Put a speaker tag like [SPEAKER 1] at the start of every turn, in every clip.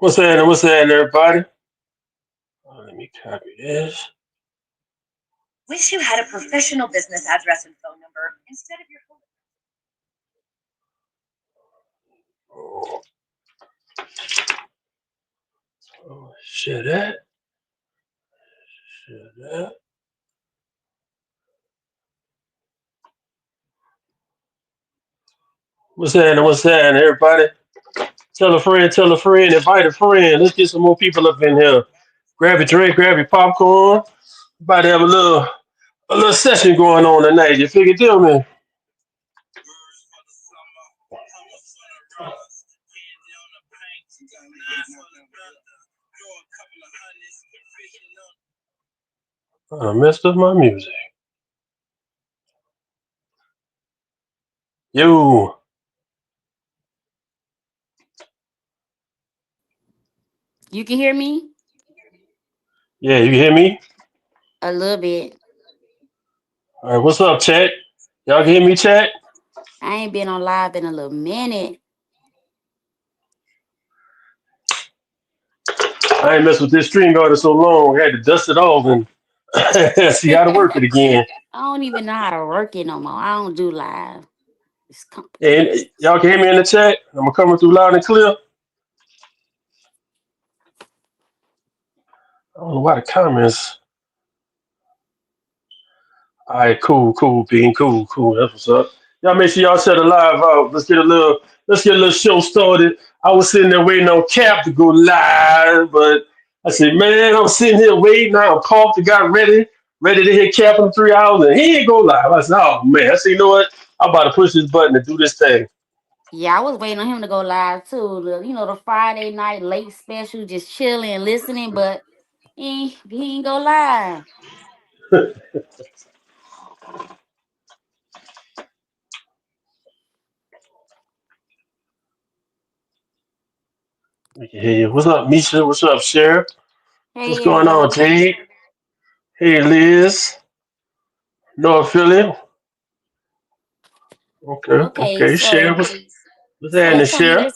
[SPEAKER 1] What's happening? What's happening, everybody? Let me copy this.
[SPEAKER 2] Wish you had a professional business address and phone number instead of your home.
[SPEAKER 1] Oh, share that. Share that. What's happening? What's happening, everybody? Tell a friend, invite a friend. Let's get some more people up in here. Grab your drink, grab your popcorn. About to have a little session going on tonight. You figure deal, man. I messed up my music. Yo,
[SPEAKER 3] You can hear me
[SPEAKER 1] yeah, you hear me?
[SPEAKER 3] a little bit.
[SPEAKER 1] All right, what's up, chat? Y'all can hear me, chat?
[SPEAKER 3] I ain't been on live in a little minute.
[SPEAKER 1] I ain't messed with this stream guard in so long. I had to dust it off and see how to work it
[SPEAKER 3] I
[SPEAKER 1] again.
[SPEAKER 3] don't even know how to work it no more. I don't do live. It's
[SPEAKER 1] And
[SPEAKER 3] complicated.
[SPEAKER 1] y'all can hear me in the chat. I'm coming through loud and clear. I don't know why the comments. All right, cool, being cool. That's what's up. Y'all make sure y'all set a live out. Let's get a little show started. I was sitting there waiting on Cap to go live, but I said, man, I'm sitting here waiting. I pumped and got ready to hit Cap in 3 hours, and he ain't go live. I said, oh man. I said, you know what? I'm about to push this button and do this thing.
[SPEAKER 3] Yeah, I was waiting on him to go live too. The Friday night late special, just chilling, listening, but he ain't go live.
[SPEAKER 1] We can hear you. What's up, Misha? What's up, Sheriff? What's
[SPEAKER 3] Hey
[SPEAKER 1] going on,
[SPEAKER 3] everybody.
[SPEAKER 1] Jade? Hey, Liz. North Philly.
[SPEAKER 3] Okay,
[SPEAKER 1] Okay. Sheriff, what's
[SPEAKER 3] so
[SPEAKER 1] happening,
[SPEAKER 3] Tony,
[SPEAKER 1] Sheriff?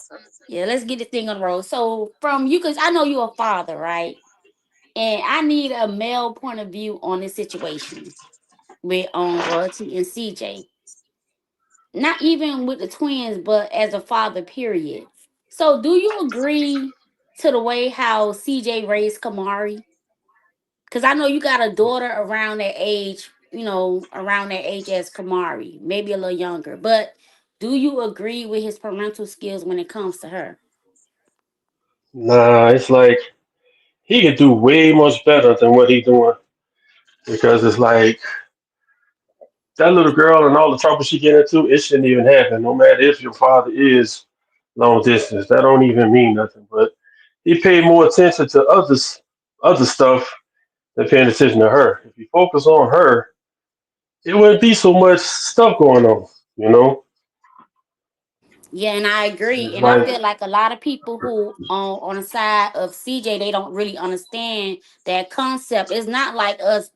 [SPEAKER 3] let's get the thing on the road. So from you, cause I know you're a father, right? And I need a male point of view on this situation with Royalty and CJ. Not even with the twins, but as a father, period. So do you agree to the way how CJ raised Kamari? Because I know you got a daughter around that age, around that age as Kamari, maybe a little younger. But do you agree with his parental skills when it comes to her?
[SPEAKER 1] Nah, it's like he could do way much better than what he's doing because it's like that little girl and all the trouble she get into, it shouldn't even happen. No matter if your father is long distance, that don't even mean nothing. But he paid more attention to other stuff than paying attention to her. If you focus on her, it wouldn't be so much stuff going on. You know,
[SPEAKER 3] Yeah, and I agree.
[SPEAKER 1] it's
[SPEAKER 3] And I
[SPEAKER 1] like
[SPEAKER 3] feel like a lot of people who on the side of CJ, they don't really understand that concept. It's not like us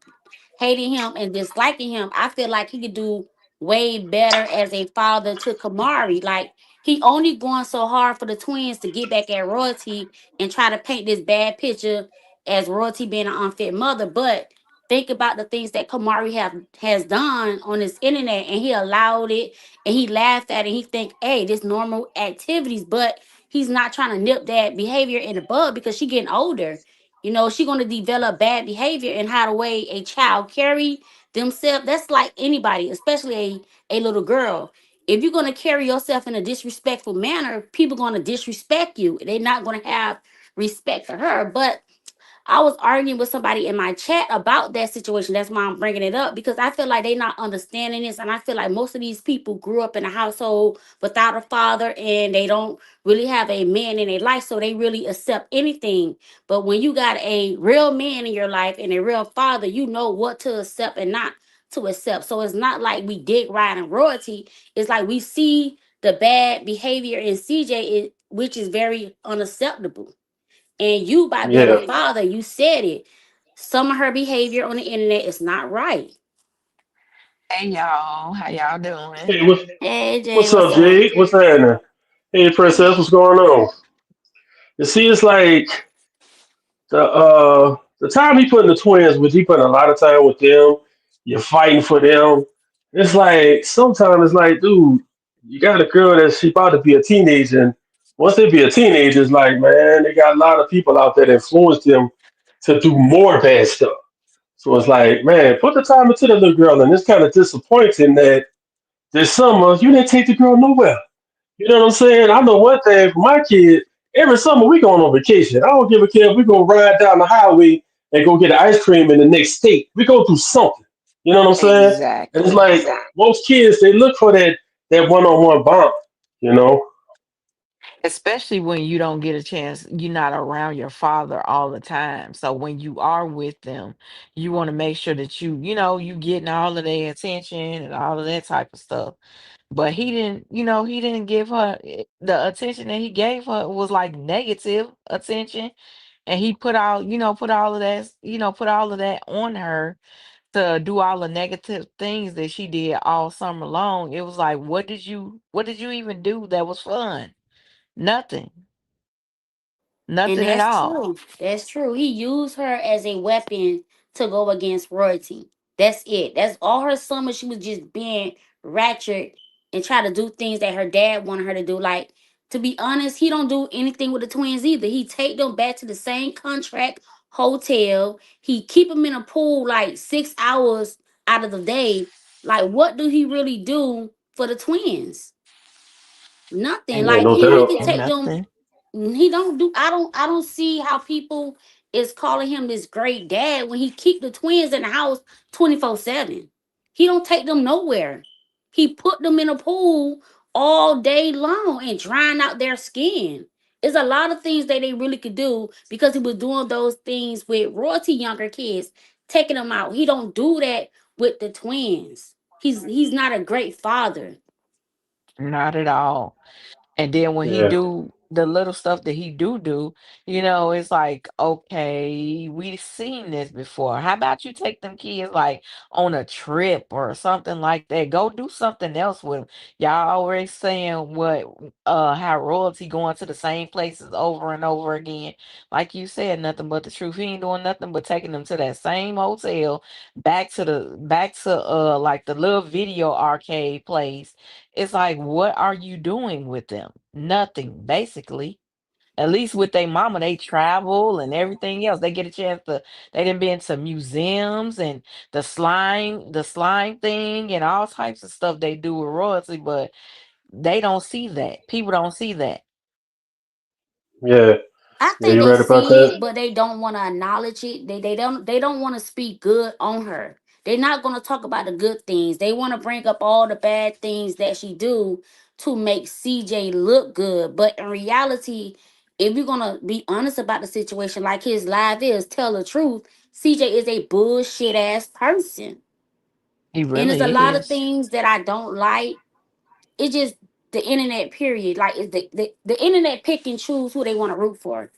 [SPEAKER 3] hating him and disliking him. I feel like he could do way better as a father to Kamari. Like he only going so hard for the twins to get back at Royalty and try to paint this bad picture as Royalty being an unfit mother. But think about the things that Kamari have has done on this internet, and he allowed it, and he laughed at it. And he think, hey, this normal activities, but he's not trying to nip that behavior in the bud because she getting older. She going to develop bad behavior and how the way a child carry themselves. That's like anybody, especially a little girl. If you're going to carry yourself in a disrespectful manner, people going to disrespect you. They're not going to have respect for her. But I was arguing with somebody in my chat about that situation. That's why I'm bringing it up because I feel like they're not understanding this. And I feel like most of these people grew up in a household without a father and they don't really have a man in their life. So they really accept anything. But when you got a real man in your life and a real father, you know what to accept and not to accept. So it's not like we dig right and royalty. It's like we see the bad behavior in CJ, which is very unacceptable. And you, by being a
[SPEAKER 1] yeah.
[SPEAKER 3] father, you said it. Some of her behavior on the internet is not right.
[SPEAKER 4] Hey y'all, how y'all doing?
[SPEAKER 1] Hey, what's
[SPEAKER 3] Hey Jay,
[SPEAKER 1] what's
[SPEAKER 3] what's
[SPEAKER 1] up,
[SPEAKER 3] up?
[SPEAKER 1] Jade? What's happening? Hey, Princess, what's going on? You see, it's like the time he put in the twins, which he put a lot of time with them. You're fighting for them. It's like sometimes it's like, dude, you got a girl that she about to be a teenager, and once they be a teenager, it's like, man, they got a lot of people out there that influence them to do more bad stuff. So it's like, man, put the time into the little girl, and it's kind of disappointing that this summer you didn't take the girl nowhere. You know what I'm saying? I know one thing for my kid. Every summer we going on vacation. I don't give a care if we gonna ride down the highway and go get ice cream in the next state. We go do something. You know what I'm saying? And it's
[SPEAKER 4] Exactly.
[SPEAKER 1] like most kids they look for that one-on-one bond. You know?
[SPEAKER 4] Especially when you don't get a chance, you're not around your father all the time. So when you are with them, you want to make sure that you getting all of their attention and all of that type of stuff. But he didn't give her the attention that he gave her was like negative attention. And he put all of that on her to do all the negative things that she did all summer long. It was like, what did you even do that was fun? Nothing.
[SPEAKER 3] And
[SPEAKER 4] Nothing at
[SPEAKER 3] that's
[SPEAKER 4] all.
[SPEAKER 3] true. That's true. He used her as a weapon to go against royalty. That's it. That's all her summer. She was just being ratchet and try to do things that her dad wanted her to do. Like, to be honest, he don't do anything with the twins either. He take them back to the same contract hotel. He keep them in a pool like 6 hours out of the day. Like, what do he really do for the twins? Nothing.
[SPEAKER 4] And
[SPEAKER 1] Yeah,
[SPEAKER 3] Like
[SPEAKER 1] no
[SPEAKER 3] he
[SPEAKER 1] doubt.
[SPEAKER 3] can
[SPEAKER 4] and
[SPEAKER 3] take them.
[SPEAKER 4] nothing.
[SPEAKER 3] He don't do. I don't see how people is calling him this great dad when he keep the twins in the house 24/7. He don't take them nowhere. He put them in a pool all day long and drying out their skin. There's a lot of things that they really could do because he was doing those things with royalty younger kids, taking them out. He don't do that with the twins. He's not a great father.
[SPEAKER 4] Not at all. And then when he
[SPEAKER 1] Yeah.
[SPEAKER 4] do the little stuff that he do, it's like, okay, we've seen this before. How about you take them kids like on a trip or something like that? Go do something else with them. Y'all always saying how royalty going to the same places over and over again. Like you said, nothing but the truth. He ain't doing nothing but taking them to that same hotel, back to like the little video arcade place. It's like, what are you doing with them? Nothing, basically. At least with their mama, they travel and everything else. They get a chance they done been to museums and the slime thing and all types of stuff they do with royalty, but they don't see that. People don't see that.
[SPEAKER 1] Yeah.
[SPEAKER 3] I
[SPEAKER 1] Yeah,
[SPEAKER 3] think
[SPEAKER 1] you
[SPEAKER 3] they
[SPEAKER 1] right about
[SPEAKER 3] see it,
[SPEAKER 1] that?
[SPEAKER 3] but they don't want to acknowledge it. They don't want to speak good on her. They're not going to talk about the good things. They want to bring up all the bad things that she do to make CJ look good. But in reality, if you're gonna be honest about the situation, like his live is, tell the truth. CJ is a bullshit ass person,
[SPEAKER 4] He
[SPEAKER 3] and there's a
[SPEAKER 4] really
[SPEAKER 3] lot of
[SPEAKER 4] is.
[SPEAKER 3] things that I don't like. It's just the internet period. Like it's the internet pick and choose who they want to root for.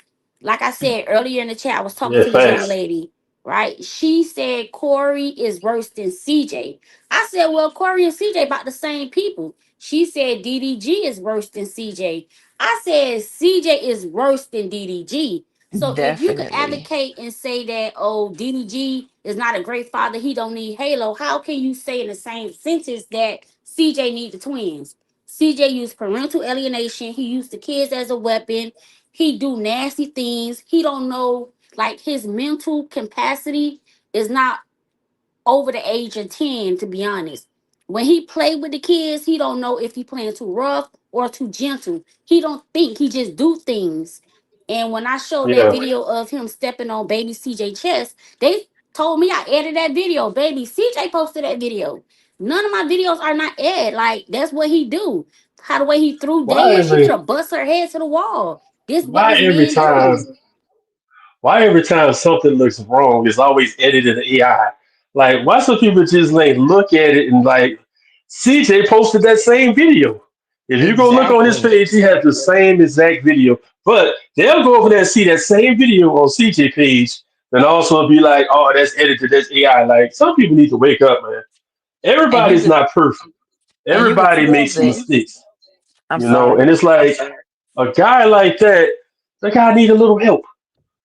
[SPEAKER 3] Like I said earlier in the chat, I was talking
[SPEAKER 1] Yeah,
[SPEAKER 3] to this young
[SPEAKER 1] facts.
[SPEAKER 3] lady, right? She said Corey is worse than CJ. I said, well, Corey and CJ about the same people. She said DDG is worse than CJ. I said CJ is worse than DDG. So if you could
[SPEAKER 4] Definitely.
[SPEAKER 3] advocate and say that, oh, DDG is not a great father, he don't need Halo, how can you say in the same sentence that CJ need the twins? CJ used parental alienation. He used the kids as a weapon. He do nasty things. He don't know, like his mental capacity is not over the age of 10, to be honest. When he play with the kids, he don't know if he playing too rough or too gentle. He don't think, he just do things. And when I showed that
[SPEAKER 1] Yeah.
[SPEAKER 3] video of him stepping on baby CJ chest, they told me I edited that video. Baby CJ posted that video. None of my videos are not ed. Like, that's what he do. How the way he threw
[SPEAKER 1] Why
[SPEAKER 3] Daya, she could
[SPEAKER 1] every
[SPEAKER 3] have bust her head to the wall. This what
[SPEAKER 1] why
[SPEAKER 3] this
[SPEAKER 1] every
[SPEAKER 3] man
[SPEAKER 1] time
[SPEAKER 3] do.
[SPEAKER 1] why every time something looks wrong, it's always edited in AI? Like, why some people just like look at it and like CJ posted that same video. If you go look on his
[SPEAKER 4] Exactly.
[SPEAKER 1] page, he has the same exact video. But they'll go over there and see that same video on CJ page, and also be like, "Oh, that's edited. That's AI." Like, some people need to wake up, man.
[SPEAKER 4] And you
[SPEAKER 1] Everybody's
[SPEAKER 4] could
[SPEAKER 1] not perfect.
[SPEAKER 4] and you could
[SPEAKER 1] Everybody
[SPEAKER 4] tell
[SPEAKER 1] makes
[SPEAKER 4] that.
[SPEAKER 1] mistakes,
[SPEAKER 4] I'm
[SPEAKER 1] you know.
[SPEAKER 4] sorry.
[SPEAKER 1] And it's like a guy like that. the guy need a little help.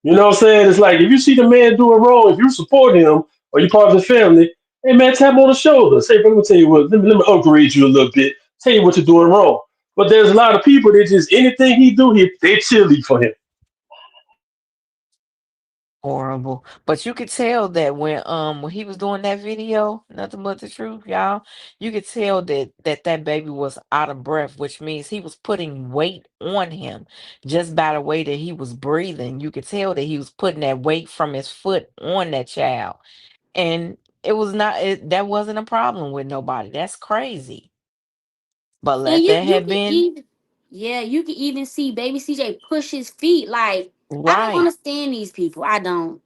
[SPEAKER 1] You know what I'm saying? It's like if you see the man doing wrong, if you support him or you part of the family, hey man, tap him on the shoulder. Say, let me tell you what, let me upgrade you a little bit. Tell you what you're doing wrong. But there's a lot of people that just anything he do, they cheerlead for him.
[SPEAKER 4] Horrible. But you could tell that when he was doing that video, nothing but the truth, y'all. You could tell that baby was out of breath, which means he was putting weight on him just by the way that he was breathing. You could tell that he was putting that weight from his foot on that child, and it was not that wasn't a problem with nobody. That's crazy. But
[SPEAKER 3] And
[SPEAKER 4] let
[SPEAKER 3] you
[SPEAKER 4] that
[SPEAKER 3] you
[SPEAKER 4] have
[SPEAKER 3] can
[SPEAKER 4] been
[SPEAKER 3] even yeah, you can even see baby CJ push his feet. Like I don't
[SPEAKER 4] right.
[SPEAKER 3] understand these people. I don't.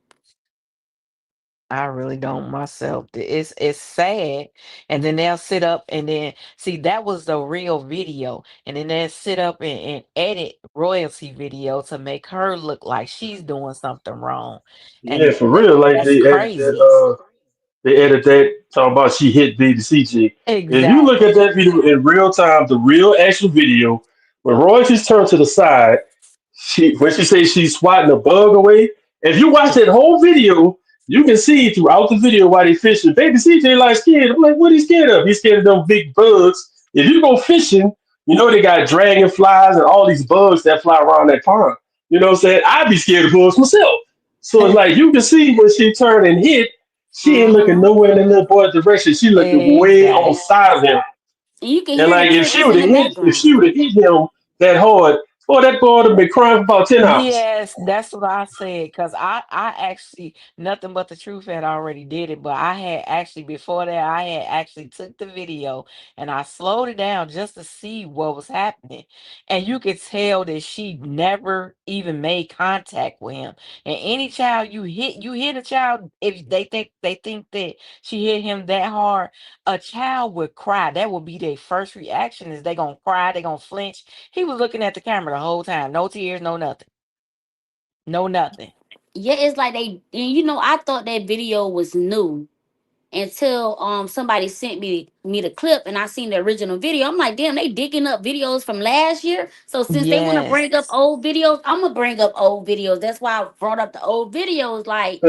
[SPEAKER 4] I really don't myself. It's sad. And then they'll sit up and then see that was the real video. And then they'll sit up and edit royalty video to make her look like she's doing something wrong.
[SPEAKER 1] Yeah,
[SPEAKER 4] And
[SPEAKER 1] for real. Like
[SPEAKER 4] that's
[SPEAKER 1] they edit that.
[SPEAKER 4] crazy.
[SPEAKER 1] They edit that talking about she hit Baby CJ. If you look at
[SPEAKER 4] Exactly.
[SPEAKER 1] that video in real time, the real actual video, when Royalty's turned to the side, she when she says she's swatting a bug away. If you watch that whole video, you can see throughout the video why they fishing. Baby CJ like scared. I'm like, what he scared of? He's scared of them big bugs. If you go fishing, you know they got dragonflies and all these bugs that fly around that pond. You know what I'm saying? I'd be scared of bugs myself. So it's like you can see when she turned and hit, she ain't looking
[SPEAKER 3] Mm-hmm.
[SPEAKER 1] nowhere in the little boy's direction. She looking way on
[SPEAKER 4] Exactly.
[SPEAKER 1] side of him.
[SPEAKER 3] And you can
[SPEAKER 1] And
[SPEAKER 3] hear the
[SPEAKER 1] like
[SPEAKER 3] crickets in the
[SPEAKER 1] if
[SPEAKER 3] background.
[SPEAKER 1] she would have hit him that hard, boy, that boy would have been crying for about 10 hours.
[SPEAKER 4] Yes, that's what I said. Cause I actually nothing but the truth had already did it, but I had actually before that I had actually took the video and I slowed it down just to see what was happening, and you could tell that she never even made contact with him. And any child you hit a child if they think that she hit him that hard, a child would cry. That would be their first reaction is they gonna cry, they gonna flinch. He was looking at the camera the whole time, no tears, no nothing. No, nothing.
[SPEAKER 3] Yeah, it's like they and I thought that video was new until somebody sent me the clip and I seen the original video. I'm like, damn, they digging up videos from last year. So since they want to bring up
[SPEAKER 4] Yes.
[SPEAKER 3] old videos, I'm gonna bring up old videos. That's why I brought up the old videos. Like,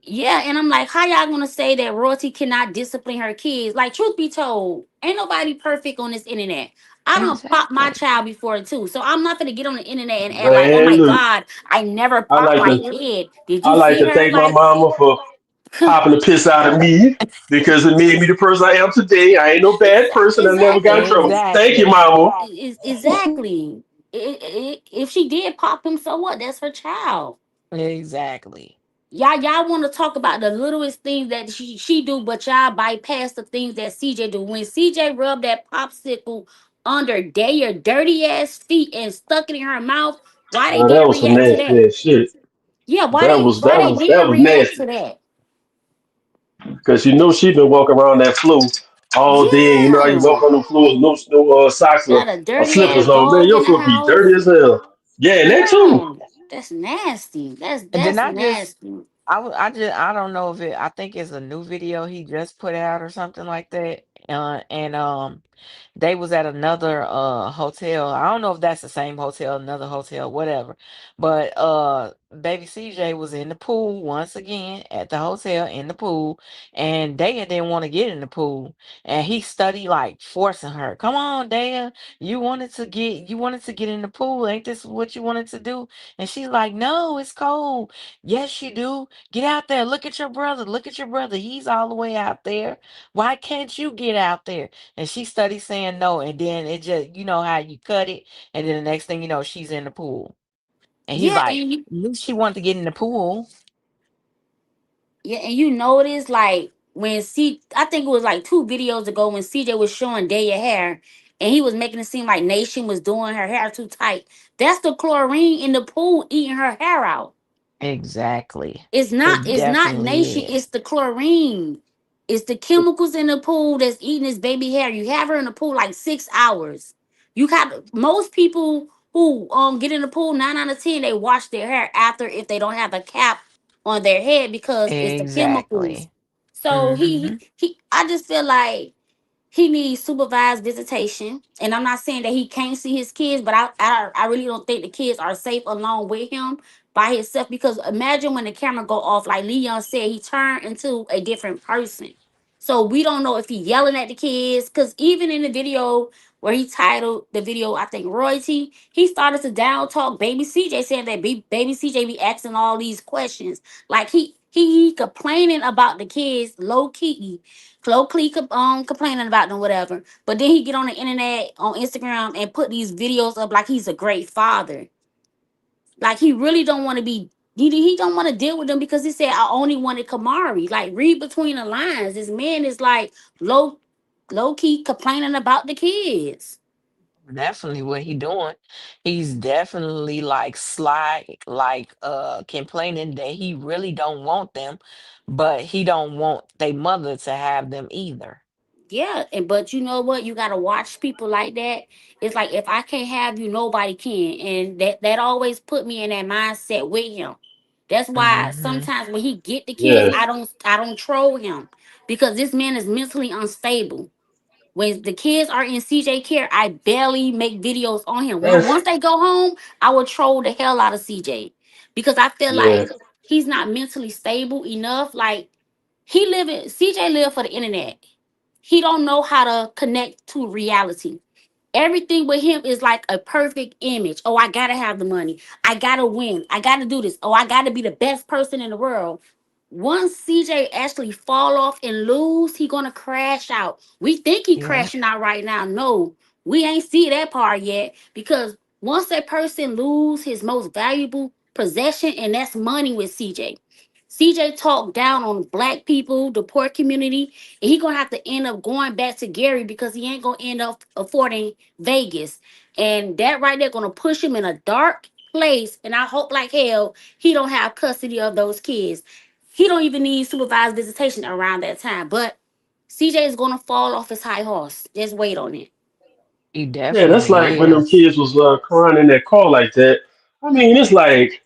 [SPEAKER 3] yeah, and I'm like, how y'all gonna say that royalty cannot discipline her kids? Like, truth be told, ain't nobody perfect on this internet. I don't pop my
[SPEAKER 4] Exactly.
[SPEAKER 3] child before too, so I'm not gonna get on the internet and act like, oh
[SPEAKER 1] Man,
[SPEAKER 3] my
[SPEAKER 1] look,
[SPEAKER 3] god, I never
[SPEAKER 1] I
[SPEAKER 3] popped
[SPEAKER 1] like
[SPEAKER 3] my
[SPEAKER 1] to
[SPEAKER 3] kid. Did
[SPEAKER 1] I
[SPEAKER 3] you
[SPEAKER 1] like
[SPEAKER 3] see
[SPEAKER 1] to
[SPEAKER 3] her?
[SPEAKER 1] thank my
[SPEAKER 3] Like,
[SPEAKER 1] mama for popping the piss out of me because it made me the person I am today. I ain't no bad person. I never got in
[SPEAKER 3] exactly,
[SPEAKER 1] trouble. Thank you,
[SPEAKER 4] Exactly.
[SPEAKER 1] mama.
[SPEAKER 3] exactly. If she did pop him, so what? That's her child.
[SPEAKER 4] Exactly.
[SPEAKER 3] Y'all want to talk about the littlest things that she do, but y'all bypass the things that CJ do. When CJ rubbed that popsicle under Daya dirty ass feet and stuck it in her mouth, why they
[SPEAKER 1] Now that
[SPEAKER 3] didn't
[SPEAKER 1] was some
[SPEAKER 3] react to
[SPEAKER 1] nasty
[SPEAKER 3] that?
[SPEAKER 1] ass shit.
[SPEAKER 3] Yeah,
[SPEAKER 1] That was
[SPEAKER 3] why
[SPEAKER 1] that
[SPEAKER 3] they
[SPEAKER 1] was that
[SPEAKER 3] didn't
[SPEAKER 1] was
[SPEAKER 3] react
[SPEAKER 1] nasty
[SPEAKER 3] to that?
[SPEAKER 1] because you know she been walking around that floor all day. And you know how you walk
[SPEAKER 3] Yeah,
[SPEAKER 1] on the floor, no socks
[SPEAKER 3] got a
[SPEAKER 1] or
[SPEAKER 3] dirty ass
[SPEAKER 1] slippers on. Man,
[SPEAKER 3] dog
[SPEAKER 1] your
[SPEAKER 3] in the
[SPEAKER 1] foot be
[SPEAKER 3] house.
[SPEAKER 1] dirty as hell. Yeah, and that too.
[SPEAKER 3] Yeah, that's nasty. That's
[SPEAKER 4] And then
[SPEAKER 3] that's nasty.
[SPEAKER 4] I don't know if I think it's a new video he just put out or something like that. And they was at another hotel. I don't know if that's the same hotel, another hotel, whatever. But baby CJ was in the pool once again at the hotel in the pool, and Daya didn't want to get in the pool. And he studied like forcing her. Come on, Daya. You wanted to get in the pool. Ain't this what you wanted to do? And she's like, no, it's cold. Yes, you do. Get out there. Look at your brother. Look at your brother. He's all the way out there. Why can't you get out there? And she studied saying no. And then it just, you know how you cut it. And then the next thing you know, she's in the pool. And he's
[SPEAKER 3] Yeah,
[SPEAKER 4] like,
[SPEAKER 3] and
[SPEAKER 4] at least she wanted to get in the pool.
[SPEAKER 3] you notice like when I think it was like 2 videos ago when CJ was showing Daya hair and he was making it seem like Nation was doing her hair too tight. That's the chlorine in the pool eating her hair out.
[SPEAKER 4] Exactly.
[SPEAKER 3] It's not
[SPEAKER 4] It
[SPEAKER 3] it's not
[SPEAKER 4] definitely
[SPEAKER 3] Nation,
[SPEAKER 4] is.
[SPEAKER 3] it's the chlorine. It's the chemicals in the pool that's eating this baby hair. You have her in the pool like 6 hours. You have most people who get in the pool 9 out of 10 they wash their hair after if they don't have a cap on their head because it's the chemicals.
[SPEAKER 4] Exactly.
[SPEAKER 3] So
[SPEAKER 4] Hmm.
[SPEAKER 3] I just feel like He needs supervised visitation. And I'm not saying that he can't see his kids, but I really don't think the kids are safe alone with him by himself. Because imagine when the camera go off, like Leon said, he turned into a different person. So we don't know if he yelling at the kids. Cause even in the video where he titled the video, I think Royalty, he started to down talk baby CJ, saying that baby CJ be asking all these questions. Like he complaining about the kids low key complaining about them, whatever. But then he get on the internet on Instagram and put these videos up like he's a great father. Like he really don't want to be. He don't want to deal with them because he said I only wanted Kamari. Like read between the lines. This man is like low key complaining about the kids.
[SPEAKER 4] Definitely what he doing. He's definitely like sly, like complaining that he really don't want them, but he don't want their mother to have them either.
[SPEAKER 3] Yeah, and but you know what? You gotta watch people like that. It's like if I can't have you, nobody can, and that always put me in that mindset with him. That's why
[SPEAKER 4] Hmm.
[SPEAKER 3] sometimes when he get the kids,
[SPEAKER 1] Yeah,
[SPEAKER 3] I don't troll him because this man is mentally unstable. When the kids are in CJ care, I barely make videos on him. Once
[SPEAKER 1] that's
[SPEAKER 3] they go home, I will troll the hell out of CJ because I feel
[SPEAKER 1] yeah.
[SPEAKER 3] like he's not mentally stable enough. Like CJ live for the internet. He don't know how to connect to reality. Everything with him is like a perfect image. Oh, I gotta have the money. I gotta win. I gotta do this. Oh, I gotta be the best person in the world. Once CJ actually fall off and lose, he gonna crash out. We think he
[SPEAKER 4] Yeah,
[SPEAKER 3] crashing out right now. No, we ain't see that part yet because once that person lose his most valuable possession, and that's money with CJ. CJ talked down on black people, the poor community, and he gonna have to end up going back to Gary because he ain't gonna end up affording Vegas. And that right there gonna push him in a dark place. And I hope like hell he don't have custody of those kids. He don't even need supervised visitation around that time. But CJ is gonna fall off his high horse. Just wait on it.
[SPEAKER 4] he
[SPEAKER 1] Yeah, that's
[SPEAKER 4] definitely
[SPEAKER 1] like when them
[SPEAKER 4] is.
[SPEAKER 1] kids was crying in that car like that. I mean, it's like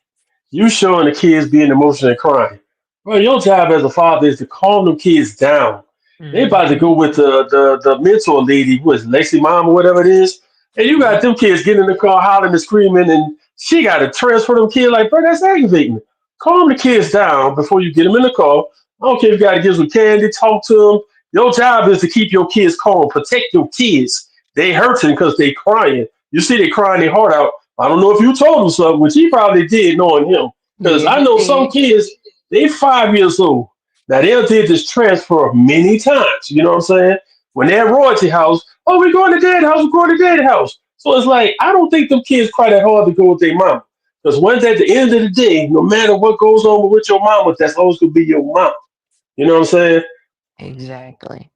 [SPEAKER 1] you showing the kids being emotional and crying. Bro, your job as a father is to calm them kids down. They about to
[SPEAKER 4] Hmm.
[SPEAKER 1] go with the mentor lady, who is Lacey mom or whatever it is, and you got
[SPEAKER 4] Yep.
[SPEAKER 1] them kids getting in the car hollering and screaming, and she got to transfer them kids. Like, bro, that's aggravating. Calm the kids down before you get them in the car. I don't care if you got to give some candy, talk to them. Your job is to keep your kids calm, protect your kids. They hurting because they crying. You see they crying their heart out. I don't know if you told him something, which he probably did, knowing him. Because
[SPEAKER 4] Yeah,
[SPEAKER 1] I
[SPEAKER 4] he
[SPEAKER 1] know some
[SPEAKER 4] did.
[SPEAKER 1] kids, they 5 years old. Now they did this transfer many times. You know what I'm saying? When they're at royalty house, oh, we're going to dad house, we're going to dad house. So it's like I don't think them kids cry that hard to go with their mom. Because once at the end of the day, no matter what goes on with your mama, that's always gonna be your mom. You know what I'm saying?
[SPEAKER 4] Exactly.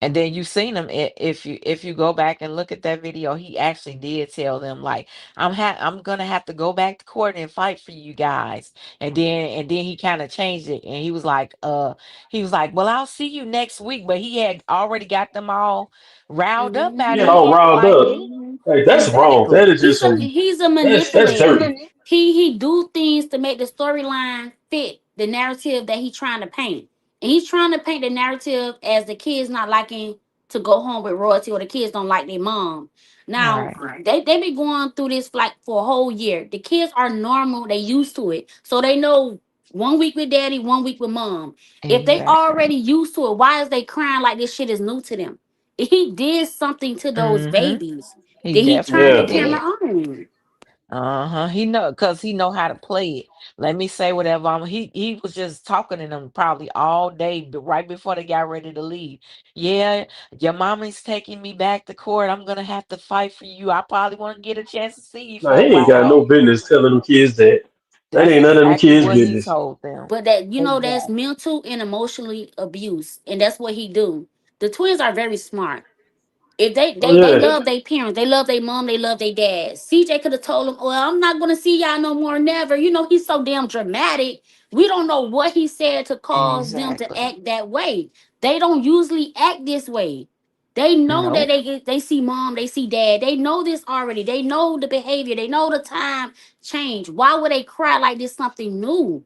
[SPEAKER 4] And then you seen him if you go back and look at that video, he actually did tell them like I'm gonna have to go back to court and fight for you guys. And then he kind of changed it and he was like, well, I'll see you next week. But he had already got them all riled up by
[SPEAKER 1] Yeah,
[SPEAKER 3] Hmm.
[SPEAKER 1] all
[SPEAKER 4] then.
[SPEAKER 1] riled
[SPEAKER 4] Like
[SPEAKER 1] up.
[SPEAKER 3] Hmm.
[SPEAKER 1] Like that's wrong. That
[SPEAKER 4] exactly.
[SPEAKER 1] is just some
[SPEAKER 3] He's a
[SPEAKER 1] that's
[SPEAKER 3] manipulator.
[SPEAKER 1] dirty.
[SPEAKER 3] He do things to make the storyline fit the narrative that he's trying to paint. And he's trying to paint the narrative as the kids not liking to go home with royalty or the kids don't like their mom. Now
[SPEAKER 4] Right.
[SPEAKER 3] they be going through this like for a whole year. The kids are normal, they used to it. So they know 1 week with daddy, 1 week with mom. If they
[SPEAKER 4] Exactly.
[SPEAKER 3] already used to it, why is they crying like this shit is new to them? He did something to those
[SPEAKER 4] Hmm.
[SPEAKER 3] babies.
[SPEAKER 4] He
[SPEAKER 3] Then he turned the
[SPEAKER 4] definitely
[SPEAKER 1] Yeah.
[SPEAKER 3] camera
[SPEAKER 4] did.
[SPEAKER 3] on.
[SPEAKER 4] Uh-huh. He know how to play it. Let me say whatever. He was just talking to them probably all day, but right before they got ready to leave. Yeah, your mommy's taking me back to court. I'm gonna have to fight for you. I probably won't get a chance to see you
[SPEAKER 1] Nah,
[SPEAKER 4] for
[SPEAKER 1] he
[SPEAKER 4] a
[SPEAKER 1] ain't got
[SPEAKER 4] while.
[SPEAKER 1] no business telling them kids that. That
[SPEAKER 4] That's
[SPEAKER 1] ain't none of them
[SPEAKER 4] exactly
[SPEAKER 1] kids'
[SPEAKER 4] what he
[SPEAKER 1] business.
[SPEAKER 4] told them.
[SPEAKER 3] But that that's
[SPEAKER 4] Exactly.
[SPEAKER 3] mental and emotionally abuse, and that's what he do. The twins are very smart. If
[SPEAKER 1] Oh
[SPEAKER 3] they
[SPEAKER 1] yeah.
[SPEAKER 3] love their parents, they love their mom, they love their dad. CJ could have told him, "Well, I'm not gonna see y'all no more, never." You know, he's so damn dramatic. We don't know what he said to cause them to
[SPEAKER 4] Exactly.
[SPEAKER 3] act that way. They don't usually act this way. They know that
[SPEAKER 4] Nope.
[SPEAKER 3] they see mom, they see dad. They know this already. They know the behavior. They know the time change. Why would they cry like this something new?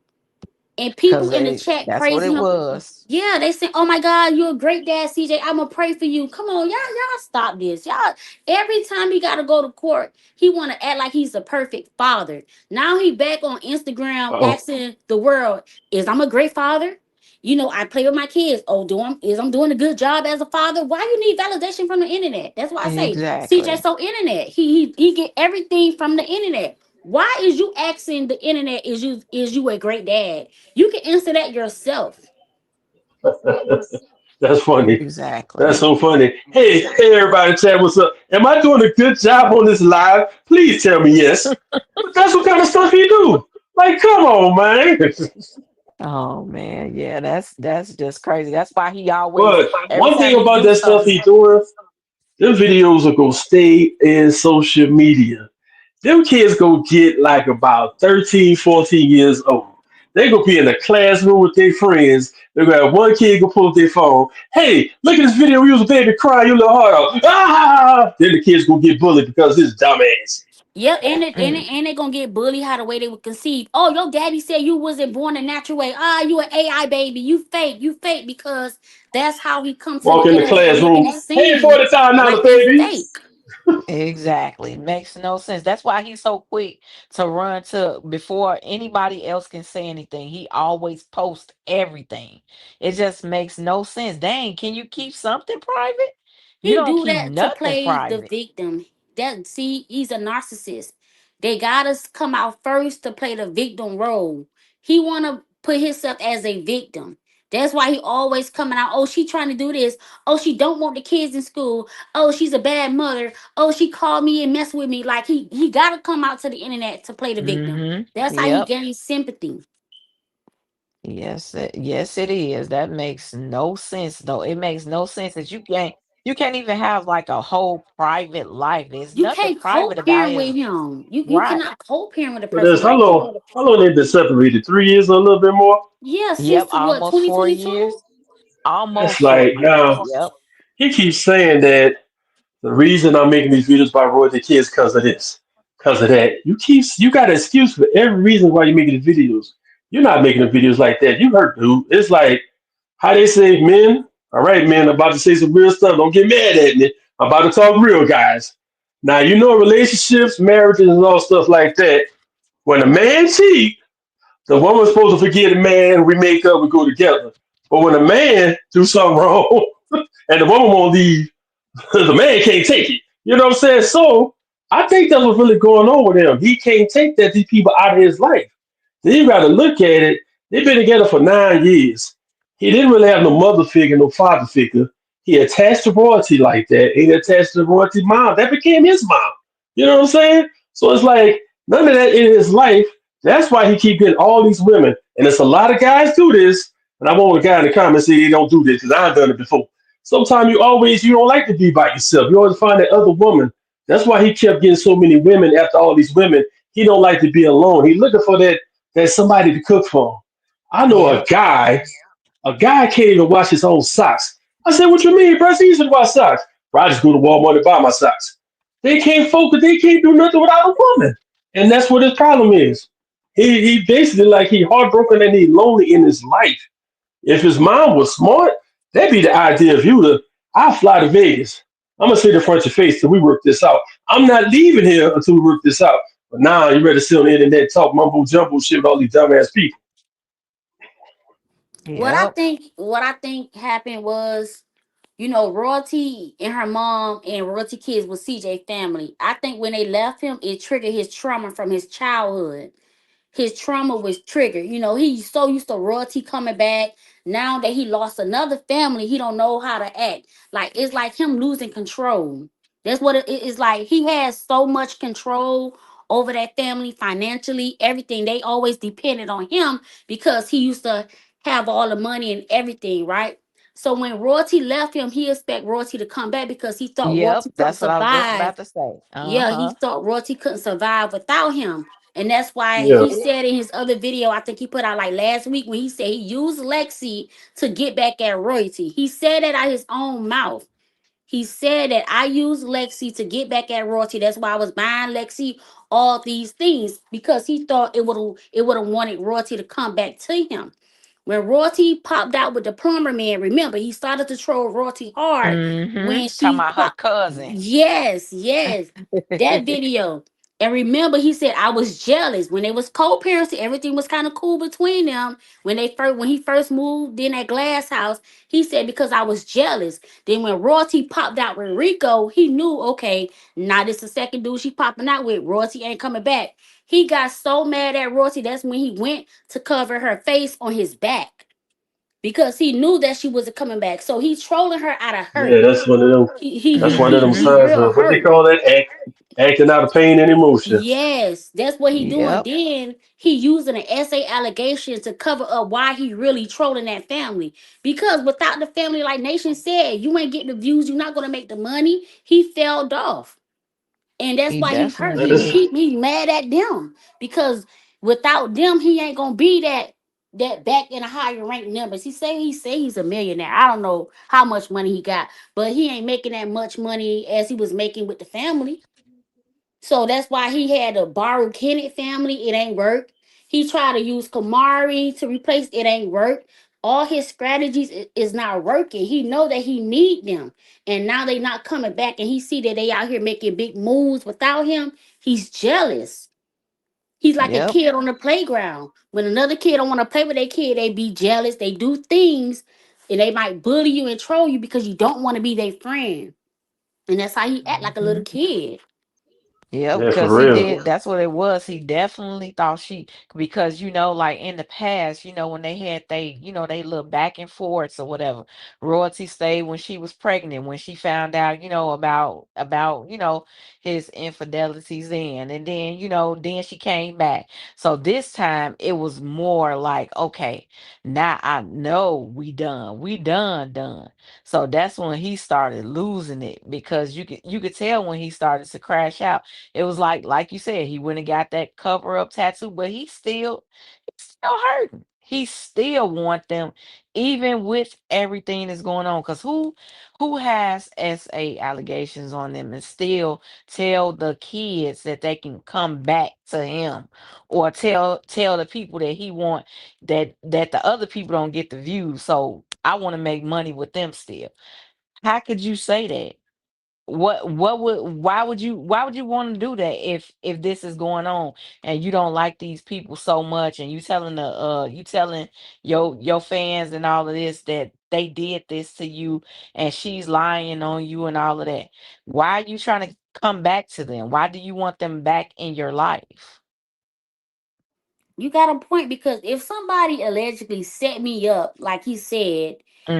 [SPEAKER 3] And people
[SPEAKER 4] Cause
[SPEAKER 3] in the chat
[SPEAKER 4] that's what
[SPEAKER 3] praising
[SPEAKER 4] it
[SPEAKER 3] him.
[SPEAKER 4] was.
[SPEAKER 3] Yeah, they say, "Oh my God, you're a great dad, CJ. I'm gonna pray for you." Come on, y'all stop this. Y'all, every time he gotta go to court, he wanna act like he's a perfect father. Now he back on Instagram
[SPEAKER 1] Oh,
[SPEAKER 3] asking the world, "Is I'm a great father? I play with my kids. Oh, I'm doing a good job as a father? Why you need validation from the internet?" That's why I say CJ
[SPEAKER 4] Exactly.
[SPEAKER 3] so internet. He get everything from the internet. Why is you asking the internet, is you a great dad? You can answer that yourself.
[SPEAKER 1] that's funny.
[SPEAKER 4] Exactly.
[SPEAKER 1] That's so funny. Hey, everybody, chat, what's up? Am I doing a good job on this live? Please tell me yes. But that's what kind of stuff he do. Like, come on, man.
[SPEAKER 4] Oh man, yeah, that's just crazy. That's why he always,
[SPEAKER 1] But
[SPEAKER 4] every
[SPEAKER 1] one thing
[SPEAKER 4] time he
[SPEAKER 1] about
[SPEAKER 4] do
[SPEAKER 1] that stuff
[SPEAKER 4] something.
[SPEAKER 1] he doing, them videos are gonna stay in social media. Them kids go get like about 13, 14 years old. They gonna be in the classroom with their friends. They're gonna have one kid go pull up their phone. Hey, look at this video. You was a baby crying your little heart out. Ah! Then the kids gonna get bullied because his dumbass.
[SPEAKER 3] Yep,
[SPEAKER 4] Mm,
[SPEAKER 3] and they gonna get bullied how the way they were conceived. Oh, your daddy said you wasn't born a natural way. Ah, you an AI baby. You fake because that's how he come to the
[SPEAKER 1] Walk in the
[SPEAKER 3] internet making
[SPEAKER 1] classroom.
[SPEAKER 3] it
[SPEAKER 1] Hey,
[SPEAKER 3] seem
[SPEAKER 1] 40,000
[SPEAKER 3] like it's
[SPEAKER 1] baby.
[SPEAKER 3] fake.
[SPEAKER 4] exactly. Makes no sense. That's why he's so quick to run to before anybody else can say anything. He always posts everything. It just makes no sense. Dang, can you keep something private? You
[SPEAKER 3] He
[SPEAKER 4] don't
[SPEAKER 3] do
[SPEAKER 4] keep
[SPEAKER 3] that to
[SPEAKER 4] nothing
[SPEAKER 3] play the
[SPEAKER 4] private.
[SPEAKER 3] victim. That see, he's a narcissist. They got us come out first to play the victim role. He wanna put himself as a victim. That's why he always coming out. Oh, she trying to do this. Oh, she don't want the kids in school. Oh, she's a bad mother. Oh, she called me and messed with me. Like he gotta come out to the internet to play the victim.
[SPEAKER 4] Mm-hmm.
[SPEAKER 3] That's how he
[SPEAKER 4] Yep.
[SPEAKER 3] gains sympathy.
[SPEAKER 4] Yes, it is. That makes no sense though. It makes no sense that you can't even have like a whole private life. There's
[SPEAKER 3] You
[SPEAKER 4] nothing
[SPEAKER 3] can't
[SPEAKER 4] private about
[SPEAKER 3] co-parent
[SPEAKER 4] his
[SPEAKER 3] with him. You
[SPEAKER 4] right.
[SPEAKER 3] cannot co-parent with a
[SPEAKER 1] But
[SPEAKER 3] person
[SPEAKER 1] there's
[SPEAKER 3] like that.
[SPEAKER 1] how long they been separated? 3 years or a little bit more?
[SPEAKER 3] Yeah,
[SPEAKER 4] Yep,
[SPEAKER 3] since what,
[SPEAKER 4] almost 4 years.
[SPEAKER 3] 2022?
[SPEAKER 1] That's
[SPEAKER 4] Almost four
[SPEAKER 1] like
[SPEAKER 4] years.
[SPEAKER 1] now
[SPEAKER 4] Yep.
[SPEAKER 1] he keeps saying that the reason I'm making these videos about royalty kids because of this, because of that. You got an excuse for every reason why you're making the videos. You're not making the videos like that. You hurt, dude. It's like how they say, men. All right, men. I'm about to say some real stuff. Don't get mad at me. I'm about to talk real, guys. Now you know relationships, marriages, and all stuff like that. When a man cheat, the woman's supposed to forget the man. We make up. We go together. But when a man do something wrong and the woman won't leave, the man can't take it. You know what I'm saying? So I think that's what's really going on with him. He can't take that these people out of his life. Then you got to look at it. They've been together for 9 years. He didn't really have no mother figure, no father figure. He attached to royalty like that. He attached to royalty mom. That became his mom. You know what I'm saying? So it's like none of that in his life. That's why he keep getting all these women. And it's a lot of guys do this. And I want a guy in the comments say they don't do this because I've done it before. Sometimes you don't like to be by yourself. You always find that other woman. That's why he kept getting so many women after all these women. He don't like to be alone. He's looking for that somebody to cook for him. I know
[SPEAKER 4] Yep.
[SPEAKER 1] a guy can't even wash his own socks. I said, what you mean, bro? He should wash socks. Bro, I just go to Walmart and buy my socks. They can't focus. They can't do nothing without a woman, and that's what his problem is. He basically like he heartbroken and he lonely in his life. If his mom was smart, that'd be the idea of you to I'll fly to Vegas. I'm gonna sit in front of your face till we work this out. I'm not leaving here until we work this out. But now you ready to sit on the internet talk mumbo jumbo shit with all these dumbass people.
[SPEAKER 4] Yep.
[SPEAKER 3] What I think happened was, Royalty and her mom and Royalty kids was CJ family. I think when they left him, it triggered his trauma from his childhood. His trauma was triggered. He's so used to royalty coming back. Now that he lost another family, he don't know how to act. Like it's like him losing control. That's what it is like. He has so much control over that family financially, everything. They always depended on him because he used to have all the money and everything, right? So when royalty left him, he expect royalty to come back because he thought
[SPEAKER 4] Yep.
[SPEAKER 3] royalty couldn't
[SPEAKER 4] That's what I was just
[SPEAKER 3] survive.
[SPEAKER 4] about to say.
[SPEAKER 3] Yeah, he
[SPEAKER 4] Uh-huh.
[SPEAKER 3] thought royalty couldn't survive without him. And that's why
[SPEAKER 1] Yeah.
[SPEAKER 3] he said in his other video, I think he put out like last week, when he said he used Lexi to get back at royalty. He said that out his own mouth. He said that I used Lexi to get back at royalty. That's why I was buying Lexi all these things because he thought it would have wanted royalty to come back to him. When Royalty popped out with the plumber man, remember he started to troll Royalty hard
[SPEAKER 4] Mm-hmm.
[SPEAKER 3] when
[SPEAKER 4] Talking
[SPEAKER 3] she
[SPEAKER 4] about her
[SPEAKER 3] popped.
[SPEAKER 4] cousin.
[SPEAKER 3] Yes, yes, that video. And remember, he said I was jealous when they was co-parenting. Everything was kind of cool between them when he first moved in that glass house. He said because I was jealous. Then when Royalty popped out with Rico, he knew okay, now this the second dude she popping out with. Royalty ain't coming back. He got so mad at Royalty. That's when he went to cover her face on his back because he knew that she wasn't coming back. So he's trolling her out of
[SPEAKER 1] Yeah,
[SPEAKER 3] hurt.
[SPEAKER 1] that's one of them.
[SPEAKER 3] He he
[SPEAKER 1] That's
[SPEAKER 3] he
[SPEAKER 1] one of
[SPEAKER 3] he
[SPEAKER 1] them
[SPEAKER 3] he
[SPEAKER 1] signs
[SPEAKER 3] real
[SPEAKER 1] of what they
[SPEAKER 3] hurt.
[SPEAKER 1] call that acting out of pain and emotion.
[SPEAKER 3] Yes, that's what he doing.
[SPEAKER 4] Yep.
[SPEAKER 3] Then he using an essay allegation to cover up why he really trolling that family. Because without the family, like Nation said, you ain't getting the views. You're not gonna make the money. He failed off. And that's
[SPEAKER 4] He
[SPEAKER 3] why he hurt.
[SPEAKER 4] definitely
[SPEAKER 1] That's
[SPEAKER 4] did.
[SPEAKER 3] He mad at them because without them, he ain't gonna be that back in a higher rank numbers. He say he's a millionaire. I don't know how much money he got, but he ain't making that much money as he was making with the family. So that's why he had to borrow Kenneth family. It ain't work. He tried to use Kamari to replace. It ain't work. All his strategies is not working. He know that he need them, and now they not coming back. And he see that they out here making big moves without him. He's jealous. He's like a
[SPEAKER 4] Yep.
[SPEAKER 3] kid on the playground. When another kid don't want to play with their kid, they be jealous. They do things, and they might bully you and troll you because you don't want to be their friend. And that's how he act like a little
[SPEAKER 4] Mhm.
[SPEAKER 3] kid.
[SPEAKER 4] Yep,
[SPEAKER 1] yeah, for
[SPEAKER 4] because he
[SPEAKER 1] real.
[SPEAKER 4] did. That's what it was. He definitely thought she, because like in the past, when they had they little back and forths or whatever. Royalty stayed when she was pregnant, when she found out, about his infidelities then, and then she came back. So this time it was more like, okay, now I know we done. So that's when he started losing it because you could tell when he started to crash out. It was like you said, he went and got that cover up tattoo, but he's still hurting. He still want them, even with everything that's going on. Cause who has SA allegations on them and still tell the kids that they can come back to him, or tell the people that he want that the other people don't get the views. So I want to make money with them still. How could you say that? What would why would you want to do that if this is going on and you don't like these people so much, and you telling your fans and all of this that they did this to you, and she's lying on you and all of that? Why are you trying to come back to them? Why do you want them back in your life?
[SPEAKER 3] You got a point because if somebody allegedly set me up, like he said,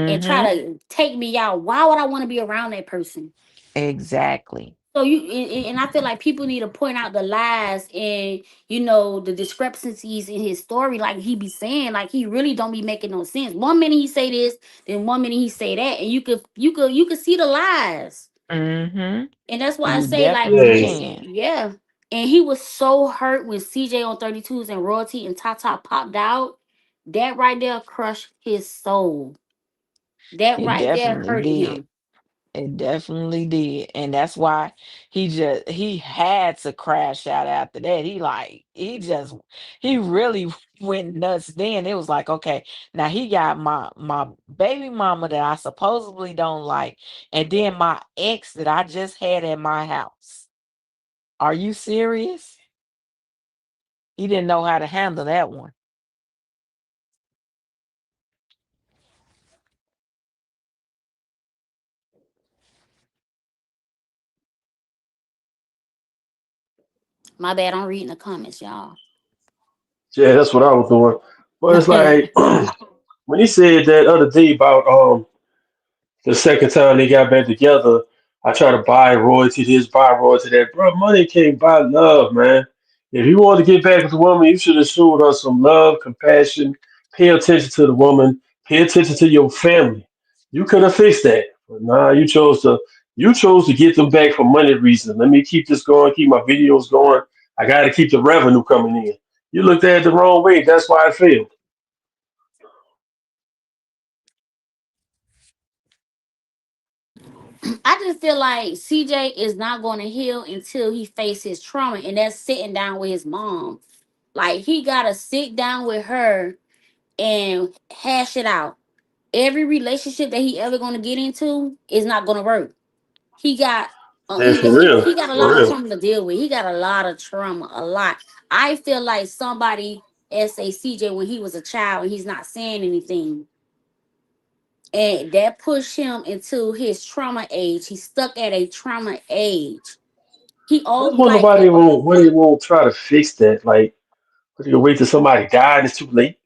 [SPEAKER 3] and
[SPEAKER 4] Mm-hmm.
[SPEAKER 3] try to take me out, why would I want to be around that person?
[SPEAKER 4] Exactly.
[SPEAKER 3] So and I feel like people need to point out the lies and the discrepancies in his story, like he be saying, like he really don't be making no sense. One minute he say this, then one minute he say that, and you could see the lies.
[SPEAKER 4] Mm-hmm.
[SPEAKER 3] And that's why I
[SPEAKER 4] You
[SPEAKER 3] say, like,
[SPEAKER 4] definitely
[SPEAKER 1] Yeah,
[SPEAKER 4] can.
[SPEAKER 3] yeah. And he was so hurt when CJ on 32s and Royalty and Tata popped out. That right there crushed his soul. That
[SPEAKER 4] It
[SPEAKER 3] right there
[SPEAKER 4] definitely
[SPEAKER 3] hurted
[SPEAKER 4] did.
[SPEAKER 3] him.
[SPEAKER 4] It definitely did. And that's why he had to crash out after that. He really went nuts then. It was like, okay, now he got my baby mama that I supposedly don't like, and then my ex that I just had at my house. Are you serious? He didn't know how to handle that one.
[SPEAKER 3] My bad, I'm reading the comments, y'all.
[SPEAKER 1] yeah, that's what I was doing. But it's like when he said that other day about the second time they got back together, I try to buy royalty this, buy royalty that. Bro, money can't buy love, man. If you want to get back with the woman, you should have showed her some love, compassion, pay attention to the woman, pay attention to your family. You could have fixed that. But nah, you chose to get them back for money reasons. Let me keep this going, keep my videos going. I gotta keep the revenue coming in. You looked at it the wrong way. That's why I failed.
[SPEAKER 3] I just feel like CJ is not going to heal until he faces his trauma, and that's sitting down with his mom. Like he gotta sit down with her and hash it out. Every relationship that he ever gonna get into is not gonna work. He got
[SPEAKER 1] Yeah, for real,
[SPEAKER 3] he got a
[SPEAKER 1] for
[SPEAKER 3] lot of
[SPEAKER 1] real.
[SPEAKER 3] trauma to deal with. He got a lot of trauma, a lot. I feel like somebody say CJ when he was a child and he's not saying anything, and that pushed him into his trauma age. He's stuck at a trauma age. He
[SPEAKER 1] That's
[SPEAKER 3] all
[SPEAKER 1] why
[SPEAKER 3] like
[SPEAKER 1] nobody won't. Why they won't try to fix that? Like, but you wait till somebody died, it's too late.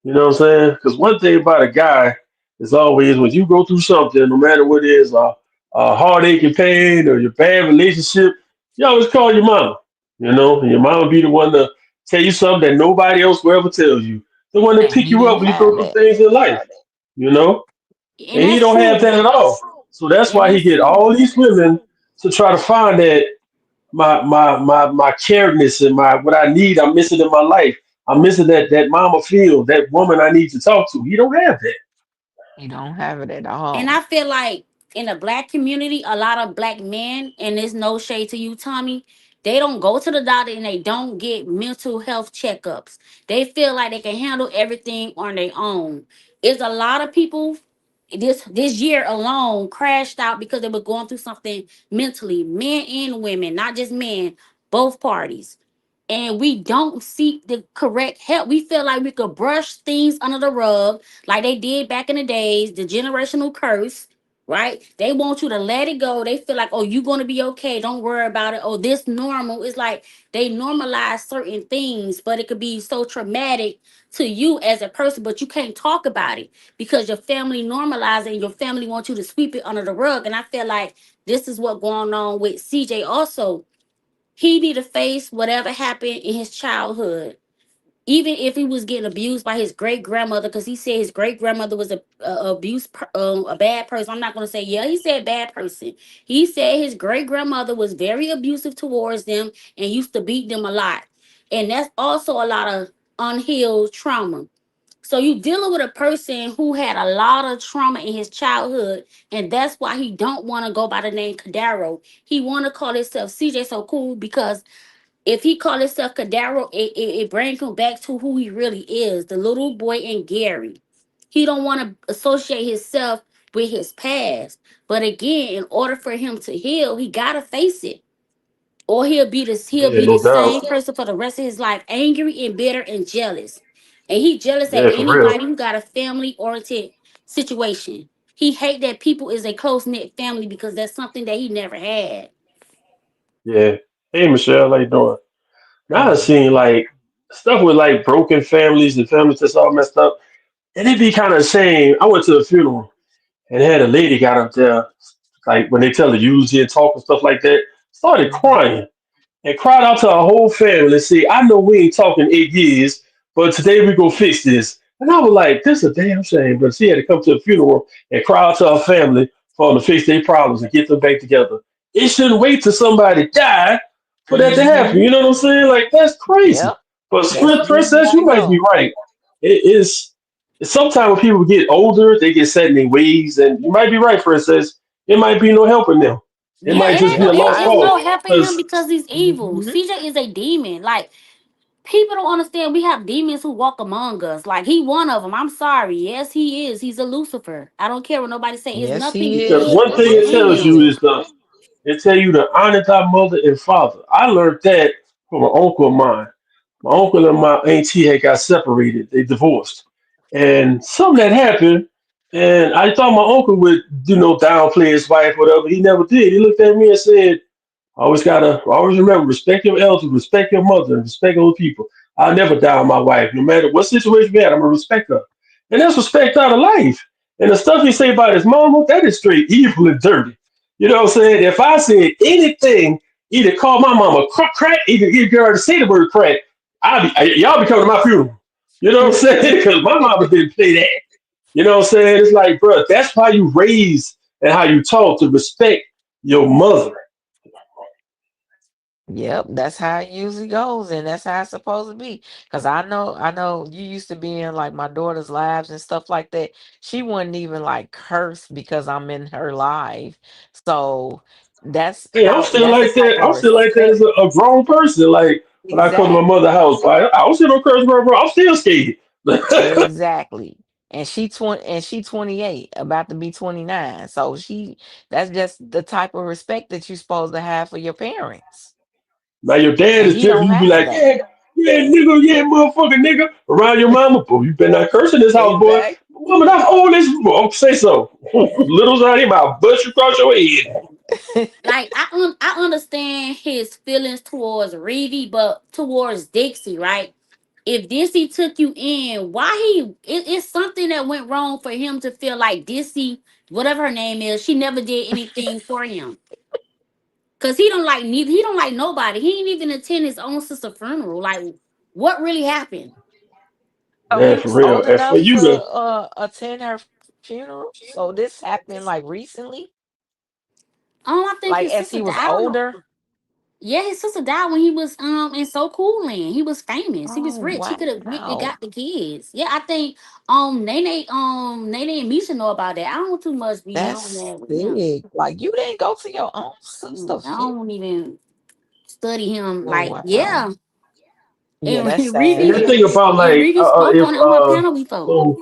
[SPEAKER 1] You know what I'm saying? Because one thing about a guy is always when you go through something, no matter what it is, a heartache and pain or your bad relationship, you always call your mama. You know, and your mama be the one to tell you something that nobody else will ever tell you. The one that
[SPEAKER 4] And
[SPEAKER 1] pick
[SPEAKER 4] he
[SPEAKER 1] you up
[SPEAKER 4] didn't
[SPEAKER 1] when you go
[SPEAKER 4] have
[SPEAKER 1] through
[SPEAKER 4] that.
[SPEAKER 1] things in life. You know,
[SPEAKER 3] and
[SPEAKER 1] and he
[SPEAKER 3] that's
[SPEAKER 1] don't have
[SPEAKER 3] true.
[SPEAKER 1] that at all. So that's
[SPEAKER 3] And
[SPEAKER 1] why he
[SPEAKER 3] that's
[SPEAKER 1] get
[SPEAKER 3] true.
[SPEAKER 1] all these women to try to find that my careness and my what I need. I'm missing in my life. I'm missing that mama feel, that woman I need to talk to. He don't have that.
[SPEAKER 4] He don't have it at
[SPEAKER 3] And
[SPEAKER 4] all.
[SPEAKER 3] I feel like in the black community, a lot of black men, and there's no shade to you, Tommy, they don't go to the doctor and they don't get mental health checkups. They feel like they can handle everything on their own. It's a lot of people this year alone crashed out because they were going through something mentally, men and women, not just men, both parties, and we don't seek the correct help. We feel like we could brush things under the rug like they did back in the days, the generational curse, right? They want you to let it go. They feel like, oh, you're going to be okay. Don't worry about it. Oh, this normal. It's like they normalize certain things, but it could be so traumatic to you as a person, but you can't talk about it because your family normalized it and your family wants you to sweep it under the rug. And I feel like this is what going on with CJ also. He need to face whatever happened in his childhood, even if he was getting abused by his great grandmother, because he said his great grandmother was a bad person. I'm not gonna say yeah. He said bad person. He said his great grandmother was very abusive towards them and used to beat them a lot, and that's also a lot of unhealed trauma. So you dealing with a person who had a lot of trauma in his childhood, and that's why he don't want to go by the name Cadaro. He want to call himself CJ So Cool because if he called himself Cadaro, it brings him back to who he really is, the little boy in Gary. He don't want to associate himself with his past. But again, in order for him to heal, he gotta face it. Or he'll
[SPEAKER 1] Yeah,
[SPEAKER 3] be the
[SPEAKER 1] no doubt.
[SPEAKER 3] same person for the rest of his life, angry and bitter and jealous. And he jealous at
[SPEAKER 1] Yeah, for real.
[SPEAKER 3] anybody who got a family oriented situation. He hate that people is a close knit family because that's something that he never had.
[SPEAKER 1] Yeah. Hey Michelle, how you doing? Now I
[SPEAKER 4] Mhm.
[SPEAKER 1] seen like stuff with like broken families and families that's all messed up. And it'd be kind of shame. I went to a funeral and had a lady got up there, like when they tell the eulogy and talk and stuff like that, started
[SPEAKER 4] Mhm.
[SPEAKER 1] crying. And cried out to our whole family and said, I know we ain't talking 8 years, but today we gonna fix this. And I was like, this is a damn shame. But she had to come to a funeral and cry out to her family for them to fix their problems and get them back together. It shouldn't wait till somebody die for that to happen.
[SPEAKER 4] Mhm.
[SPEAKER 1] You know what I'm saying? Like that's crazy.
[SPEAKER 4] Yep.
[SPEAKER 1] But
[SPEAKER 4] That's
[SPEAKER 1] Sprint
[SPEAKER 4] the reason
[SPEAKER 1] Princess,
[SPEAKER 4] why
[SPEAKER 1] you
[SPEAKER 4] I
[SPEAKER 1] might be
[SPEAKER 4] go.
[SPEAKER 1] right. It is sometimes when people get older, they get set in their ways, and you might be right, Princess. It might be no helping them. It
[SPEAKER 3] Yeah,
[SPEAKER 1] might just be a
[SPEAKER 4] Yep.
[SPEAKER 1] lost
[SPEAKER 3] it's
[SPEAKER 4] I
[SPEAKER 1] cause.
[SPEAKER 3] no helping him
[SPEAKER 1] Because
[SPEAKER 3] because he's evil.
[SPEAKER 4] Mhm.
[SPEAKER 3] CJ is a demon. Like people don't understand. We have demons who walk among us. Like he one of them. I'm sorry. Yes, he is. He's a Lucifer. I don't care what nobody say. It's
[SPEAKER 4] Yes,
[SPEAKER 3] nothing
[SPEAKER 4] he
[SPEAKER 1] because
[SPEAKER 3] good
[SPEAKER 4] is.
[SPEAKER 1] one thing
[SPEAKER 4] Yes,
[SPEAKER 1] it
[SPEAKER 3] in
[SPEAKER 1] tells
[SPEAKER 4] he
[SPEAKER 1] you
[SPEAKER 3] him.
[SPEAKER 1] is
[SPEAKER 4] is.
[SPEAKER 1] it tell you to honor thy mother and father. I learned that from an uncle of mine. My uncle and my auntie had got separated. They divorced. And something that happened, and I thought my uncle would, downplay his wife, whatever. He never did. He looked at me and said, always remember, respect your elders, respect your mother, and respect other people. I'll never down my wife. No matter what situation we had, I'm gonna respect her. And that's respect out of life. And the stuff he say about his mama, that is straight evil and dirty. You know what I'm saying? If I said anything, either call my mama crack, either get her to say the word crack, y'all be coming to my funeral. You know what I'm saying? Because my mama didn't play that. You know what I'm saying? It's like, bro, that's how you raise and how you talk to respect your mother.
[SPEAKER 4] Yep, that's how it usually goes, and that's how it's supposed to be. Cause I know you used to be in like my daughter's lives and stuff like that. She wouldn't even like curse because I'm in her live. So
[SPEAKER 1] Hey, I'm still
[SPEAKER 4] that's the
[SPEAKER 1] like
[SPEAKER 4] type
[SPEAKER 1] that.
[SPEAKER 4] of
[SPEAKER 1] I'm still like that
[SPEAKER 4] respect.
[SPEAKER 1] as a grown person. Like when I come to my
[SPEAKER 4] Exactly.
[SPEAKER 1] mother's house, I don't see no curse word, bro. I'm still scared.
[SPEAKER 4] Exactly. And she 28, about to be 29. So that's just the type of respect that you're supposed to have for your parents.
[SPEAKER 1] Now your dad
[SPEAKER 4] And
[SPEAKER 1] is
[SPEAKER 4] he
[SPEAKER 1] different.
[SPEAKER 4] don't
[SPEAKER 1] You be
[SPEAKER 4] have
[SPEAKER 1] like,
[SPEAKER 4] that.
[SPEAKER 1] yeah, yeah, nigga, yeah, motherfucker, nigga, around your mama. But you better not curse in this house, boy.
[SPEAKER 4] Exactly.
[SPEAKER 1] Woman, I'm old as say so. Little's out here, I'll bust you across your head.
[SPEAKER 3] Like I understand his feelings towards Reedy, but towards Dixie, right? If Dixie took you in, why it's something that went wrong for him to feel like Dixie, whatever her name is, she never did anything for him. Cause he don't like neither. He don't like nobody. He ain't even attend his own sister funeral. Like, what really happened?
[SPEAKER 4] So
[SPEAKER 1] Man,
[SPEAKER 4] he
[SPEAKER 1] for
[SPEAKER 4] was
[SPEAKER 1] real.
[SPEAKER 4] old
[SPEAKER 1] And for
[SPEAKER 4] enough
[SPEAKER 1] you
[SPEAKER 4] to
[SPEAKER 1] to,
[SPEAKER 4] attend her funeral. So this happened like recently,
[SPEAKER 3] Oh, I think
[SPEAKER 4] like
[SPEAKER 3] his
[SPEAKER 4] as
[SPEAKER 3] sister
[SPEAKER 4] he was
[SPEAKER 3] died.
[SPEAKER 4] older.
[SPEAKER 3] Yeah, his sister died when he was in So Cool Land. He was famous. He was
[SPEAKER 4] Oh
[SPEAKER 3] rich. He could have went and
[SPEAKER 4] wow,
[SPEAKER 3] got the kids. Yeah, I think Nene and Misha know about that. I don't too much be on
[SPEAKER 4] that's
[SPEAKER 3] that with him.
[SPEAKER 4] big. Like you didn't go to your own sister's
[SPEAKER 3] I
[SPEAKER 4] funeral.
[SPEAKER 3] don't even study him.
[SPEAKER 4] Oh
[SPEAKER 3] Like,
[SPEAKER 4] wow,
[SPEAKER 3] yeah.
[SPEAKER 4] yeah,
[SPEAKER 3] And
[SPEAKER 4] that's
[SPEAKER 1] and
[SPEAKER 4] sad.
[SPEAKER 1] the thing about like,
[SPEAKER 3] Reeve spoke
[SPEAKER 1] if
[SPEAKER 3] on my panel before.
[SPEAKER 1] so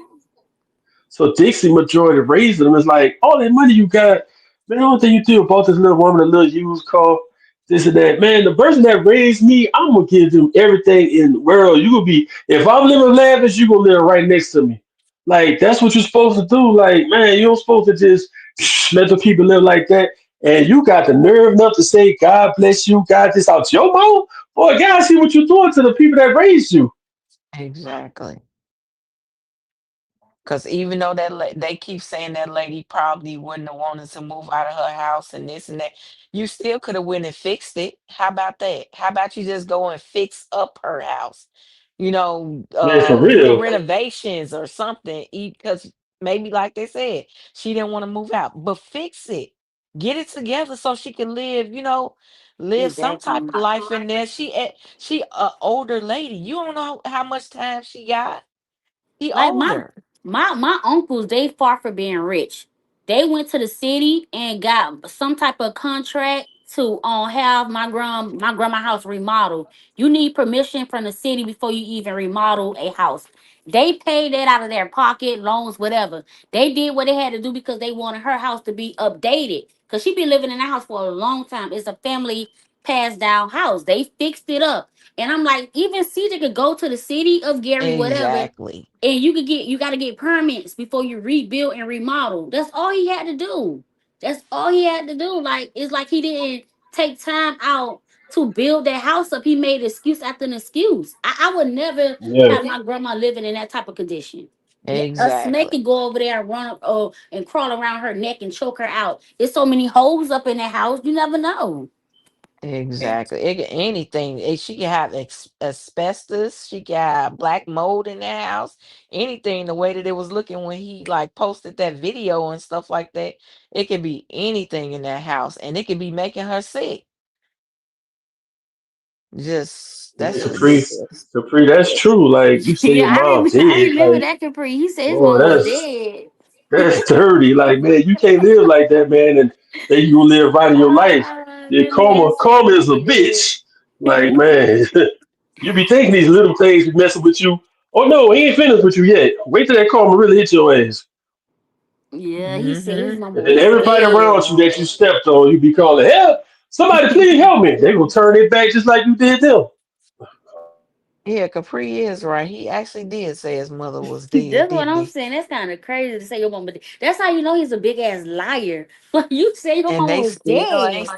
[SPEAKER 1] So Dixie majority raised them. It's like all that money you got, man. The only thing you do about this little woman, a little used car, this and that, man. The person that raised me, I'm gonna give them everything in the world. You gonna be if I'm living lavish, you gonna live right next to me. Like that's what you're supposed to do. Like man, you're supposed to just let the people live like that. And you got the nerve enough to say, "God bless you, God this out your mouth." Boy, God, see what you're doing to the people that raised you.
[SPEAKER 4] Exactly. Because even though they keep saying that lady probably wouldn't have wanted to move out of her house and this and that, you still could have went and fixed it. How about that? How about you just go and fix up her house?
[SPEAKER 1] Man, for
[SPEAKER 4] Do the
[SPEAKER 1] real.
[SPEAKER 4] renovations or something. Because maybe, like they said, she didn't want to move out, but fix it. Get it together so she can live. Live some type
[SPEAKER 3] Exactly.
[SPEAKER 4] of life in there. She a older lady. You don't know how much time she got. She
[SPEAKER 3] Like
[SPEAKER 4] older.
[SPEAKER 3] my uncles, they far from being rich. They went to the city and got some type of contract to have my grandma house remodeled. You need permission from the city before you even remodel a house. They paid that out of their pocket, loans, whatever. They did what they had to do because they wanted her house to be updated. Cause she been living in the house for a long time. It's a family passed down house. They fixed it up. And I'm like, even CJ could go to the city of Gary, whatever,
[SPEAKER 4] Exactly.
[SPEAKER 3] and you got to get permits before you rebuild and remodel. That's all he had to do. That's all he had to do. Like it's like he didn't take time out to build that house up. He made excuse after an excuse. I would never
[SPEAKER 1] Yeah.
[SPEAKER 3] have my grandma living in that type of condition. A snake
[SPEAKER 4] Exactly.
[SPEAKER 3] could go over there and run up and crawl around her neck and choke her out. There's so many holes up in that house. You never know.
[SPEAKER 4] Exactly. Anything. She can have asbestos. She can have black mold in the house. Anything. The way that it was looking when he like posted that video and stuff like that, it could be anything in that house, and it could be making her sick. Just
[SPEAKER 1] Yeah,
[SPEAKER 4] that's
[SPEAKER 1] Capri,
[SPEAKER 4] ridiculous.
[SPEAKER 1] Capri, that's true. Like you say, your
[SPEAKER 3] Yeah,
[SPEAKER 1] mom
[SPEAKER 3] I
[SPEAKER 1] dead.
[SPEAKER 3] remember
[SPEAKER 1] Like,
[SPEAKER 3] that Capri. He said his
[SPEAKER 1] oh,
[SPEAKER 3] mom was
[SPEAKER 1] that's
[SPEAKER 3] dead.
[SPEAKER 1] that's dirty. Like, man, you can't live like that, man. And then you gonna live right in your life. Yeah,
[SPEAKER 3] That man said
[SPEAKER 1] karma
[SPEAKER 3] his
[SPEAKER 1] is a
[SPEAKER 3] mama dead.
[SPEAKER 1] bitch. Like, man, you be thinking these little things be messing with you. Oh no, he ain't finished with you yet. Wait till that karma really hit your ass.
[SPEAKER 3] Yeah, he said his
[SPEAKER 4] Hmm.
[SPEAKER 3] mama
[SPEAKER 1] And then
[SPEAKER 3] was
[SPEAKER 1] everybody around you
[SPEAKER 3] dead.
[SPEAKER 1] that you stepped on, you be calling help. Somebody please help me. They gonna turn it back just like you did them.
[SPEAKER 4] Yeah, Capri is right. He actually did say his mother was dead,
[SPEAKER 3] That's what
[SPEAKER 4] didn't
[SPEAKER 3] I'm
[SPEAKER 4] he?
[SPEAKER 3] saying. That's kind of crazy to say your mama dead. That's how you know he's a big ass liar. Like you say your
[SPEAKER 4] And
[SPEAKER 3] mama
[SPEAKER 4] they
[SPEAKER 3] was
[SPEAKER 4] still
[SPEAKER 3] dead.
[SPEAKER 4] ain't.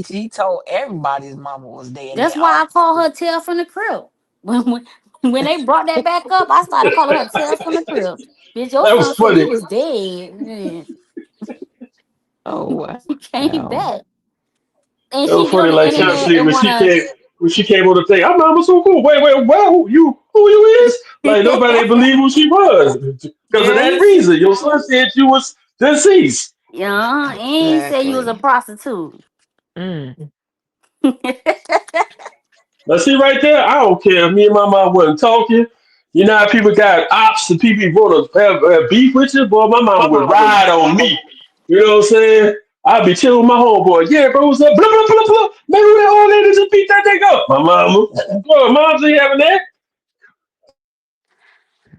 [SPEAKER 4] He told everybody his mama was dead. They
[SPEAKER 3] That's why
[SPEAKER 4] all.
[SPEAKER 3] I call her Tale from the Crypt. When they brought that back up, I started calling her Tales from the Crypt. Bitch, your
[SPEAKER 1] That was
[SPEAKER 3] son said he
[SPEAKER 1] funny.
[SPEAKER 3] was dead. Yeah,
[SPEAKER 4] Oh
[SPEAKER 3] he came
[SPEAKER 4] wow.
[SPEAKER 3] back. And
[SPEAKER 1] That
[SPEAKER 3] she
[SPEAKER 1] was
[SPEAKER 3] get on
[SPEAKER 1] funny.
[SPEAKER 3] the
[SPEAKER 1] Like
[SPEAKER 3] internet
[SPEAKER 1] Chelsea
[SPEAKER 3] and wanna
[SPEAKER 1] when she came on the thing. I'm not so cool. Wait, who you is? Like nobody believed who she was because of
[SPEAKER 3] Girl,
[SPEAKER 1] that reason. Your son said you was deceased.
[SPEAKER 3] yeah, and he said you was a
[SPEAKER 4] Exactly.
[SPEAKER 3] prostitute.
[SPEAKER 4] Mm.
[SPEAKER 1] Now see right there, I don't care if me and my mom wasn't talking. You know how people got ops and people want to have beef with you? Boy, my mom would ride on me. You know what I'm saying? I'd be chilling with my homeboy. Yeah, bro, what's up? Blah, blah, blah, blah. Maybe that old lady just beat that nigga up. My mama. Boy, moms ain't having that.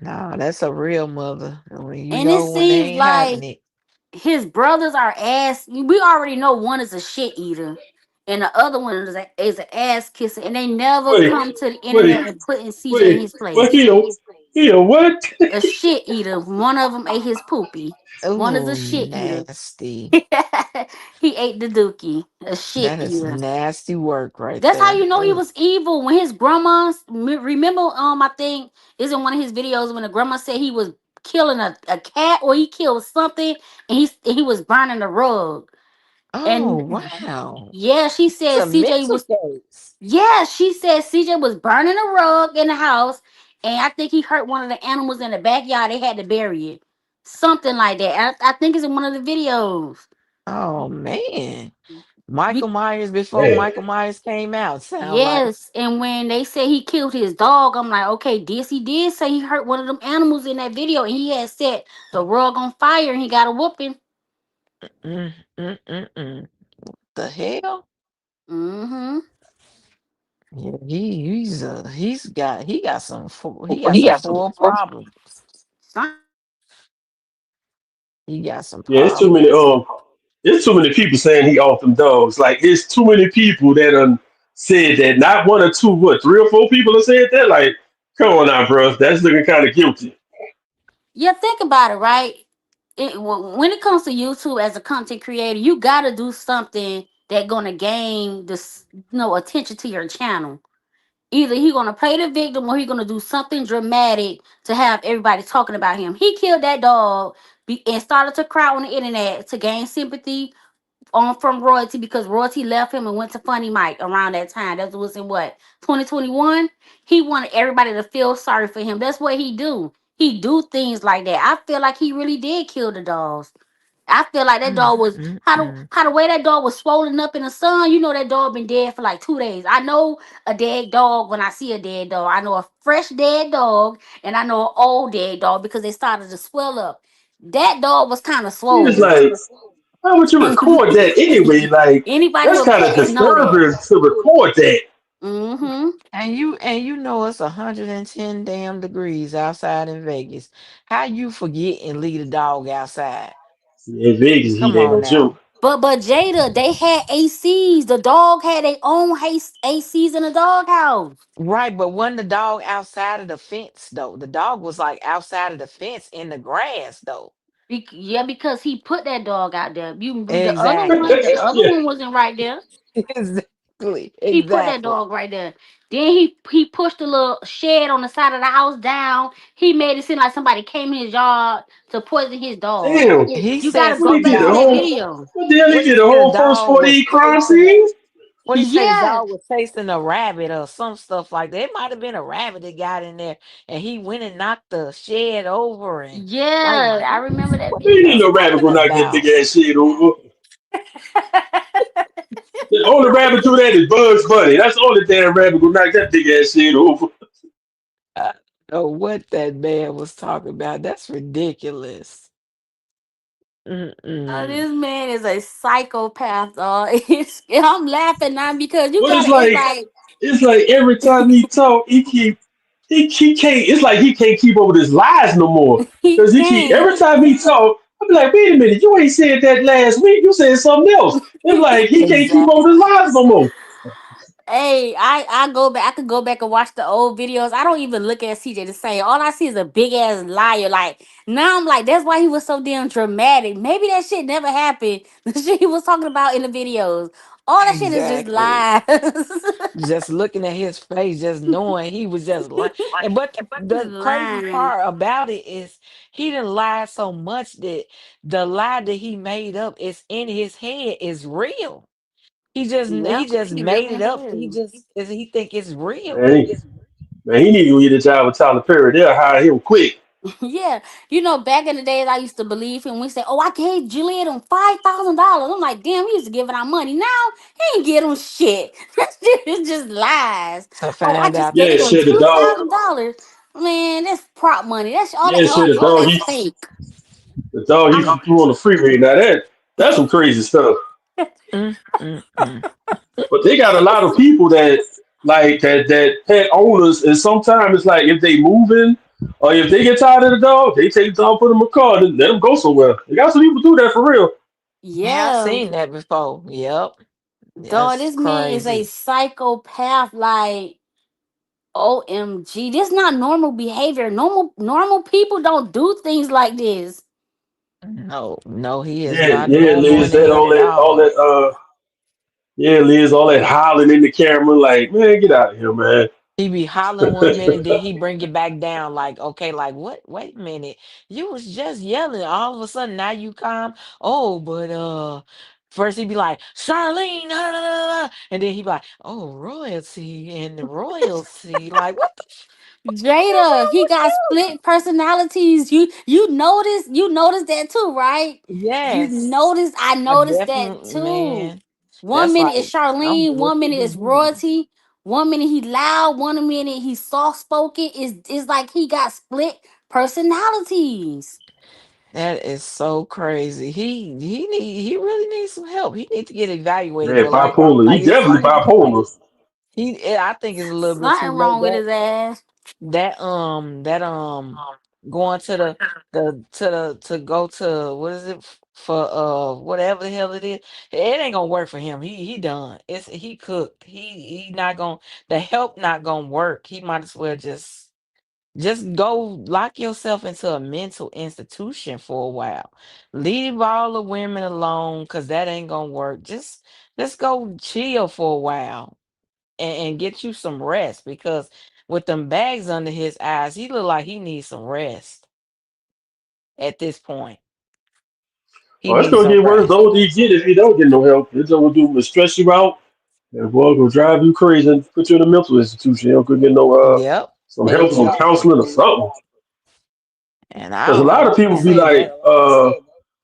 [SPEAKER 4] No, that's a real mother. When you
[SPEAKER 3] And it
[SPEAKER 4] know when they
[SPEAKER 3] seems
[SPEAKER 4] ain't having
[SPEAKER 3] like
[SPEAKER 4] it.
[SPEAKER 3] his brothers are ass. We already know one is a shit eater, and the other one is an ass kisser, and they never
[SPEAKER 1] Wait,
[SPEAKER 3] come to the
[SPEAKER 1] wait,
[SPEAKER 3] internet and put in CJ in
[SPEAKER 1] wait.
[SPEAKER 3] his
[SPEAKER 1] What
[SPEAKER 3] place.
[SPEAKER 1] he a what?
[SPEAKER 3] A shit eater. One of them ate his poopy. One is a
[SPEAKER 4] Oh,
[SPEAKER 3] shit eater.
[SPEAKER 4] nasty.
[SPEAKER 3] He ate the dookie. A shit
[SPEAKER 4] That is
[SPEAKER 3] eater.
[SPEAKER 4] nasty work right
[SPEAKER 3] That's how
[SPEAKER 4] there.
[SPEAKER 3] you know he
[SPEAKER 4] Ugh.
[SPEAKER 3] was evil when his grandma. Remember, I think is in one of his videos when the grandma said he was killing a cat or he killed something and he was burning the rug.
[SPEAKER 4] Oh,
[SPEAKER 3] And
[SPEAKER 4] wow.
[SPEAKER 3] yeah, she
[SPEAKER 4] It's
[SPEAKER 3] said
[SPEAKER 4] a
[SPEAKER 3] CJ
[SPEAKER 4] mental
[SPEAKER 3] was.
[SPEAKER 4] case.
[SPEAKER 3] Yeah, she said CJ was burning a rug in the house, and I think he hurt one of the animals in the backyard. They had to bury it, something like that. I think it's in one of the videos.
[SPEAKER 4] Oh, man. Michael
[SPEAKER 3] Be-
[SPEAKER 4] Myers before
[SPEAKER 1] Damn.
[SPEAKER 4] Michael Myers came out. Sound like.
[SPEAKER 3] yes, and when they say he killed his dog, I'm like, okay, this he did say he hurt one of them animals in that video, and he had set the rug on fire, and he got a whooping.
[SPEAKER 4] Mm, mm, mm, mm. The hell?
[SPEAKER 3] Mm-hmm.
[SPEAKER 4] Yeah, he got some full problems. He got some
[SPEAKER 1] Yeah,
[SPEAKER 4] problems.
[SPEAKER 1] it's too many people saying he off them dogs. Like it's too many people that said that. Not one or two, what, three or four people have said that. Like, come on now, bro. That's looking kind of guilty.
[SPEAKER 3] Yeah, think about it, right? When it comes to YouTube as a content creator, you gotta do something that gonna gain this, attention to your channel. Either he gonna play the victim or he gonna do something dramatic to have everybody talking about him. He killed that dog and started to cry on the internet to gain sympathy on from royalty because royalty left him and went to Funny Mike around that time. That was in what 2021. He wanted everybody to feel sorry for him. That's what he do. He do things like that. I feel like he really did kill the dogs. I feel like that
[SPEAKER 4] Mm,
[SPEAKER 3] dog was
[SPEAKER 4] mm, mm.
[SPEAKER 3] how the way that dog was swollen up in the sun. You know that dog been dead for like 2 days. I know a dead dog when I see a dead dog. I know a fresh dead dog and I know an old dead dog because they started to swell up. That dog was kind of
[SPEAKER 1] It's
[SPEAKER 3] swollen.
[SPEAKER 1] like, why would you record that anyway? Like,
[SPEAKER 3] Anybody
[SPEAKER 1] that's
[SPEAKER 3] with
[SPEAKER 1] kind of
[SPEAKER 3] pets know that.
[SPEAKER 1] disturbing to record that.
[SPEAKER 3] Mm-hmm.
[SPEAKER 4] And you know it's 110 damn degrees outside in Vegas. How you forget and leave the dog outside?
[SPEAKER 1] In Vegas, heat
[SPEAKER 4] Come
[SPEAKER 1] ain't
[SPEAKER 4] on
[SPEAKER 1] no joke.
[SPEAKER 4] now.
[SPEAKER 3] But Jada, they had ACs. The dog had their own ACs in the doghouse.
[SPEAKER 4] Right, but wasn't the dog outside of the fence though? The dog was like outside of the fence in the grass though.
[SPEAKER 3] Yeah, because he put that dog out there.
[SPEAKER 4] Exactly.
[SPEAKER 3] The other
[SPEAKER 1] Yeah.
[SPEAKER 3] one wasn't right there.
[SPEAKER 4] Exactly.
[SPEAKER 3] He put that
[SPEAKER 4] Exactly.
[SPEAKER 3] dog right there. Then he pushed the little shed on the side of the house down. He made it seem like somebody came in his yard to poison his dog.
[SPEAKER 1] Damn.
[SPEAKER 4] He
[SPEAKER 3] You
[SPEAKER 4] said
[SPEAKER 3] gotta
[SPEAKER 1] What
[SPEAKER 3] go
[SPEAKER 1] he
[SPEAKER 4] something
[SPEAKER 1] did?
[SPEAKER 3] back
[SPEAKER 1] The
[SPEAKER 3] to
[SPEAKER 4] about
[SPEAKER 3] that
[SPEAKER 1] whole.
[SPEAKER 3] video.
[SPEAKER 1] What the hell he
[SPEAKER 4] what he
[SPEAKER 1] did? The
[SPEAKER 4] said the
[SPEAKER 1] whole first
[SPEAKER 4] dog was
[SPEAKER 1] 48 crime
[SPEAKER 4] chasing
[SPEAKER 1] scene?
[SPEAKER 4] what he said the
[SPEAKER 3] Yeah,
[SPEAKER 4] dog was chasing a rabbit or some stuff like that. It might have been a rabbit that got in there and he went and knocked the shed over and like
[SPEAKER 3] yeah, I remember that
[SPEAKER 4] what
[SPEAKER 1] There
[SPEAKER 4] are you
[SPEAKER 1] ain't
[SPEAKER 3] video.
[SPEAKER 1] no rabbit
[SPEAKER 4] talking
[SPEAKER 1] gonna knock that big
[SPEAKER 4] about?
[SPEAKER 1] ass shit over. The only rabbit do that is Bugs Bunny. That's the only damn rabbit gonna knock that big ass shit over.
[SPEAKER 4] I don't know what that man was talking about. That's ridiculous. Mm-mm.
[SPEAKER 3] This man is a psychopath. I'm laughing now because you
[SPEAKER 1] But
[SPEAKER 3] gotta. It's like
[SPEAKER 1] it's like every time he talk, he can't. It's like he can't keep up with his lies no more.
[SPEAKER 3] he
[SPEAKER 1] Cause he keep
[SPEAKER 3] can't.
[SPEAKER 1] every time he talk, I be like, wait a minute, you ain't said that last week. You said something else. It's like he can't keep up with his
[SPEAKER 4] Exactly.
[SPEAKER 1] lies no more.
[SPEAKER 3] Hey, I go back. I could go back and watch the old videos. I don't even look at CJ the same. All I see is a big ass liar. Like now, I'm like, that's why he was so damn dramatic. Maybe that shit never happened. The shit he was talking about in the videos. All that shit is just
[SPEAKER 4] Exactly.
[SPEAKER 3] lies.
[SPEAKER 4] Just looking at his face, just knowing he was just lying. And but
[SPEAKER 3] Just
[SPEAKER 4] the crazy
[SPEAKER 3] lying.
[SPEAKER 4] part about it is he didn't lie so much that the lie that he made up is in his head is real. He
[SPEAKER 3] Yep,
[SPEAKER 4] just
[SPEAKER 3] he
[SPEAKER 4] made
[SPEAKER 3] really
[SPEAKER 4] it up.
[SPEAKER 3] did.
[SPEAKER 4] He think it's real.
[SPEAKER 1] Man, man, he need to get a job with Tyler Perry. They'll hire him quick.
[SPEAKER 3] Yeah, back in the days, I used to believe him. We say, "Oh, I gave Juliet him $5,000." I'm like, "Damn, he used to give our money. Now he ain't get him shit. It's just lies."
[SPEAKER 4] To
[SPEAKER 3] Oh, I
[SPEAKER 4] find
[SPEAKER 3] just
[SPEAKER 4] out the
[SPEAKER 1] Yeah,
[SPEAKER 3] gave him
[SPEAKER 1] shit, the
[SPEAKER 3] two
[SPEAKER 4] truth.
[SPEAKER 1] dog.
[SPEAKER 3] thousand dollars. Man, that's prop money. That's all that.
[SPEAKER 1] Yeah, shit, the
[SPEAKER 3] All
[SPEAKER 1] dog.
[SPEAKER 3] that's fake.
[SPEAKER 1] The dog he
[SPEAKER 3] I'm,
[SPEAKER 1] threw on the freeway. Now that's some crazy stuff.
[SPEAKER 4] Mm, mm, mm.
[SPEAKER 1] But they got a lot of people that like that pet owners, and sometimes it's like if they moving or if they get tired of the dog, they take the dog, put him in a car, and let him go somewhere. They got some people do that for real.
[SPEAKER 4] Yeah, I've
[SPEAKER 3] yeah,
[SPEAKER 4] seen that before. Yep.
[SPEAKER 3] dog.
[SPEAKER 4] That's
[SPEAKER 3] This man is a
[SPEAKER 4] crazy.
[SPEAKER 3] psychopath. Like, OMG, this not normal behavior. Normal people don't do things like this.
[SPEAKER 4] No, no, he is
[SPEAKER 1] Yeah,
[SPEAKER 4] not
[SPEAKER 1] yeah,
[SPEAKER 4] normal
[SPEAKER 1] Liz,
[SPEAKER 4] in the
[SPEAKER 1] that
[SPEAKER 4] head at
[SPEAKER 1] all
[SPEAKER 4] all.
[SPEAKER 1] that yeah, Liz, all that hollering in the camera, like, man, get out of here, man.
[SPEAKER 4] He be hollering one minute, then he bring it back down. Like, okay, like what? Wait a minute, you was just yelling. All of a sudden, now you calm. Oh, but first he be like, Charlene, and then he be like, oh, royalty and the royalty. Like, what the is
[SPEAKER 3] Jada,
[SPEAKER 4] wrong
[SPEAKER 3] he
[SPEAKER 4] with
[SPEAKER 3] got
[SPEAKER 4] you?
[SPEAKER 3] split personalities. You notice that too, right? You
[SPEAKER 4] Yes,
[SPEAKER 3] notice I
[SPEAKER 4] I
[SPEAKER 3] noticed that
[SPEAKER 4] definitely,
[SPEAKER 3] too.
[SPEAKER 4] man.
[SPEAKER 3] One
[SPEAKER 4] That's
[SPEAKER 3] minute is
[SPEAKER 4] like, I'm
[SPEAKER 3] Charlene, one
[SPEAKER 4] looking
[SPEAKER 3] minute
[SPEAKER 4] for
[SPEAKER 3] is
[SPEAKER 4] you.
[SPEAKER 3] royalty, one minute he loud, one minute he's soft spoken. Is like he got split personalities.
[SPEAKER 4] That is so crazy. He really needs some help. He needs to get evaluated.
[SPEAKER 1] Man,
[SPEAKER 4] But
[SPEAKER 1] bipolar. He
[SPEAKER 4] like it's
[SPEAKER 1] definitely bipolar.
[SPEAKER 4] I think it's a little bit too
[SPEAKER 3] Something
[SPEAKER 4] late.
[SPEAKER 3] wrong with his ass.
[SPEAKER 4] That going to to go to what is it for whatever the hell it is. It ain't gonna work for him. He done. It's he cooked. He not gonna the help not gonna work. He might as well just go lock yourself into a mental institution for a while. Leave all the women alone because that ain't gonna work. Just go chill for a while and get you some rest because with them bags under his eyes, he look like he needs some rest at this point. He
[SPEAKER 1] Oh, it's
[SPEAKER 4] needs
[SPEAKER 1] gonna
[SPEAKER 4] some
[SPEAKER 1] get worse the
[SPEAKER 4] rest.
[SPEAKER 1] older you get if you don't get no help. It's gonna do is stress you out, and boy, gonna drive you crazy and put you in a mental institution. You don't could get no
[SPEAKER 4] Yep,
[SPEAKER 1] some help, some
[SPEAKER 4] exactly.
[SPEAKER 1] counseling or something.
[SPEAKER 4] And I
[SPEAKER 1] Because a
[SPEAKER 4] don't know,
[SPEAKER 1] lot of
[SPEAKER 4] like I
[SPEAKER 1] people be
[SPEAKER 4] said,
[SPEAKER 1] like,
[SPEAKER 4] that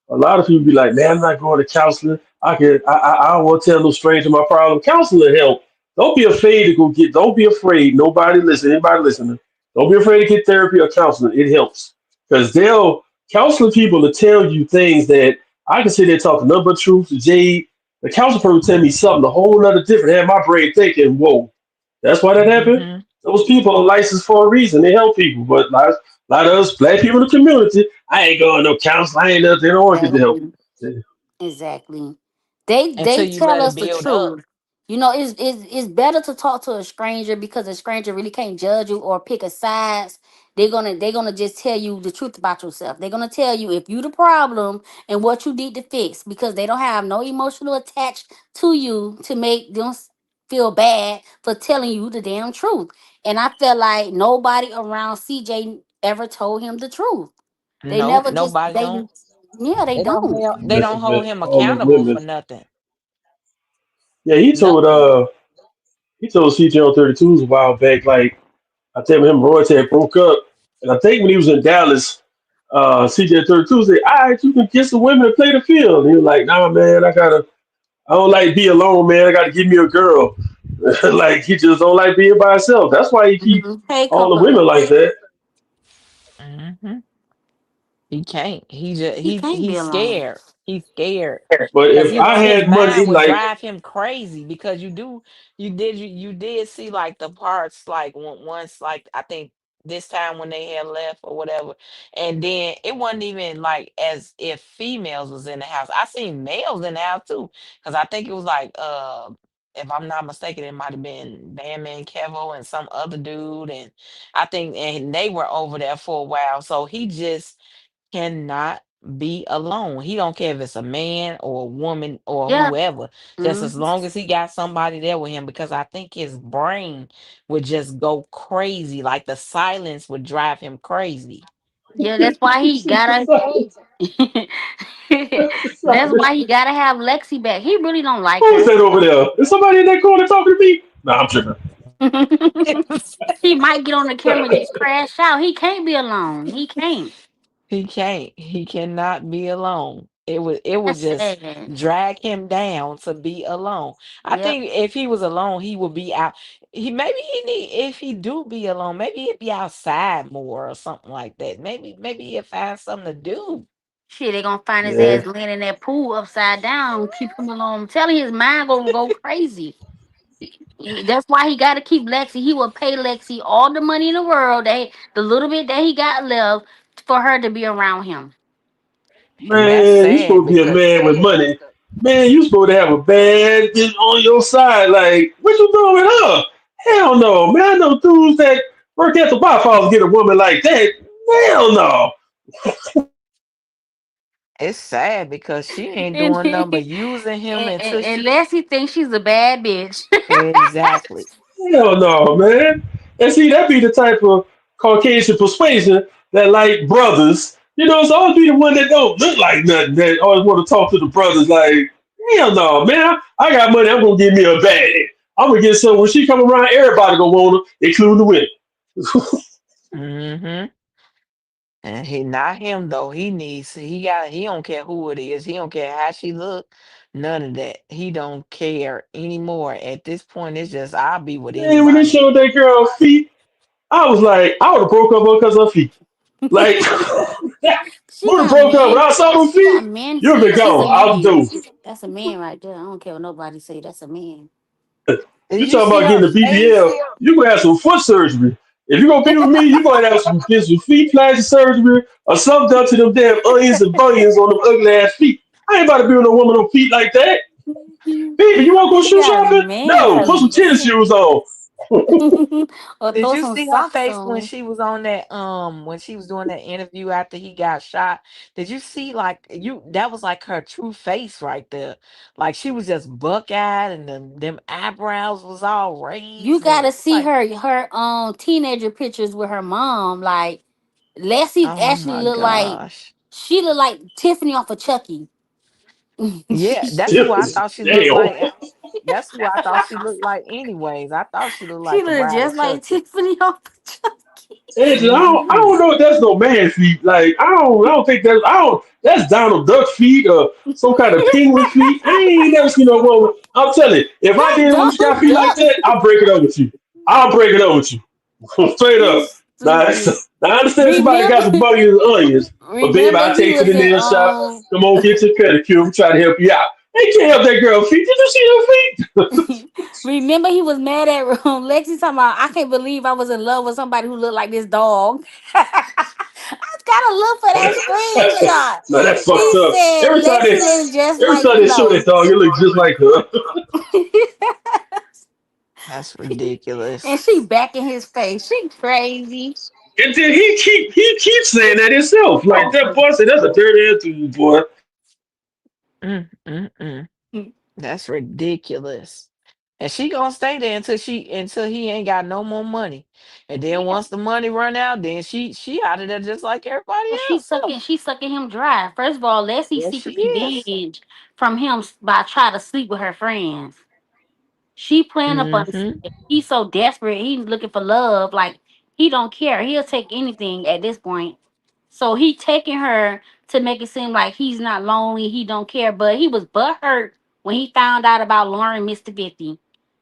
[SPEAKER 1] a lot of people be like, man, I'm not going to counseling. I don't want to tell no stranger my problem. Counseling help. Don't be afraid to go get. Don't be afraid. Nobody listen. Anybody listening? Don't be afraid to get therapy or counseling. It helps because they'll counseling people to tell you things that I can sit there talking nothing but truth to Jade. The counselor person tell me something a whole other different. Had my brain thinking, whoa, that's why that happened.
[SPEAKER 4] hmm
[SPEAKER 1] Those people are licensed for a reason. They help people, but a lot of us black people in the community, I ain't going no counseling. I ain't nothing. They don't want to get the help.
[SPEAKER 3] Exactly. Exactly. They
[SPEAKER 4] until
[SPEAKER 3] they
[SPEAKER 4] you
[SPEAKER 3] tell
[SPEAKER 4] let it
[SPEAKER 3] us the
[SPEAKER 4] build up.
[SPEAKER 3] truth. It's better to talk to a stranger because a stranger really can't judge you or pick a sides. They're gonna just tell you the truth about yourself. They're gonna tell you if you the problem and what you need to fix because they don't have no emotional attached to you to make them feel bad for telling you the damn truth. And I feel like nobody around CJ ever told him the truth. They
[SPEAKER 4] Nope,
[SPEAKER 3] never just
[SPEAKER 4] nobody
[SPEAKER 3] they
[SPEAKER 4] don't.
[SPEAKER 3] yeah, they don't.
[SPEAKER 4] They
[SPEAKER 1] That's a
[SPEAKER 4] don't hold
[SPEAKER 1] bit.
[SPEAKER 4] him
[SPEAKER 1] All the
[SPEAKER 4] accountable for
[SPEAKER 1] women.
[SPEAKER 4] nothing.
[SPEAKER 1] Yeah,
[SPEAKER 4] Nothing.
[SPEAKER 1] he told CJ on 32s a while back. Like I tell him, Roy had broke up, and I think when he was in Dallas, CJ 32 said, "All right, you can kiss the women and play the field." And he was like, "Nah, man, I don't like be alone, man. I gotta give me a girl." Like he just don't like being by himself. That's why he keep
[SPEAKER 3] Mhm. Hey,
[SPEAKER 1] all the
[SPEAKER 3] Coco.
[SPEAKER 1] women like that.
[SPEAKER 4] hmm He can't. He just
[SPEAKER 3] He can't be
[SPEAKER 4] he's
[SPEAKER 3] alone.
[SPEAKER 4] scared. He's scared
[SPEAKER 1] But
[SPEAKER 4] because
[SPEAKER 1] if I
[SPEAKER 4] his
[SPEAKER 1] had money,
[SPEAKER 4] mind would
[SPEAKER 1] like
[SPEAKER 4] drive him crazy because you did see like the parts like once like I think this time when they had left or whatever, and then it wasn't even like as if females was in the house. I seen males in the house too because I think it was like if I'm not mistaken, it might have been Bandman Kevo and some other dude, and I think and they were over there for a while. So he just cannot be alone. He don't care if it's a man or a woman or
[SPEAKER 3] Yeah.
[SPEAKER 4] whoever. Just as
[SPEAKER 3] Mhm.
[SPEAKER 4] long as he got somebody there with him, because I think his brain would just go crazy. Like the silence would drive him crazy.
[SPEAKER 3] Yeah, that's why he gotta. That's why he gotta have Lexi back. He really don't like
[SPEAKER 1] who is
[SPEAKER 3] her.
[SPEAKER 1] that over there? Is somebody in that corner talking to me? Nah, I'm tripping.
[SPEAKER 3] He might get on the camera and just crash out. He can't be alone. He can't.
[SPEAKER 4] He can't. He cannot be alone. It would
[SPEAKER 3] That's
[SPEAKER 4] just
[SPEAKER 3] sad.
[SPEAKER 4] drag him down to be alone. I
[SPEAKER 3] Yep.
[SPEAKER 4] think if he was alone, he would be out. He need if he do be alone, maybe he'd be outside more or something like that. Maybe he'll find something to do.
[SPEAKER 3] Shit, they gonna find his
[SPEAKER 1] Yeah.
[SPEAKER 3] ass laying in that pool upside down. Keep him alone. I'm telling you, his mind gonna go crazy. That's why he got to keep Lexi. He will pay Lexi all the money in the world, the little bit that he got left, for her to be around him.
[SPEAKER 4] And that's
[SPEAKER 1] Man, you
[SPEAKER 4] sad
[SPEAKER 1] supposed to be a
[SPEAKER 4] because
[SPEAKER 1] man with money. Man, you supposed to have a bad bitch on your side. Like, what you doing with her? Hell no, man. I know dudes that work at the Waffle House get a woman like that. Hell no.
[SPEAKER 4] it's sad because she ain't
[SPEAKER 3] And,
[SPEAKER 4] doing nothing but using him until she
[SPEAKER 3] unless he thinks she's a bad bitch.
[SPEAKER 4] exactly.
[SPEAKER 1] Hell no, man. And see, that be the type of Caucasian persuasion that like brothers. You know, it's always be the one that don't look like nothing that always want to talk to the brothers like, hell no, man. I got money. I'm gonna give me a bag. I'm gonna get some. When she come around, everybody gonna want her, including the women.
[SPEAKER 4] Hmm. And he not him though. He don't care who it is. He don't care how she look. None of that. He don't care anymore. At this point, it's just I'll be with
[SPEAKER 1] Man, when they
[SPEAKER 4] anybody.
[SPEAKER 1] showed that girl feet, I was like, I would have broke up with her because of her feet. Like,
[SPEAKER 3] She
[SPEAKER 1] would have
[SPEAKER 3] got
[SPEAKER 1] broke up when
[SPEAKER 3] man.
[SPEAKER 1] I saw them
[SPEAKER 3] She got
[SPEAKER 1] feet.
[SPEAKER 3] man
[SPEAKER 1] You'd have been
[SPEAKER 3] feet. She's a
[SPEAKER 1] gone. I was
[SPEAKER 3] man.
[SPEAKER 1] dope.
[SPEAKER 3] That's a man right there. I don't care what nobody say. That's a man.
[SPEAKER 4] Did
[SPEAKER 1] You
[SPEAKER 4] you
[SPEAKER 1] talking
[SPEAKER 4] see
[SPEAKER 1] about
[SPEAKER 4] her
[SPEAKER 1] getting the
[SPEAKER 4] face?
[SPEAKER 1] BBL? You gonna have some foot surgery. If you gonna be with me, you gonna have some get some feet plastic surgery or something done to them damn onions and bunions on them ugly ass feet. I ain't about to be with a woman on feet like that. Baby, you wanna go
[SPEAKER 3] She
[SPEAKER 1] shoe
[SPEAKER 3] got
[SPEAKER 1] shopping?
[SPEAKER 3] man
[SPEAKER 1] No, put some
[SPEAKER 3] feet.
[SPEAKER 1] tennis shoes on.
[SPEAKER 3] Or
[SPEAKER 4] Did
[SPEAKER 3] throw
[SPEAKER 4] you
[SPEAKER 3] some
[SPEAKER 4] see her
[SPEAKER 3] socks
[SPEAKER 4] face when
[SPEAKER 3] on.
[SPEAKER 4] she was on that when she was doing that interview after he got shot? Did you see like you that was like her true face right there. Like she was just buck-eyed and them eyebrows was all
[SPEAKER 3] You
[SPEAKER 4] raised and
[SPEAKER 3] gotta
[SPEAKER 4] it's
[SPEAKER 3] see
[SPEAKER 4] like,
[SPEAKER 3] her teenager pictures with her mom. Like Leslie
[SPEAKER 4] oh
[SPEAKER 3] actually
[SPEAKER 4] my
[SPEAKER 3] looked like
[SPEAKER 4] gosh.
[SPEAKER 3] she looked like Tiffany off of Chucky.
[SPEAKER 4] Yeah, that's who I thought she looked
[SPEAKER 1] Damn.
[SPEAKER 4] like. That's who I thought she looked like anyways. I thought she looked
[SPEAKER 3] She
[SPEAKER 4] like the
[SPEAKER 3] looked
[SPEAKER 4] bride of
[SPEAKER 3] just like
[SPEAKER 4] Chucky.
[SPEAKER 3] Tiffany off of Chucky.
[SPEAKER 1] Angela, I
[SPEAKER 4] Hmm.
[SPEAKER 1] don't know if that's no man feet. Like I don't think that I don't that's Donald Duck feet or some kind of penguin feet. I ain't never seen no woman. I'm telling you, if I
[SPEAKER 3] Not
[SPEAKER 1] did a woman got
[SPEAKER 3] Donald
[SPEAKER 1] feet like
[SPEAKER 3] Duck.
[SPEAKER 1] that, I'll break it up with you. I'll break it up with you. Straight
[SPEAKER 3] You
[SPEAKER 1] up. Now,
[SPEAKER 3] stupid.
[SPEAKER 1] now I understand somebody got
[SPEAKER 3] Remember,
[SPEAKER 1] some bunions and onions, but babe,
[SPEAKER 3] remember
[SPEAKER 1] I
[SPEAKER 3] he
[SPEAKER 1] take you
[SPEAKER 3] was
[SPEAKER 1] to the
[SPEAKER 3] in
[SPEAKER 1] nail shop. Come on, get your pedicure. We try to help you out. They can't help that girl feet. Did you see her feet?
[SPEAKER 3] remember he was mad at Lexi talking about I can't believe I was in love with somebody who looked like this dog. I gotta look for that screenshot.
[SPEAKER 1] No, that's fucked
[SPEAKER 3] He
[SPEAKER 1] up.
[SPEAKER 3] said Lexi looks just
[SPEAKER 1] Every
[SPEAKER 3] like
[SPEAKER 1] time
[SPEAKER 3] the
[SPEAKER 1] they show
[SPEAKER 3] dog.
[SPEAKER 1] that dog, it looks just like her.
[SPEAKER 4] That's ridiculous.
[SPEAKER 3] And she back in his face. She crazy.
[SPEAKER 1] And then he keeps saying that himself. Like that boy said, that's a dirty attitude, boy.
[SPEAKER 4] Mm. That's ridiculous. And she gonna stay there until he ain't got no more money. And then
[SPEAKER 3] Yeah.
[SPEAKER 4] once the money run out, then she out of there just like everybody
[SPEAKER 3] Well,
[SPEAKER 4] else.
[SPEAKER 3] she's sucking him dry. First of all, Leslie
[SPEAKER 4] Yes, she
[SPEAKER 3] seeking
[SPEAKER 4] is.
[SPEAKER 3] revenge from him by trying to sleep with her friends. She playing up on this.
[SPEAKER 4] Mm-hmm.
[SPEAKER 3] He's so desperate. He's looking for love. Like he don't care. He'll take anything at this point. So he taking her to make it seem like he's not lonely. He don't care. But he was butthurt when he found out about Lauren Mr. 50.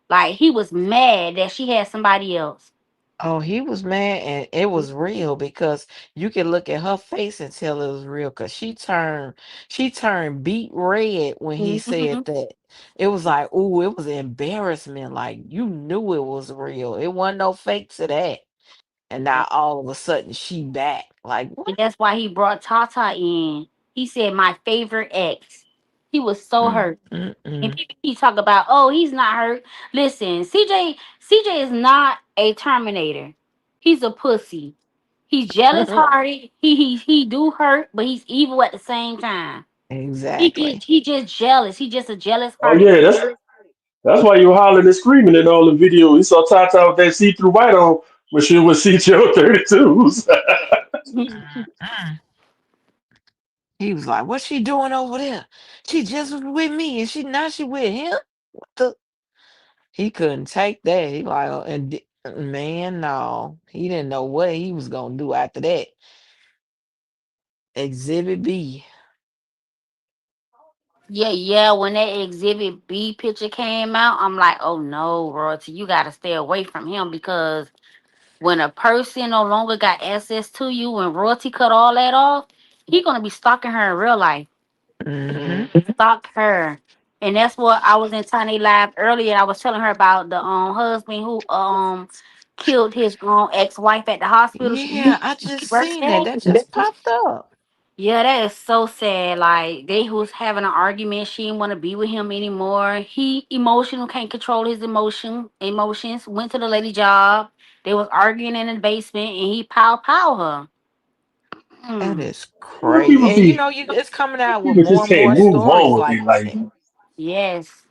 [SPEAKER 3] Like he was mad that she had somebody else.
[SPEAKER 4] Oh, he was mad and it was real because you can look at her face and tell it was real because she turned beet red when he said
[SPEAKER 3] Mhm.
[SPEAKER 4] that. It was like, ooh, it was embarrassment. Like you knew it was real. It wasn't no fake to that. And now all of a sudden she back. Like
[SPEAKER 3] And
[SPEAKER 4] what?
[SPEAKER 3] that's why he brought Tata in. He said, my favorite ex. He was so
[SPEAKER 4] Mm,
[SPEAKER 3] hurt.
[SPEAKER 4] mm,
[SPEAKER 3] And
[SPEAKER 4] mm.
[SPEAKER 3] people keep talking about, oh, he's not hurt. Listen, CJ is not a Terminator. He's a pussy. He's jealous hearted. He do hurt, but he's evil at the same time.
[SPEAKER 4] Exactly.
[SPEAKER 3] He just jealous. He just a jealous
[SPEAKER 1] Oh
[SPEAKER 3] hearted.
[SPEAKER 1] yeah, that's why you were hollering and screaming in all the videos. You saw Tata with that see-through white on when she was CJ 32s.
[SPEAKER 4] Mm. He was like, "What's she doing over there? She just was with me, and she with him." What the? He couldn't take that. He like, man, no, he didn't know what he was gonna do after that. Exhibit B.
[SPEAKER 3] Yeah, yeah. When that Exhibit B picture came out, I'm like, oh no, royalty, you gotta stay away from him because when a person no longer got access to you, when royalty cut all that off, he gonna be stalking her in real life.
[SPEAKER 4] Mm-hmm.
[SPEAKER 3] Stalk her. And that's what I was in Tiny Live earlier. I was telling her about the husband who killed his ex-wife at the hospital.
[SPEAKER 4] Yeah, I just
[SPEAKER 3] She works
[SPEAKER 4] seen that.
[SPEAKER 3] there.
[SPEAKER 4] That just popped up.
[SPEAKER 3] Yeah, that is so sad. Like they was having an argument. She didn't want to be with him anymore. He emotional, can't control his emotions. Went to the lady job. They was arguing in the basement, and he pow her.
[SPEAKER 4] That
[SPEAKER 3] Mm.
[SPEAKER 4] is
[SPEAKER 1] Why
[SPEAKER 4] crazy.
[SPEAKER 1] people
[SPEAKER 4] And
[SPEAKER 1] be?
[SPEAKER 4] it's coming out with
[SPEAKER 1] People
[SPEAKER 4] more
[SPEAKER 1] just
[SPEAKER 4] and
[SPEAKER 1] can't
[SPEAKER 4] more
[SPEAKER 1] move on
[SPEAKER 4] stories
[SPEAKER 1] with
[SPEAKER 4] like
[SPEAKER 1] their life.
[SPEAKER 4] that.
[SPEAKER 3] Yes.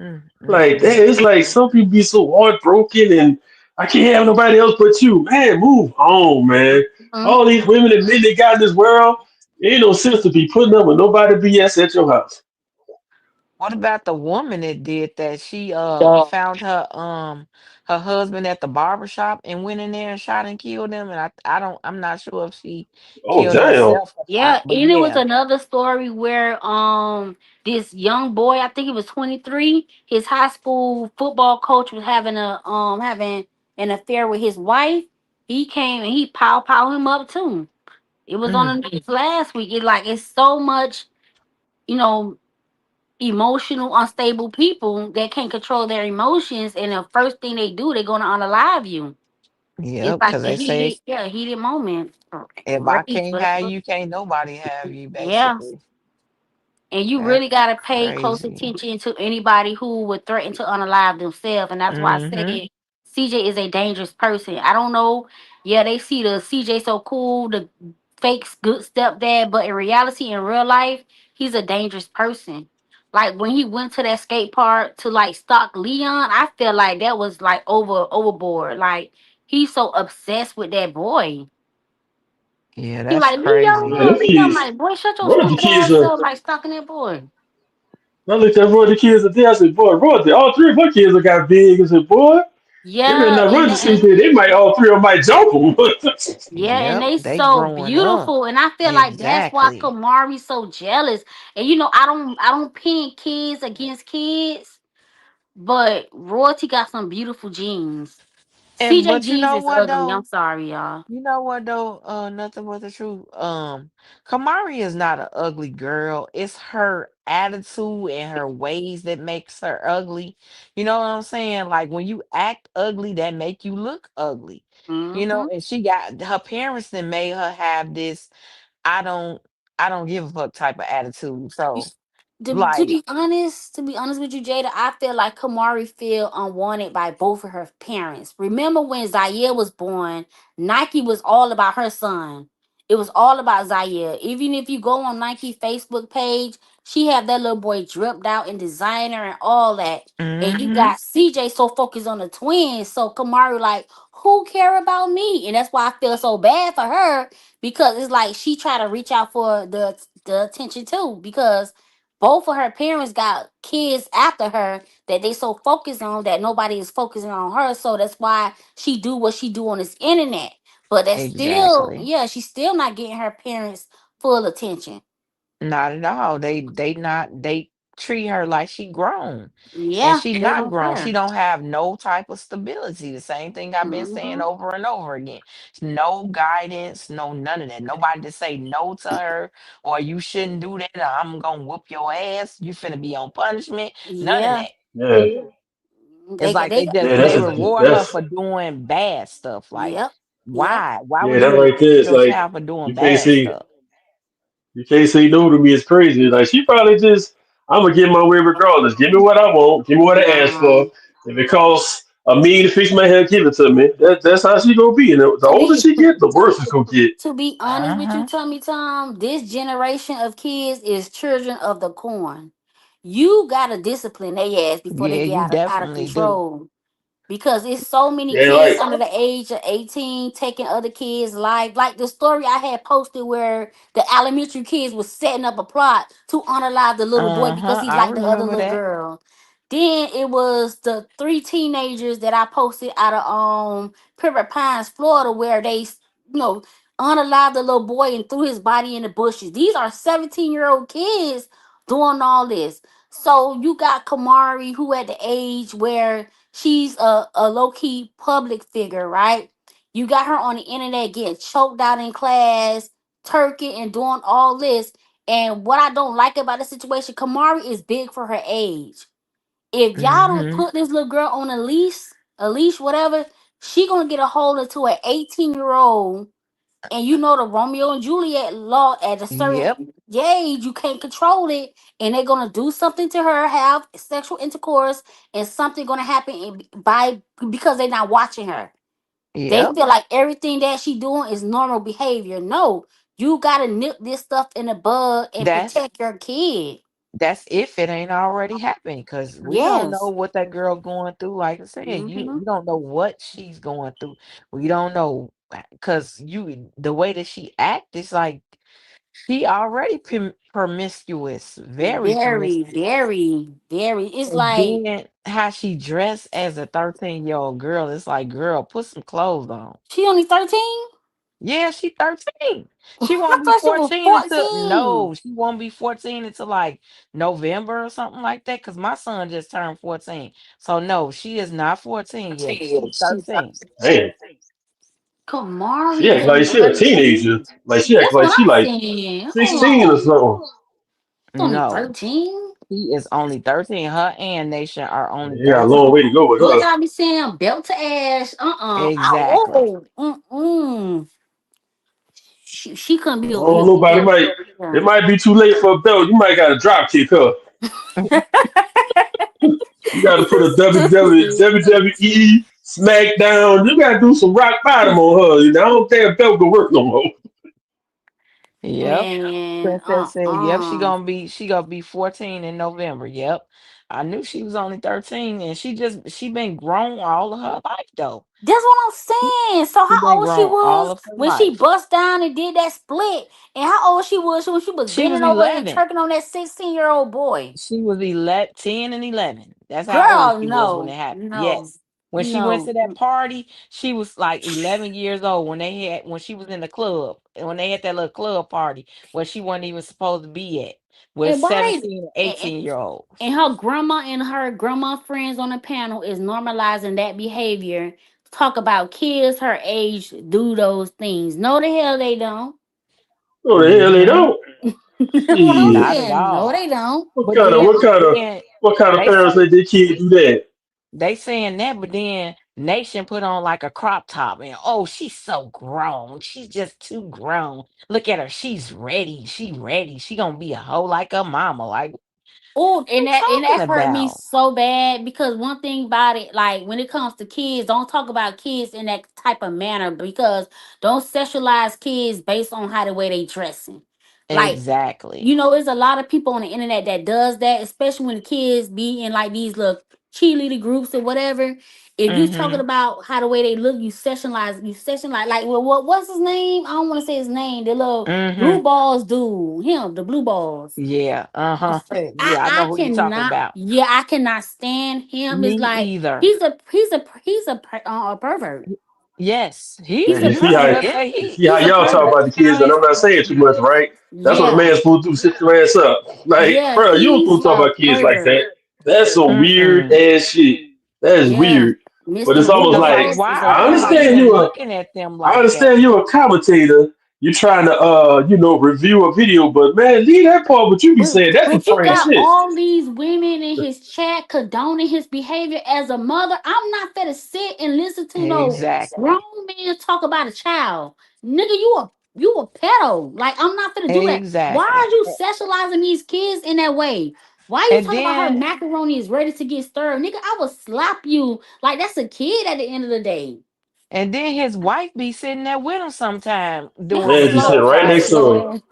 [SPEAKER 4] Mm, mm,
[SPEAKER 1] Like
[SPEAKER 4] mm.
[SPEAKER 1] it's like some people be so heartbroken and I can't have nobody else but you. Man, move on, man.
[SPEAKER 3] Mhm.
[SPEAKER 1] All these women and men they got in this world, ain't no sense to be putting up with nobody BS at your house.
[SPEAKER 4] What about the woman that did that? She found her husband at the barber shop and went in there and shot and killed him. And I'm not sure if she
[SPEAKER 1] Oh
[SPEAKER 4] killed
[SPEAKER 1] damn.
[SPEAKER 4] herself or
[SPEAKER 3] Yeah,
[SPEAKER 4] not. But
[SPEAKER 3] and it was
[SPEAKER 4] yeah.
[SPEAKER 3] another story where this young boy, I think he was 23, his high school football coach was having an affair with his wife. He came and he pow him up too. It was on
[SPEAKER 4] Mm,
[SPEAKER 3] the news last week. It's so much, you know, emotional unstable people that can't control their emotions, and the first thing they do, they're gonna unalive you. It's
[SPEAKER 4] yep,
[SPEAKER 3] like
[SPEAKER 4] because
[SPEAKER 3] a
[SPEAKER 4] they say
[SPEAKER 3] heated moment.
[SPEAKER 4] if I
[SPEAKER 3] Rape,
[SPEAKER 4] can't have
[SPEAKER 3] whatever.
[SPEAKER 4] you, can't nobody have you,
[SPEAKER 3] Yeah.
[SPEAKER 4] basically.
[SPEAKER 3] And you
[SPEAKER 4] That's
[SPEAKER 3] really got to pay close
[SPEAKER 4] crazy.
[SPEAKER 3] attention to anybody who would threaten to unalive themselves. And that's why I
[SPEAKER 4] Mm-hmm.
[SPEAKER 3] said CJ is a dangerous person. I don't know. Yeah, they see the CJ so cool, the fake good stepdad, but in reality, in real life, he's a dangerous person. Like when he went to that skate park to like stalk Leon, I feel like that was like overboard. Like he's so obsessed with that boy.
[SPEAKER 4] Yeah,
[SPEAKER 3] He
[SPEAKER 4] that's
[SPEAKER 3] like Leon,
[SPEAKER 1] Man,
[SPEAKER 4] crazy.
[SPEAKER 3] Leon,
[SPEAKER 1] them
[SPEAKER 3] Leon.
[SPEAKER 1] kids,
[SPEAKER 3] Like boy, shut your
[SPEAKER 1] Roy the
[SPEAKER 3] stupid
[SPEAKER 1] kids
[SPEAKER 3] ass
[SPEAKER 1] are
[SPEAKER 3] up, like stalking that boy.
[SPEAKER 1] I looked at Roy the kids today, I said, boy, Roy, all three of my kids have got big. I said, boy, they better
[SPEAKER 3] Yeah,
[SPEAKER 1] not run
[SPEAKER 3] and
[SPEAKER 1] to sleep
[SPEAKER 3] and
[SPEAKER 1] there. They might all three of them might jump them.
[SPEAKER 3] yeah, and
[SPEAKER 4] Yep,
[SPEAKER 3] they
[SPEAKER 4] they
[SPEAKER 3] so
[SPEAKER 4] growing up.
[SPEAKER 3] beautiful, and I feel like that's why
[SPEAKER 4] Exactly.
[SPEAKER 3] Kamari's so jealous. And I don't pin kids against kids, but Royalty got some beautiful genes.
[SPEAKER 4] And
[SPEAKER 3] CJ
[SPEAKER 4] but you
[SPEAKER 3] jeans
[SPEAKER 4] know
[SPEAKER 3] is
[SPEAKER 4] what
[SPEAKER 3] ugly. I'm
[SPEAKER 4] though?
[SPEAKER 3] sorry, y'all.
[SPEAKER 4] You know what though? Nothing but the truth. Kamari is not an ugly girl. It's her attitude and her ways that makes her ugly. You know what I'm saying? Like when you act ugly, that make you look ugly. You know,
[SPEAKER 3] Mm-hmm.
[SPEAKER 4] and she got her parents that made her have this I don't I don't give a fuck type of attitude. So
[SPEAKER 3] To
[SPEAKER 4] like,
[SPEAKER 3] be honest with you, Jada, I feel like Kamari feel unwanted by both of her parents. Remember when Zaire was born, Nike was all about her son. It was all about Zaire. Even if you go on Nike Facebook page, she had that little boy dripped out in designer and all that. And you
[SPEAKER 4] mm-hmm.
[SPEAKER 3] got CJ so focused on the twins. So Kamari like, who care about me? And that's why I feel so bad for her because it's like she try to reach out for the attention too because both of her parents got kids after her that they so focused on that nobody is focusing on her. So that's why she do what she do on this internet. But that's still,
[SPEAKER 4] Exactly.
[SPEAKER 3] yeah, she's still not getting her parents full attention.
[SPEAKER 4] Not at all. They treat her like she grown. And
[SPEAKER 3] Yeah,
[SPEAKER 4] she
[SPEAKER 3] they
[SPEAKER 4] not
[SPEAKER 3] don't
[SPEAKER 4] grown. She
[SPEAKER 3] care.
[SPEAKER 4] don't have no type of stability. The same thing I've been saying
[SPEAKER 3] Hmm.
[SPEAKER 4] over and over again. No guidance, no none of that. Nobody to say no to her or you shouldn't do that. Or I'm gonna whoop your ass. You finna be on punishment. None of
[SPEAKER 3] Yeah,
[SPEAKER 4] that.
[SPEAKER 1] Yeah,
[SPEAKER 4] It's like
[SPEAKER 3] they got,
[SPEAKER 1] yeah,
[SPEAKER 4] they
[SPEAKER 1] that's
[SPEAKER 4] reward her
[SPEAKER 1] that's
[SPEAKER 4] for doing bad stuff. Like,
[SPEAKER 3] yep, yep.
[SPEAKER 4] why? Why
[SPEAKER 1] yeah,
[SPEAKER 4] would
[SPEAKER 1] that
[SPEAKER 4] you
[SPEAKER 1] right
[SPEAKER 4] reward
[SPEAKER 1] there is
[SPEAKER 4] your
[SPEAKER 1] like
[SPEAKER 4] child for doing
[SPEAKER 1] you can't
[SPEAKER 4] bad
[SPEAKER 1] say
[SPEAKER 4] stuff?
[SPEAKER 1] you can't say no to me. It's crazy. Like she probably just I'm gonna get my way regardless. Give me what I want. Give me what I ask for.
[SPEAKER 3] Nah.
[SPEAKER 1] If it costs a million to fix my hair, give it to me. That's how she gonna be. And the
[SPEAKER 3] To
[SPEAKER 1] older
[SPEAKER 3] be
[SPEAKER 1] she get, the worse it's gonna get.
[SPEAKER 3] to be honest with you,
[SPEAKER 4] Uh-huh.
[SPEAKER 3] Tommy Tom, this generation of kids is children of the corn. You gotta discipline their ass before they
[SPEAKER 4] Yeah,
[SPEAKER 3] get
[SPEAKER 4] you
[SPEAKER 3] out of
[SPEAKER 4] definitely do.
[SPEAKER 3] control. Because it's so many
[SPEAKER 1] Yeah,
[SPEAKER 3] kids
[SPEAKER 1] like
[SPEAKER 3] under the age of 18 taking other kids' life. Like the story I had posted where the elementary kids was setting up a plot to unalive the little boy because
[SPEAKER 4] Uh-huh.
[SPEAKER 3] he
[SPEAKER 4] I
[SPEAKER 3] liked the other
[SPEAKER 4] remember
[SPEAKER 3] little
[SPEAKER 4] that.
[SPEAKER 3] girl. Then it was the three teenagers that I posted out of Pembroke Pines, Florida, where they unalived the little boy and threw his body in the bushes. These are 17-year-old kids doing all this. So you got Kamari, who at the age where she's a low key public figure, right? You got her on the internet getting choked out in class, turkey, and doing all this. And what I don't like about the situation, Kamari is big for her age. If y'all don't
[SPEAKER 4] Hmm.
[SPEAKER 3] put this little girl on a leash, whatever, she gonna get a hold into an 18-year-old. And you know the Romeo and Juliet law at a
[SPEAKER 4] Yep.
[SPEAKER 3] certain age, you can't control it, and they're gonna do something to her, have sexual intercourse, and something gonna happen because they're not watching her. They
[SPEAKER 4] Yep.
[SPEAKER 3] feel like everything that she doing is normal behavior. No, you gotta nip this stuff in the bud and
[SPEAKER 4] That's
[SPEAKER 3] protect your kid.
[SPEAKER 4] that's if it ain't already happened, because we don't know
[SPEAKER 3] Yes.
[SPEAKER 4] what that girl going through. Like I said,
[SPEAKER 3] Hmm.
[SPEAKER 4] we don't know what she's going through. We don't know, because the way that she act is like she already promiscuous, very
[SPEAKER 3] Very,
[SPEAKER 4] promiscuous.
[SPEAKER 3] very, very. It's
[SPEAKER 4] And
[SPEAKER 3] like
[SPEAKER 4] then how she dressed as a 13-year-old girl, it's like, girl, put some clothes on.
[SPEAKER 3] she only 13.
[SPEAKER 4] Yeah, she 13. She
[SPEAKER 3] I
[SPEAKER 4] won't be
[SPEAKER 3] thought she was
[SPEAKER 4] 14 until,
[SPEAKER 3] 14.
[SPEAKER 4] no, she won't be 14 until like November or something like that. Cause my son just turned 14. So no, she is not 14 yet. She's 13.
[SPEAKER 1] Damn, she
[SPEAKER 3] Kamari
[SPEAKER 1] act
[SPEAKER 3] is
[SPEAKER 1] like she a
[SPEAKER 3] 13.
[SPEAKER 1] teenager. Like she act
[SPEAKER 3] That's
[SPEAKER 1] like
[SPEAKER 3] what
[SPEAKER 1] she
[SPEAKER 3] I'm
[SPEAKER 1] like
[SPEAKER 3] saying. Hold
[SPEAKER 1] 16 or
[SPEAKER 3] on.
[SPEAKER 1] something.
[SPEAKER 3] It's only
[SPEAKER 4] No,
[SPEAKER 3] 13.
[SPEAKER 4] she is only 13. Her and Nation are only
[SPEAKER 1] You got a long
[SPEAKER 4] 13.
[SPEAKER 1] way to go with
[SPEAKER 3] What
[SPEAKER 1] her.
[SPEAKER 3] y'all be saying? Belt to ass.
[SPEAKER 4] Exactly.
[SPEAKER 3] Oh. Mm-mm. She couldn't be over
[SPEAKER 1] Oh,
[SPEAKER 3] here.
[SPEAKER 1] nobody might. It might be too late for a belt. You might got to drop kick her. You got to put a
[SPEAKER 3] Stupid.
[SPEAKER 1] WWE SmackDown. You got to do some rock bottom on her. You know, I don't think a belt can work no more.
[SPEAKER 4] Yep.
[SPEAKER 3] Man.
[SPEAKER 4] Princess said, yep, she gonna be 14 in November. Yep. I knew she was only 13, and she been grown all of her life though.
[SPEAKER 3] That's what I'm
[SPEAKER 4] She
[SPEAKER 3] saying. So
[SPEAKER 4] she
[SPEAKER 3] how
[SPEAKER 4] been
[SPEAKER 3] old she
[SPEAKER 4] grown all
[SPEAKER 3] was
[SPEAKER 4] of her
[SPEAKER 3] when she
[SPEAKER 4] life.
[SPEAKER 3] bust down and did that split, and how old she was when she was
[SPEAKER 4] She was
[SPEAKER 3] bending over and
[SPEAKER 4] 11.
[SPEAKER 3] twerking on that 16-year-old boy.
[SPEAKER 4] She was 11, 10 and 11. That's how old
[SPEAKER 3] Girl,
[SPEAKER 4] she was when it
[SPEAKER 3] no,
[SPEAKER 4] happened.
[SPEAKER 3] no,
[SPEAKER 4] Yes. When she went
[SPEAKER 3] no.
[SPEAKER 4] to that party, she was like 11 years old when she was in the club, and when they had that little club party where she wasn't even supposed to be at, with
[SPEAKER 3] And why
[SPEAKER 4] 17 and
[SPEAKER 3] they and,
[SPEAKER 4] 18 year olds.
[SPEAKER 3] and her grandma and her grandma friends on the panel is normalizing that behavior. Talk about kids her age do those things. No, the hell they don't.
[SPEAKER 1] Oh, the hell they
[SPEAKER 4] Hmm.
[SPEAKER 1] don't.
[SPEAKER 3] That's what I'm
[SPEAKER 1] Shit.
[SPEAKER 4] Not at
[SPEAKER 3] saying. No,
[SPEAKER 4] all.
[SPEAKER 3] they don't.
[SPEAKER 1] What
[SPEAKER 4] But
[SPEAKER 1] kind of
[SPEAKER 4] then,
[SPEAKER 1] what kind of
[SPEAKER 4] then
[SPEAKER 1] what kind of
[SPEAKER 4] they
[SPEAKER 1] parents
[SPEAKER 4] say
[SPEAKER 1] let their kids do that?
[SPEAKER 4] they saying that, but then Nation put on like a crop top, and oh, she's so grown. She's just too grown. Look at her. She's ready. She ready. She gonna be a hoe like her mama. Like, what
[SPEAKER 3] Oh,
[SPEAKER 4] are
[SPEAKER 3] and
[SPEAKER 4] you
[SPEAKER 3] that
[SPEAKER 4] talking
[SPEAKER 3] hurt me
[SPEAKER 4] about?
[SPEAKER 3] so bad because one thing about it, like when it comes to kids, don't talk about kids in that type of manner because don't sexualize kids based on how the way they dressing. Like
[SPEAKER 4] Exactly.
[SPEAKER 3] there's a lot of people on the internet that does that, especially when the kids be in like these little cheerleader groups or whatever. If you talking
[SPEAKER 4] Mm-hmm.
[SPEAKER 3] about how the way they look, you session like what's his name? I don't want to say his name. The little
[SPEAKER 4] Mm-hmm.
[SPEAKER 3] blue balls dude, him, the blue balls.
[SPEAKER 4] Yeah. Uh-huh.
[SPEAKER 3] I
[SPEAKER 4] Yeah, I
[SPEAKER 3] I
[SPEAKER 4] know who you talking
[SPEAKER 3] cannot.
[SPEAKER 4] about.
[SPEAKER 3] Yeah, I cannot stand him.
[SPEAKER 4] Me
[SPEAKER 3] It's like
[SPEAKER 4] either.
[SPEAKER 3] he's a pervert.
[SPEAKER 4] Yes,
[SPEAKER 3] He's
[SPEAKER 1] And
[SPEAKER 3] a
[SPEAKER 1] you
[SPEAKER 4] you
[SPEAKER 1] see
[SPEAKER 4] might as
[SPEAKER 1] how
[SPEAKER 4] well
[SPEAKER 3] pervert.
[SPEAKER 4] say
[SPEAKER 1] you see how
[SPEAKER 3] He's a
[SPEAKER 1] y'all talk
[SPEAKER 3] pervert.
[SPEAKER 1] about the kids, and I'm not saying too much, right? That's what a
[SPEAKER 3] Yeah,
[SPEAKER 1] man's supposed to do, sit your ass up. Like,
[SPEAKER 3] yeah.
[SPEAKER 1] bro, you don't
[SPEAKER 3] He's
[SPEAKER 1] supposed to talk
[SPEAKER 3] a
[SPEAKER 1] about kids like
[SPEAKER 3] pervert.
[SPEAKER 1] that. That's some weird
[SPEAKER 4] Mm-mm.
[SPEAKER 1] ass shit. That is
[SPEAKER 3] Yeah,
[SPEAKER 1] weird. But
[SPEAKER 3] Mr.
[SPEAKER 1] it's almost
[SPEAKER 4] Cause
[SPEAKER 3] Booty
[SPEAKER 1] like
[SPEAKER 4] like,
[SPEAKER 3] House
[SPEAKER 4] why
[SPEAKER 3] is a
[SPEAKER 4] are
[SPEAKER 1] I
[SPEAKER 4] you
[SPEAKER 1] understand
[SPEAKER 3] pervert.
[SPEAKER 4] even
[SPEAKER 1] you a
[SPEAKER 4] looking at them
[SPEAKER 1] I
[SPEAKER 4] like that?
[SPEAKER 1] understand you're a commentator. You're trying to review a video, but man, leave that part what you be
[SPEAKER 3] But
[SPEAKER 1] saying. That's some
[SPEAKER 3] but you
[SPEAKER 1] trash
[SPEAKER 3] got
[SPEAKER 1] shit.
[SPEAKER 3] all these women in his chat condoning his behavior as a mother. I'm not gonna sit and listen to no grown
[SPEAKER 4] Exactly.
[SPEAKER 3] man talk about a child. Nigga, you a pedo. Like I'm not gonna do that. Why are
[SPEAKER 4] Exactly.
[SPEAKER 3] you sexualizing these kids in that way? Why you
[SPEAKER 4] And
[SPEAKER 3] talking about her
[SPEAKER 4] then
[SPEAKER 3] macaroni is ready to get stirred? Nigga, I will slap you like that's a kid at the end of the day.
[SPEAKER 4] and then his wife be sitting there with him sometime
[SPEAKER 3] Man,
[SPEAKER 4] doing
[SPEAKER 3] her
[SPEAKER 1] Man,
[SPEAKER 4] some
[SPEAKER 1] be
[SPEAKER 3] slow,
[SPEAKER 1] sitting
[SPEAKER 4] stuff.
[SPEAKER 1] right
[SPEAKER 3] her
[SPEAKER 4] Like,
[SPEAKER 1] next to
[SPEAKER 3] slow ass.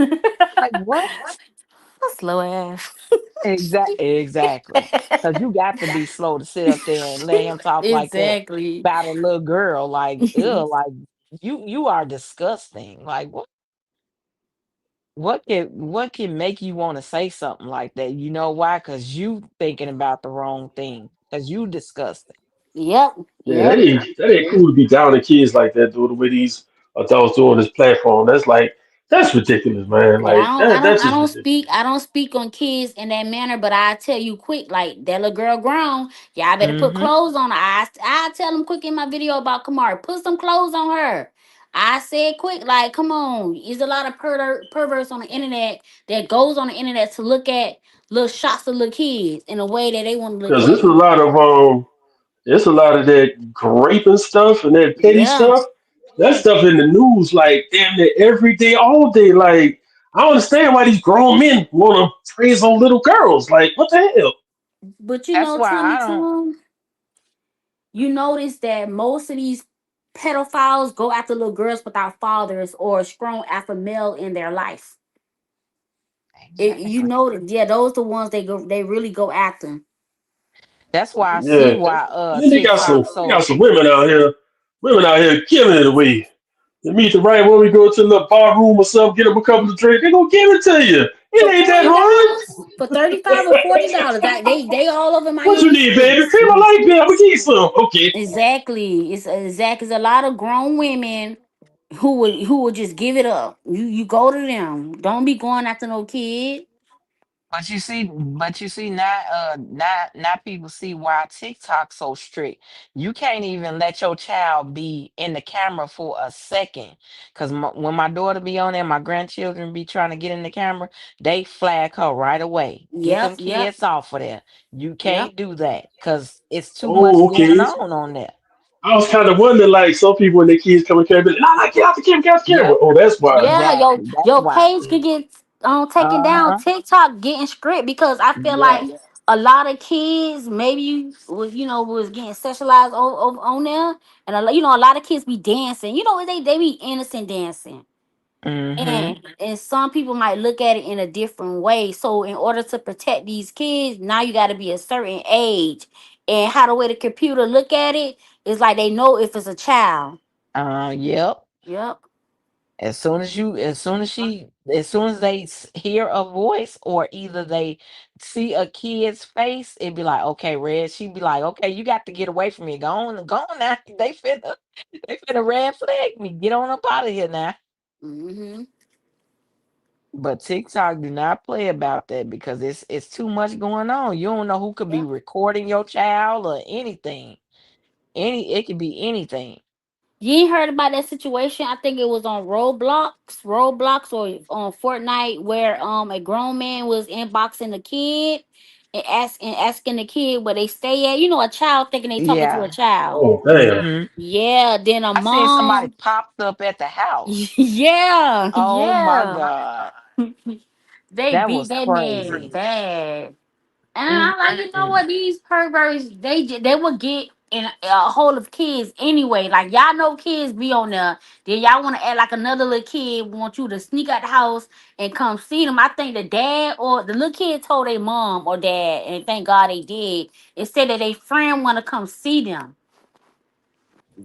[SPEAKER 4] like what?
[SPEAKER 3] Her slow ass.
[SPEAKER 4] Exactly. Cause you got to be slow to sit up there and let him talk like that
[SPEAKER 3] Exactly.
[SPEAKER 4] about a little girl. Like, like you are disgusting. Like, what? what can make you want to say something like that? You know why? Because you thinking about the wrong thing. Because you disgusting.
[SPEAKER 3] Yep,
[SPEAKER 1] Yeah,
[SPEAKER 3] yep.
[SPEAKER 1] that ain't cool to be down to kids like that, dude. The way these adults do on this platform, that's ridiculous, man.
[SPEAKER 3] Yeah,
[SPEAKER 1] Like that's just ridiculous.
[SPEAKER 3] I don't speak on kids in that manner, but I tell you quick, like that little girl grown, y'all better put
[SPEAKER 4] Mm-hmm.
[SPEAKER 3] clothes on her. I tell them quick in my video about Kamara, put some clothes on her. I said quick, like, come on. There's a lot of perverts on the internet that goes on the internet to look at little shots of little kids in a way that they want to look
[SPEAKER 1] Because
[SPEAKER 3] at it.
[SPEAKER 1] there's a lot of that grape and stuff and that petty
[SPEAKER 3] Yeah.
[SPEAKER 1] stuff. That stuff in the news, like damn near every day, all day. Like I don't understand why these grown men want to praise on little girls. Like what the hell?
[SPEAKER 3] But you
[SPEAKER 4] That's
[SPEAKER 3] know,
[SPEAKER 4] why
[SPEAKER 3] Tommy
[SPEAKER 4] I don't.
[SPEAKER 3] Tom, you notice that most of these pedophiles go after little girls without fathers or strong alpha male in their life. You
[SPEAKER 4] Exactly.
[SPEAKER 3] know that, yeah, those the ones they really go after.
[SPEAKER 4] That's why I see
[SPEAKER 1] Yeah,
[SPEAKER 4] why
[SPEAKER 1] and then
[SPEAKER 4] TikTok
[SPEAKER 1] they got
[SPEAKER 4] so.
[SPEAKER 1] some women out here giving it away. You meet the right one, we go to a little bar room or something, get them a couple of drinks, they gonna give it to you.
[SPEAKER 3] For
[SPEAKER 1] It ain't that hard.
[SPEAKER 3] $40, for 35 or $40. They all over
[SPEAKER 1] What you
[SPEAKER 3] Miami
[SPEAKER 1] need, baby?
[SPEAKER 3] streets.
[SPEAKER 1] Feel my life, bill. I'm gonna give you some. Okay.
[SPEAKER 3] Exactly. It's a lot of grown women who would just give it up. You go to them. Don't be going after no kid.
[SPEAKER 4] But you see now people see why TikTok so strict. You can't even let your child be in the camera for a second. Cause when my daughter be on there, my grandchildren be trying to get in the camera, they flag her right away. Get
[SPEAKER 3] Yep,
[SPEAKER 4] them
[SPEAKER 3] yep,
[SPEAKER 4] kids off of there. You
[SPEAKER 3] yep.
[SPEAKER 4] can't do that because it's too much
[SPEAKER 1] Oh,
[SPEAKER 4] going
[SPEAKER 1] okay.
[SPEAKER 4] on there.
[SPEAKER 1] I was kind of wondering, like, some people when their kids come in camera, be like, no, no, get out the camera, get out the camera.
[SPEAKER 4] Yep,
[SPEAKER 1] Oh, that's why.
[SPEAKER 3] Yeah,
[SPEAKER 4] exactly. That's
[SPEAKER 3] your
[SPEAKER 4] why.
[SPEAKER 3] page could get taken down.
[SPEAKER 4] Uh-huh.
[SPEAKER 3] TikTok getting strict because I feel
[SPEAKER 4] Yeah.
[SPEAKER 3] like a lot of kids maybe was getting sexualized on there, and a lot of kids be dancing. They be innocent dancing,
[SPEAKER 4] Mm-hmm.
[SPEAKER 3] and some people might look at it in a different way. So in order to protect these kids, now you got to be a certain age, and how the way the computer look at it is like they know if it's a child.
[SPEAKER 4] Yep.
[SPEAKER 3] Yep.
[SPEAKER 4] As soon as they hear a voice or either they see a kid's face, it'd be like, okay, Red. She'd be like, okay, you got to get away from me. Go on now. They finna red flag me. Get on up out of here now.
[SPEAKER 3] Hmm.
[SPEAKER 4] But TikTok do not play about that because it's too much going on. You don't know who could be
[SPEAKER 3] Yep.
[SPEAKER 4] recording your child or anything. It could be anything.
[SPEAKER 3] You ain't heard about that situation? I think it was on Roblox or on Fortnite, where a grown man was inboxing a kid and asking the kid where they stay at. A child thinking they talking to a
[SPEAKER 4] Yeah.
[SPEAKER 3] child.
[SPEAKER 1] Oh, damn.
[SPEAKER 4] Hmm.
[SPEAKER 3] Yeah, then a
[SPEAKER 4] I seen somebody
[SPEAKER 3] mom.
[SPEAKER 4] popped up at the house.
[SPEAKER 3] Yeah,
[SPEAKER 4] Oh my
[SPEAKER 3] yeah.
[SPEAKER 4] God.
[SPEAKER 3] They
[SPEAKER 4] That
[SPEAKER 3] beat
[SPEAKER 4] was
[SPEAKER 3] that man
[SPEAKER 4] crazy.
[SPEAKER 3] bad. And I'm like, you know
[SPEAKER 4] Mm-mm-mm.
[SPEAKER 3] what? These perverts, they will get in a hold of kids anyway. Like y'all know kids be on there. Then y'all want to act like another little kid want you to sneak out the house and come see them. I think the dad or the little kid told their mom or dad, and thank God they did. It said that they friend want to come see them,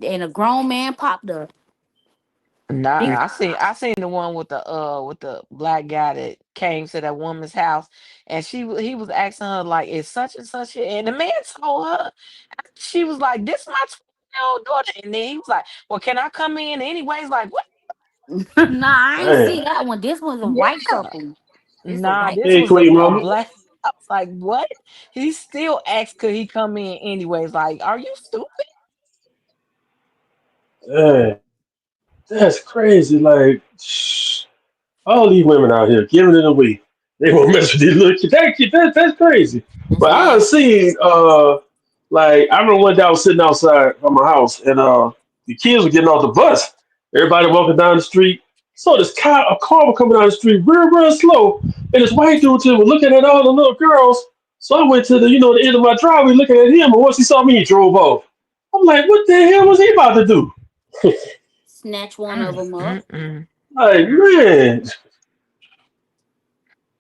[SPEAKER 3] and a grown man popped up.
[SPEAKER 4] Nah, I seen the one with the black guy that came to that woman's house, and he was asking her like, "Is such and such here?" And the man told her, she was like, "This my 12-year-old daughter," and then he was like, "Well, can I come in?" Anyways, like what?
[SPEAKER 3] Nah, I ain't see
[SPEAKER 1] Damn.
[SPEAKER 3] that one. This was a white
[SPEAKER 4] Yeah,
[SPEAKER 3] couple. This a
[SPEAKER 4] nah,
[SPEAKER 3] white
[SPEAKER 4] this
[SPEAKER 1] Hey,
[SPEAKER 4] was
[SPEAKER 3] couple.
[SPEAKER 1] Queen
[SPEAKER 4] a
[SPEAKER 1] Mama.
[SPEAKER 4] black. I was like, what? He still asked, could he come in anyways? Like, are you stupid?
[SPEAKER 1] Damn. That's crazy. Like, all these women out here giving it away. They won't mess with these little kids. That's crazy. But I
[SPEAKER 3] Mhm.
[SPEAKER 1] seen, like, I remember one day I was sitting outside of my house and the kids were getting off the bus. Everybody walking down the street. So a car was coming down the street real slow. And this white dude too was looking at all the little girls. So I went to the end of my driveway looking at him. And once he saw me, he drove off. I'm like, what the hell was he about to do?
[SPEAKER 3] Snatch one of
[SPEAKER 4] Mm,
[SPEAKER 3] them up.
[SPEAKER 4] mm, mm.
[SPEAKER 1] Like, man.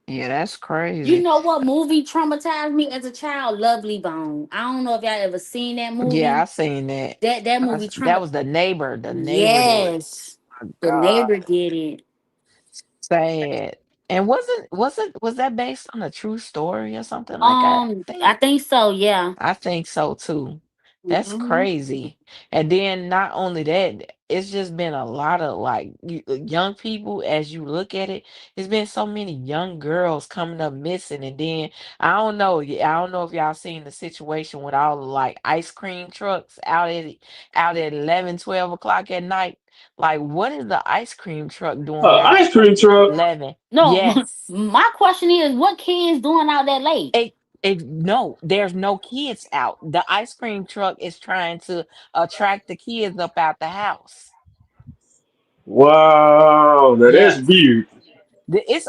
[SPEAKER 4] Yeah, that's
[SPEAKER 3] You
[SPEAKER 4] crazy.
[SPEAKER 3] know what movie traumatized me as a child? Lovely Bone. I don't know if y'all ever seen that
[SPEAKER 4] Yeah, I
[SPEAKER 3] movie.
[SPEAKER 4] seen that.
[SPEAKER 3] That movie
[SPEAKER 4] That
[SPEAKER 3] trauma.
[SPEAKER 4] was the neighbor. The neighbor did it.
[SPEAKER 3] Yes,
[SPEAKER 4] My
[SPEAKER 3] the
[SPEAKER 4] God,
[SPEAKER 3] neighbor did it.
[SPEAKER 4] sad. And was that based on a true story or something like that? I
[SPEAKER 3] I
[SPEAKER 4] think.
[SPEAKER 3] think so. Yeah.
[SPEAKER 4] I think so too. That's
[SPEAKER 3] Hmm.
[SPEAKER 4] crazy. And then not only that, it's just been a lot of like young people as you look at it, there's been so many young girls coming up missing. And then I don't know if y'all seen the situation with all the like ice cream trucks out at 11, 12 o'clock at night. Like what is the ice cream truck doing out
[SPEAKER 1] Ice cream truck.
[SPEAKER 4] 11?
[SPEAKER 3] No,
[SPEAKER 4] Yes.
[SPEAKER 3] my question is, what kids doing out that late?
[SPEAKER 4] It no, there's no kids out. The ice cream truck is trying to attract the kids up out the house.
[SPEAKER 1] Wow, now that's
[SPEAKER 4] Yes.
[SPEAKER 1] weird.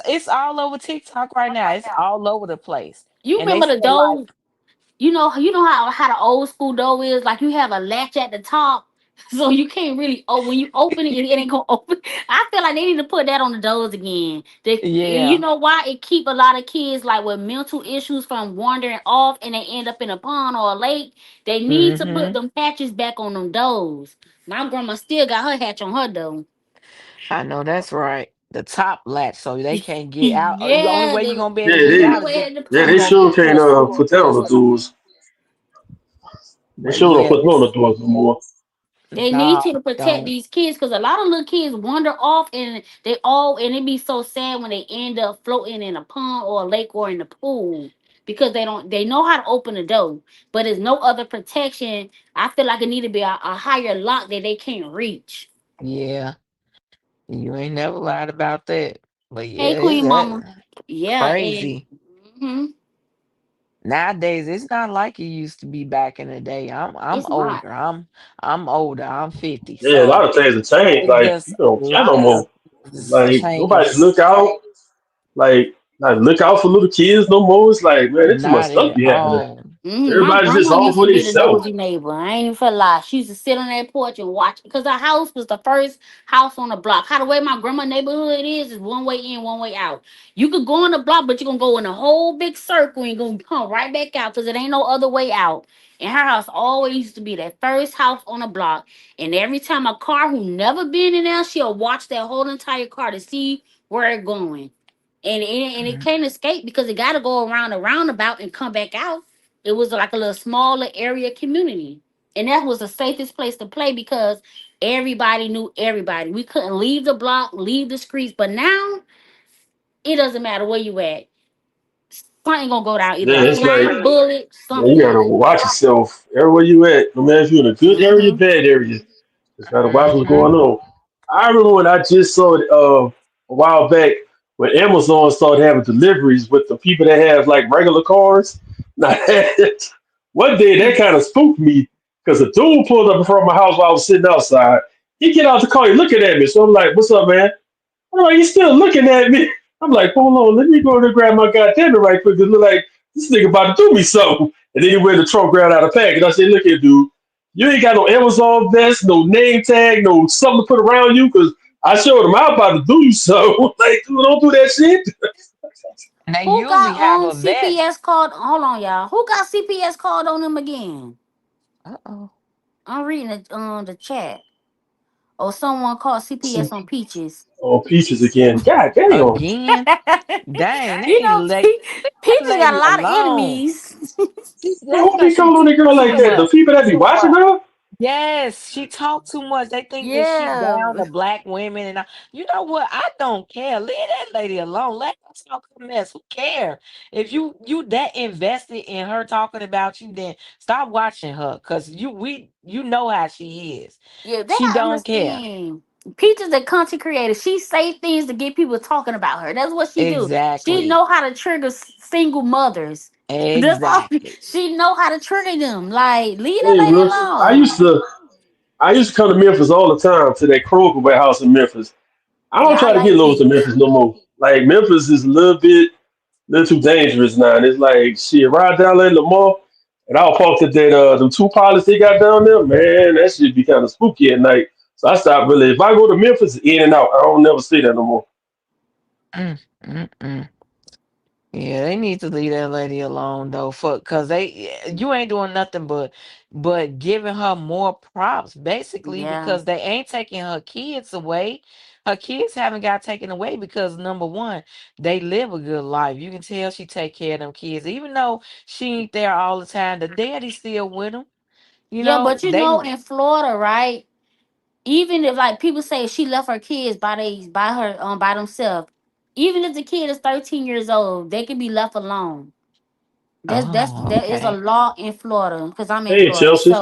[SPEAKER 4] It's all over TikTok right now. It's all over the place.
[SPEAKER 3] You
[SPEAKER 4] And they
[SPEAKER 3] remember the
[SPEAKER 4] say like,
[SPEAKER 3] dough? You know how the old school dough is, like you have a latch at the top, so you can't really. Oh, when you open it, it ain't gonna open. I feel like they need to put that on the doors again. You
[SPEAKER 4] yeah.
[SPEAKER 3] know why it keep a lot of kids like with mental issues from wandering off and they end up in a pond or a lake. They need to put
[SPEAKER 4] Mm-hmm.
[SPEAKER 3] them hatches back on them doors. My grandma still got her hatch on her door.
[SPEAKER 4] I know that's right. The top latch so they can't get out. The only
[SPEAKER 3] Yeah,
[SPEAKER 4] way you're gonna be able
[SPEAKER 1] Yeah,
[SPEAKER 4] to get
[SPEAKER 3] ain't
[SPEAKER 1] they
[SPEAKER 3] no
[SPEAKER 4] out is
[SPEAKER 3] way
[SPEAKER 4] if
[SPEAKER 3] at the
[SPEAKER 1] yeah,
[SPEAKER 4] you
[SPEAKER 1] they
[SPEAKER 3] pond.
[SPEAKER 4] gonna
[SPEAKER 1] sure can't
[SPEAKER 4] push through
[SPEAKER 1] put
[SPEAKER 4] them
[SPEAKER 1] that on the
[SPEAKER 4] doors.
[SPEAKER 1] doors. They
[SPEAKER 4] But
[SPEAKER 1] sure don't put them on
[SPEAKER 4] yes,
[SPEAKER 1] the doors no more.
[SPEAKER 3] They need
[SPEAKER 4] nah,
[SPEAKER 3] to protect
[SPEAKER 4] don't.
[SPEAKER 3] these kids because a lot of little kids wander off and it be so sad when they end up floating in a pond or a lake or in the pool because they know how to open the door, but there's no other protection. I feel like it need to be a higher lock that they can't reach.
[SPEAKER 4] Yeah, you ain't never lied about that. But
[SPEAKER 3] Hey,
[SPEAKER 4] yeah, it's
[SPEAKER 3] Queen
[SPEAKER 4] that
[SPEAKER 3] Mama. Yeah, and
[SPEAKER 4] crazy.
[SPEAKER 3] mhm,
[SPEAKER 4] Nowadays, it's not like it used to be back in the day. I'm
[SPEAKER 3] it's not.
[SPEAKER 4] older. I'm older. I'm 50.
[SPEAKER 1] Yeah, a lot
[SPEAKER 4] So
[SPEAKER 1] of things have changed.
[SPEAKER 4] it's
[SPEAKER 1] Like
[SPEAKER 4] just
[SPEAKER 1] you
[SPEAKER 4] a
[SPEAKER 1] don't care no
[SPEAKER 4] lot of
[SPEAKER 1] more. Like nobody look
[SPEAKER 4] changes.
[SPEAKER 1] out. Like look out for little kids no more. It's like man, there's too much
[SPEAKER 4] Not
[SPEAKER 1] stuff
[SPEAKER 4] at
[SPEAKER 1] be happening.
[SPEAKER 4] all.
[SPEAKER 3] My
[SPEAKER 1] Everybody's just
[SPEAKER 3] grandma
[SPEAKER 1] off
[SPEAKER 3] used
[SPEAKER 1] for
[SPEAKER 3] to be the
[SPEAKER 1] themselves.
[SPEAKER 3] nosy neighbor. I ain't even for lie. She used to sit on that porch and watch because our house was the first house on the block. How the way my grandma neighborhood is one way in, one way out. You could go on the block, but you're gonna go in a whole big circle and you're gonna come right back out because it ain't no other way out. And her house always used to be that first house on the block. And every time a car who never been in there, she'll watch that whole entire car to see where it going. And it
[SPEAKER 4] Mm.
[SPEAKER 3] can't escape because it gotta go around a roundabout and come back out. It was like a little smaller area community. And that was the safest place to play because everybody knew everybody. We couldn't leave the block, leave the streets. But now it doesn't matter where you at. Something gonna go down, either
[SPEAKER 1] Yeah,
[SPEAKER 3] a
[SPEAKER 1] it's like
[SPEAKER 3] flying bullet,
[SPEAKER 1] man, you gotta
[SPEAKER 3] something.
[SPEAKER 1] watch yourself everywhere you at. No matter if you're in a good area,
[SPEAKER 3] Mm-hmm.
[SPEAKER 1] bad area. Just gotta watch what's
[SPEAKER 4] Mhm.
[SPEAKER 1] going on. I remember when I just saw it a while back when Amazon started having deliveries with the people that have like regular cars. Now one day that kind of spooked me because a dude pulled up in front of my house while I was sitting outside. He get out the car, he looking at me. So I'm like, "What's up, man?" I'm like, "He's still looking at me." I'm like, "Hold on, let me go and grab my goddamn it right quick." It look like this nigga about to do me something. And then he went in the trunk, grabbed out a pack, and I said, "Look here, dude. You ain't got no Amazon vest, no name tag, no something to put around you, because I showed him I'm about to do you so. Like, dude, don't do that shit."
[SPEAKER 4] And they
[SPEAKER 3] Who
[SPEAKER 4] usually
[SPEAKER 3] got
[SPEAKER 4] have a vest.
[SPEAKER 3] CPS card? Hold on, y'all. Who got CPS card on them again?
[SPEAKER 4] Uh-oh.
[SPEAKER 3] I'm reading the chat. Or someone called CPS on Peaches.
[SPEAKER 1] Oh, peaches again. God damn.
[SPEAKER 4] Again? Dang, they
[SPEAKER 3] You
[SPEAKER 4] need to
[SPEAKER 3] know,
[SPEAKER 4] leave that
[SPEAKER 3] Peaches got
[SPEAKER 4] lady
[SPEAKER 3] a lot of
[SPEAKER 4] alone.
[SPEAKER 3] enemies.
[SPEAKER 1] Man,
[SPEAKER 4] That's
[SPEAKER 1] who
[SPEAKER 4] because
[SPEAKER 1] be
[SPEAKER 4] she
[SPEAKER 1] calling
[SPEAKER 4] talk
[SPEAKER 1] a girl
[SPEAKER 4] too
[SPEAKER 1] like that? The
[SPEAKER 4] much.
[SPEAKER 1] people that be
[SPEAKER 4] Too
[SPEAKER 1] watching
[SPEAKER 4] much.
[SPEAKER 1] her?
[SPEAKER 4] Yes, she talked too much. They think that she down
[SPEAKER 3] Yeah.
[SPEAKER 4] to black women you know what? I don't care. Leave that lady alone. Let her talk her mess. Who care? If you that invested in her talking about you, then stop watching her. Cause you know how she is.
[SPEAKER 3] Yeah, they
[SPEAKER 4] She
[SPEAKER 3] gotta
[SPEAKER 4] don't care.
[SPEAKER 3] understand. Peaches a content creator. She say things to get people talking about her. That's what she do. She
[SPEAKER 4] Exactly.
[SPEAKER 3] know how to trigger single mothers. That's all.
[SPEAKER 4] Exactly.
[SPEAKER 3] She know how to trigger them. Like, leave that
[SPEAKER 1] Hey,
[SPEAKER 3] lady
[SPEAKER 1] look, I used
[SPEAKER 3] alone.
[SPEAKER 1] to I used to come to Memphis all the time to that Kroger warehouse in Memphis. I don't
[SPEAKER 3] Yeah, I
[SPEAKER 1] try to get
[SPEAKER 3] like
[SPEAKER 1] low to
[SPEAKER 3] Vic.
[SPEAKER 1] Memphis no more. Like Memphis is little too dangerous now. And it's like shit, ride down there in Lamar, and I'll park at that them two pilots they got down there. Man, that should be kind of spooky at night. So I stopped really. If I go to Memphis, in and out. I don't never stay there no more.
[SPEAKER 4] Mm, mm, mm. Yeah, they need to leave that lady alone though, for cause you ain't doing nothing but giving her more props, basically,
[SPEAKER 3] Yeah.
[SPEAKER 4] because they ain't taking her kids away. Her kids haven't got taken away because number one, they live a good life. You can tell she take care of them kids, even though she ain't there all the time. The daddy's still with them. You
[SPEAKER 3] Yeah,
[SPEAKER 4] know
[SPEAKER 3] but
[SPEAKER 4] they.
[SPEAKER 3] in Florida, right? Even if like people say she left her kids by themselves, even if the kid is 13 years old, they can be left alone.
[SPEAKER 4] Oh,
[SPEAKER 3] There is a
[SPEAKER 4] okay.
[SPEAKER 3] law in Florida because I'm in
[SPEAKER 1] Hey,
[SPEAKER 3] Florida.
[SPEAKER 1] Chelsea.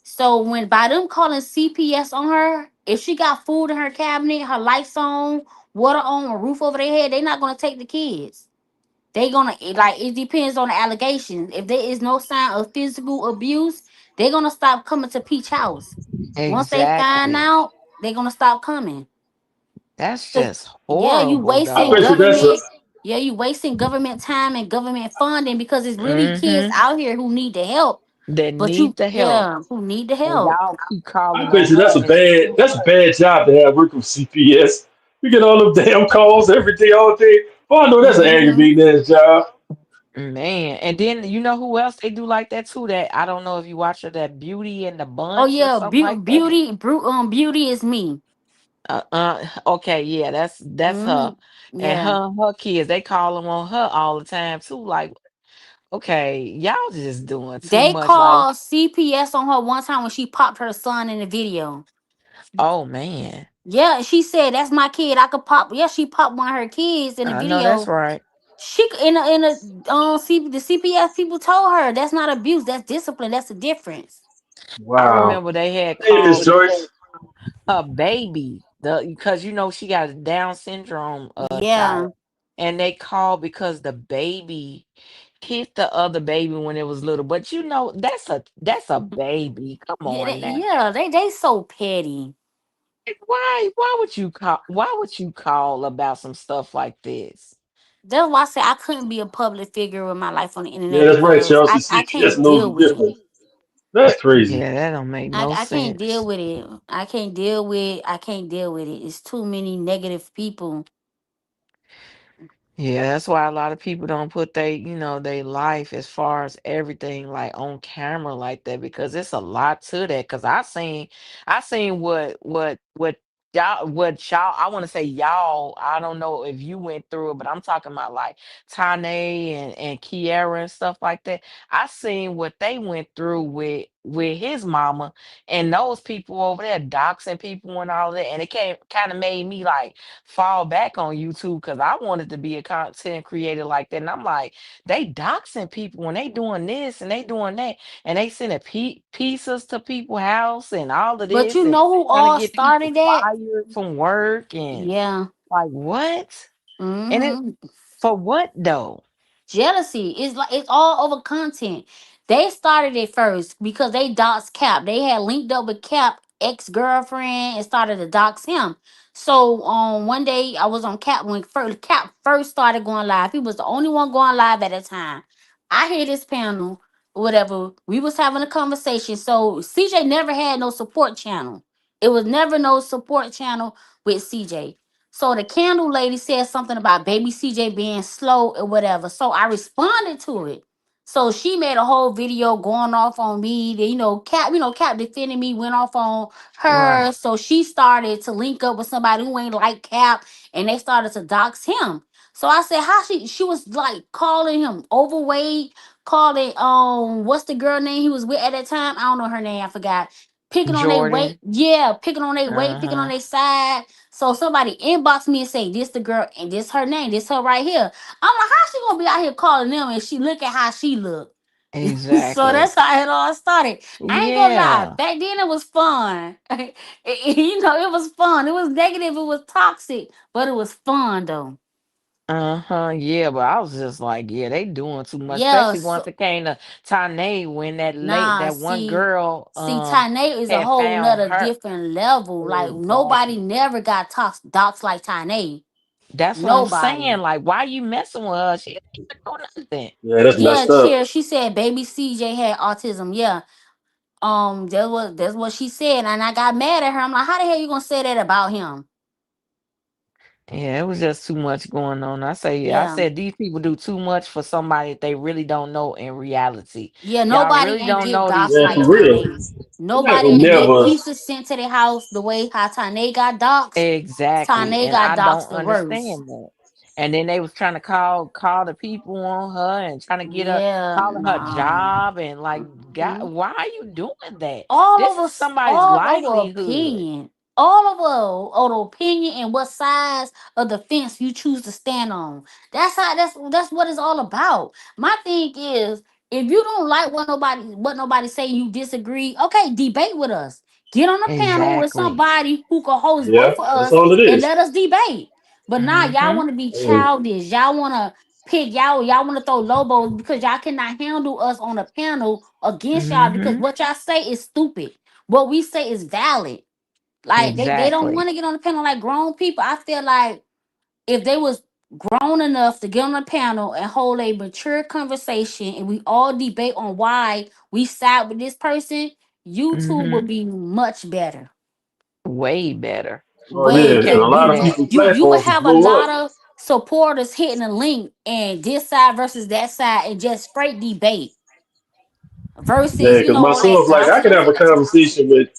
[SPEAKER 3] So when by them calling CPS on her, if she got food in her cabinet, her lights on, water on, a roof over their head, they not gonna take the kids. They gonna like it depends on the allegations. If there is no sign of physical abuse, they're gonna stop coming to Peach House. Once they find
[SPEAKER 4] Exactly.
[SPEAKER 3] out, they're gonna stop coming.
[SPEAKER 4] That's
[SPEAKER 3] 'Cause,
[SPEAKER 4] just
[SPEAKER 3] yeah, you
[SPEAKER 4] horrible
[SPEAKER 1] I
[SPEAKER 3] wasting
[SPEAKER 1] bet
[SPEAKER 4] though.
[SPEAKER 1] you that's a
[SPEAKER 3] government. Yeah, you wasting government time and government funding because it's really kids
[SPEAKER 4] Mm-hmm.
[SPEAKER 3] out here who need the help.
[SPEAKER 4] They
[SPEAKER 3] But you,
[SPEAKER 4] need the help.
[SPEAKER 3] yeah, who need the
[SPEAKER 4] And
[SPEAKER 3] help.
[SPEAKER 4] y'all keep
[SPEAKER 1] I
[SPEAKER 4] calling
[SPEAKER 1] bet
[SPEAKER 4] on
[SPEAKER 1] you
[SPEAKER 4] her and
[SPEAKER 1] that's a bad job to have working with CPS. You get all them damn calls every day, all day. Oh, I know that's an
[SPEAKER 3] Hmm.
[SPEAKER 1] aggravating ass job.
[SPEAKER 4] man. And then you know who else they do like that too? That I don't know if you watch it, that Beauty and the
[SPEAKER 3] Oh
[SPEAKER 4] Bunch or
[SPEAKER 3] yeah,
[SPEAKER 4] something like that.
[SPEAKER 3] beauty is me.
[SPEAKER 4] Okay, yeah, that's
[SPEAKER 3] Hmm.
[SPEAKER 4] her. And
[SPEAKER 3] Yeah,
[SPEAKER 4] her kids, they call them on her all the time too. Like, okay, y'all just doing too
[SPEAKER 3] they
[SPEAKER 4] much. Like,
[SPEAKER 3] called CPS on her one time when she popped her son in the video.
[SPEAKER 4] oh man,
[SPEAKER 3] Yeah, she said that's my kid. I could pop. Yeah, she popped one of her kids in the
[SPEAKER 4] I know that's
[SPEAKER 3] video.
[SPEAKER 4] right.
[SPEAKER 3] In a the CPS people told her that's not abuse. That's discipline. That's the difference.
[SPEAKER 4] I
[SPEAKER 1] Wow.
[SPEAKER 4] remember they had
[SPEAKER 1] Hey, Miss
[SPEAKER 4] called
[SPEAKER 1] Joyce.
[SPEAKER 4] her baby, the because you know she got a Down syndrome
[SPEAKER 3] Yeah,
[SPEAKER 4] child, and they called because the baby hit the other baby when it was little. But you know that's a baby. Come on now.
[SPEAKER 3] yeah. They so petty.
[SPEAKER 4] Like, why would you call about some stuff like this?
[SPEAKER 3] That's why I say I couldn't be a public figure with my life on the
[SPEAKER 1] Yeah,
[SPEAKER 3] internet
[SPEAKER 1] that's right,
[SPEAKER 3] because
[SPEAKER 1] Chelsea.
[SPEAKER 3] I
[SPEAKER 1] CPS
[SPEAKER 3] can't
[SPEAKER 1] knows
[SPEAKER 3] deal
[SPEAKER 1] the
[SPEAKER 3] with it.
[SPEAKER 1] difference. That's crazy.
[SPEAKER 4] Yeah, that don't make no
[SPEAKER 3] I can't deal
[SPEAKER 4] sense.
[SPEAKER 3] with it. I can't deal with it. It's too many negative people.
[SPEAKER 4] Yeah, that's why a lot of people don't put they life as far as everything like on camera like that because it's a lot to that. Cause I seen what y'all I want to say y'all. I don't know if you went through it, but I'm talking about like Tane and Kiara and stuff like that. I seen what they went through with his mama and those people over there doxing people and all that, and it came kind of made me like fall back on YouTube because I wanted to be a content creator like that. And I'm like, they doxing people when they doing this and they doing that, and they sending pizzas to people's house and all of
[SPEAKER 3] But
[SPEAKER 4] this
[SPEAKER 3] you
[SPEAKER 4] and
[SPEAKER 3] know who
[SPEAKER 4] trying to
[SPEAKER 3] all
[SPEAKER 4] get people
[SPEAKER 3] started that?
[SPEAKER 4] fired from work and
[SPEAKER 3] Yeah.
[SPEAKER 4] like what? And it
[SPEAKER 3] Hmm.
[SPEAKER 4] for what though?
[SPEAKER 3] Jealousy is like it's all over content. They started it first because they doxed Cap. They had linked up with Cap ex-girlfriend and started to dox him. So one day I was on Cap when Cap first started going live. He was the only one going live at the time. I hear this panel, whatever. We was having a conversation. So CJ never had no support channel. It was never no support channel with CJ. So the candle lady said something about baby CJ being slow or whatever. So I responded to it. So she made a whole video going off on me. Cap defending me, went off on her.
[SPEAKER 4] Right.
[SPEAKER 3] So she started to link up with somebody who ain't like Cap, and they started to dox him. So I said, how she was like calling him overweight, calling what's the girl name he was with at that time? I don't know her name, I forgot. Picking on their weight,
[SPEAKER 4] Jordan.
[SPEAKER 3] yeah, picking on their weight, picking on
[SPEAKER 4] Uh-huh.
[SPEAKER 3] their side. So somebody inbox me and say, this the girl and this her name, this her right here. I'm like, how she gonna be out here calling them and she look at how she look? So
[SPEAKER 4] Exactly.
[SPEAKER 3] that's how it all started. I ain't gonna lie,
[SPEAKER 4] Yeah.
[SPEAKER 3] back then it was fun. It was fun. It was negative, it was toxic, but it was fun though.
[SPEAKER 4] Uh-huh. Yeah, but I was just like, yeah, they doing too much,
[SPEAKER 3] Yeah,
[SPEAKER 4] especially once
[SPEAKER 3] so
[SPEAKER 4] it came to Tanae when
[SPEAKER 3] nah,
[SPEAKER 4] that one girl
[SPEAKER 3] see, Tane is a
[SPEAKER 4] had
[SPEAKER 3] whole
[SPEAKER 4] found
[SPEAKER 3] nother
[SPEAKER 4] her.
[SPEAKER 3] different level. Like nobody
[SPEAKER 4] Exactly.
[SPEAKER 3] never got doxed like Tane.
[SPEAKER 4] That's what I'm
[SPEAKER 3] Nobody.
[SPEAKER 4] saying. Like, why you messing with her? She ain't doing nothing.
[SPEAKER 1] Yeah, that's
[SPEAKER 3] Yeah,
[SPEAKER 1] messed up.
[SPEAKER 3] Chair. She said baby CJ had autism. Yeah. That's what she said. And I got mad at her. I'm like, how the hell you gonna say that about him?
[SPEAKER 4] Yeah, it was just too much going on. I
[SPEAKER 3] Yeah.
[SPEAKER 4] said these people do too much for somebody that they really don't know in reality.
[SPEAKER 3] Yeah,
[SPEAKER 4] Y'all
[SPEAKER 3] nobody
[SPEAKER 4] really
[SPEAKER 3] ain't
[SPEAKER 4] don't
[SPEAKER 3] get
[SPEAKER 4] know these
[SPEAKER 3] doxxed
[SPEAKER 1] Yeah,
[SPEAKER 3] like
[SPEAKER 1] for
[SPEAKER 4] people.
[SPEAKER 1] real.
[SPEAKER 3] Tane.
[SPEAKER 1] I
[SPEAKER 3] Nobody
[SPEAKER 1] would
[SPEAKER 3] ain't get
[SPEAKER 1] never.
[SPEAKER 3] pieces sent to their house the way how Tane got doxxed.
[SPEAKER 4] Exactly.
[SPEAKER 3] Tane
[SPEAKER 4] And
[SPEAKER 3] got
[SPEAKER 4] I don't
[SPEAKER 3] doxxed the worst.
[SPEAKER 4] understand that. And then they was trying to call the people on her and trying to get her
[SPEAKER 3] Yeah,
[SPEAKER 4] calling her
[SPEAKER 3] nah.
[SPEAKER 4] job and like God,
[SPEAKER 3] Mhm.
[SPEAKER 4] why are you doing that?
[SPEAKER 3] All
[SPEAKER 4] This
[SPEAKER 3] of
[SPEAKER 4] is
[SPEAKER 3] us,
[SPEAKER 4] somebody's
[SPEAKER 3] all of
[SPEAKER 4] livelihood.
[SPEAKER 3] opinion, all of the opinion and what size of the fence you choose to stand on. That's what it's all about. My thing is, if you don't like what nobody say, you disagree. Okay, debate with us. Get on a panel with
[SPEAKER 4] Exactly.
[SPEAKER 3] somebody who can host
[SPEAKER 1] Yeah,
[SPEAKER 3] both of
[SPEAKER 1] that's
[SPEAKER 3] us
[SPEAKER 1] all it
[SPEAKER 3] and
[SPEAKER 1] is.
[SPEAKER 3] let us debate. But now y'all
[SPEAKER 4] Mm-hmm.
[SPEAKER 3] want to be
[SPEAKER 1] And
[SPEAKER 3] childish. Y'all want to pick y'all want to throw lobos because y'all cannot handle us on a panel against y'all because
[SPEAKER 4] Mm-hmm.
[SPEAKER 3] what y'all say is stupid. What we say is valid. Like they don't
[SPEAKER 4] Exactly.
[SPEAKER 3] want to get on the panel like grown people. I feel like if they was grown enough to get on the panel and hold a mature conversation and we all debate on why we side with this person, YouTube would
[SPEAKER 4] Mm-hmm.
[SPEAKER 3] be much better.
[SPEAKER 4] Way better.
[SPEAKER 1] all it
[SPEAKER 3] Way
[SPEAKER 1] is. And
[SPEAKER 3] better.
[SPEAKER 1] a
[SPEAKER 3] You
[SPEAKER 1] lot of
[SPEAKER 3] you
[SPEAKER 4] And
[SPEAKER 1] people
[SPEAKER 3] you you would
[SPEAKER 1] platforms
[SPEAKER 3] have a
[SPEAKER 1] blow
[SPEAKER 3] lot
[SPEAKER 1] up.
[SPEAKER 3] of supporters hitting a link and this side versus that side and just straight debate
[SPEAKER 1] Yeah,
[SPEAKER 3] versus
[SPEAKER 1] because
[SPEAKER 3] like
[SPEAKER 1] myself, like I can have a conversation with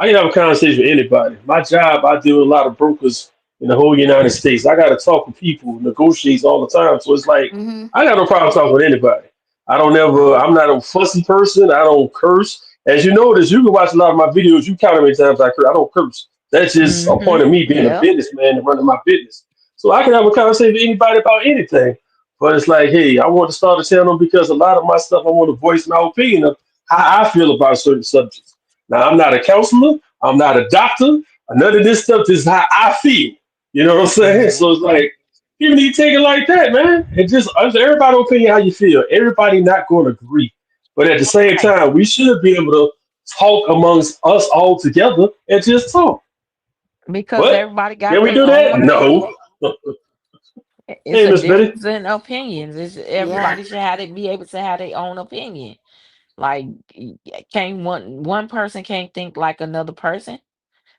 [SPEAKER 1] anybody. My job, I deal with a lot of brokers in the whole United States. I got to talk with people, negotiate all the time. So it's like
[SPEAKER 3] mm-hmm,
[SPEAKER 1] I got no problem talking with anybody. I don't ever.
[SPEAKER 4] right.
[SPEAKER 1] I'm not a fussy person. I don't curse. As you notice, you can watch a lot of my videos. You count how many times I curse. I don't curse. That's just a point
[SPEAKER 4] Mm-hmm.
[SPEAKER 1] of me being a
[SPEAKER 4] Yep.
[SPEAKER 1] businessman and running my business. So I can have a conversation with anybody about anything. But it's like, hey, I want to start a channel because a lot of my stuff I want to voice my opinion of how I feel about certain subjects. Now, I'm not a counselor, I'm not a doctor, none of this stuff. This is how I feel. You know what I'm saying? So it's
[SPEAKER 4] Exactly.
[SPEAKER 1] like, people need to take it like that, man. And just everybody opinion how you feel. Everybody not going to agree. But at the same
[SPEAKER 3] right.
[SPEAKER 1] time, we should be able to talk amongst us all together and just talk.
[SPEAKER 4] Because
[SPEAKER 1] But
[SPEAKER 4] everybody
[SPEAKER 1] can
[SPEAKER 4] got
[SPEAKER 1] we
[SPEAKER 4] their
[SPEAKER 1] do
[SPEAKER 4] own
[SPEAKER 1] that?
[SPEAKER 4] opinion.
[SPEAKER 1] No.
[SPEAKER 4] It's
[SPEAKER 1] Hey,
[SPEAKER 4] a
[SPEAKER 1] Miss Betty.
[SPEAKER 4] difference in opinions.
[SPEAKER 3] Yeah.
[SPEAKER 4] Everybody should have to be able to have their own opinion. Like, can't one person can't think like another person.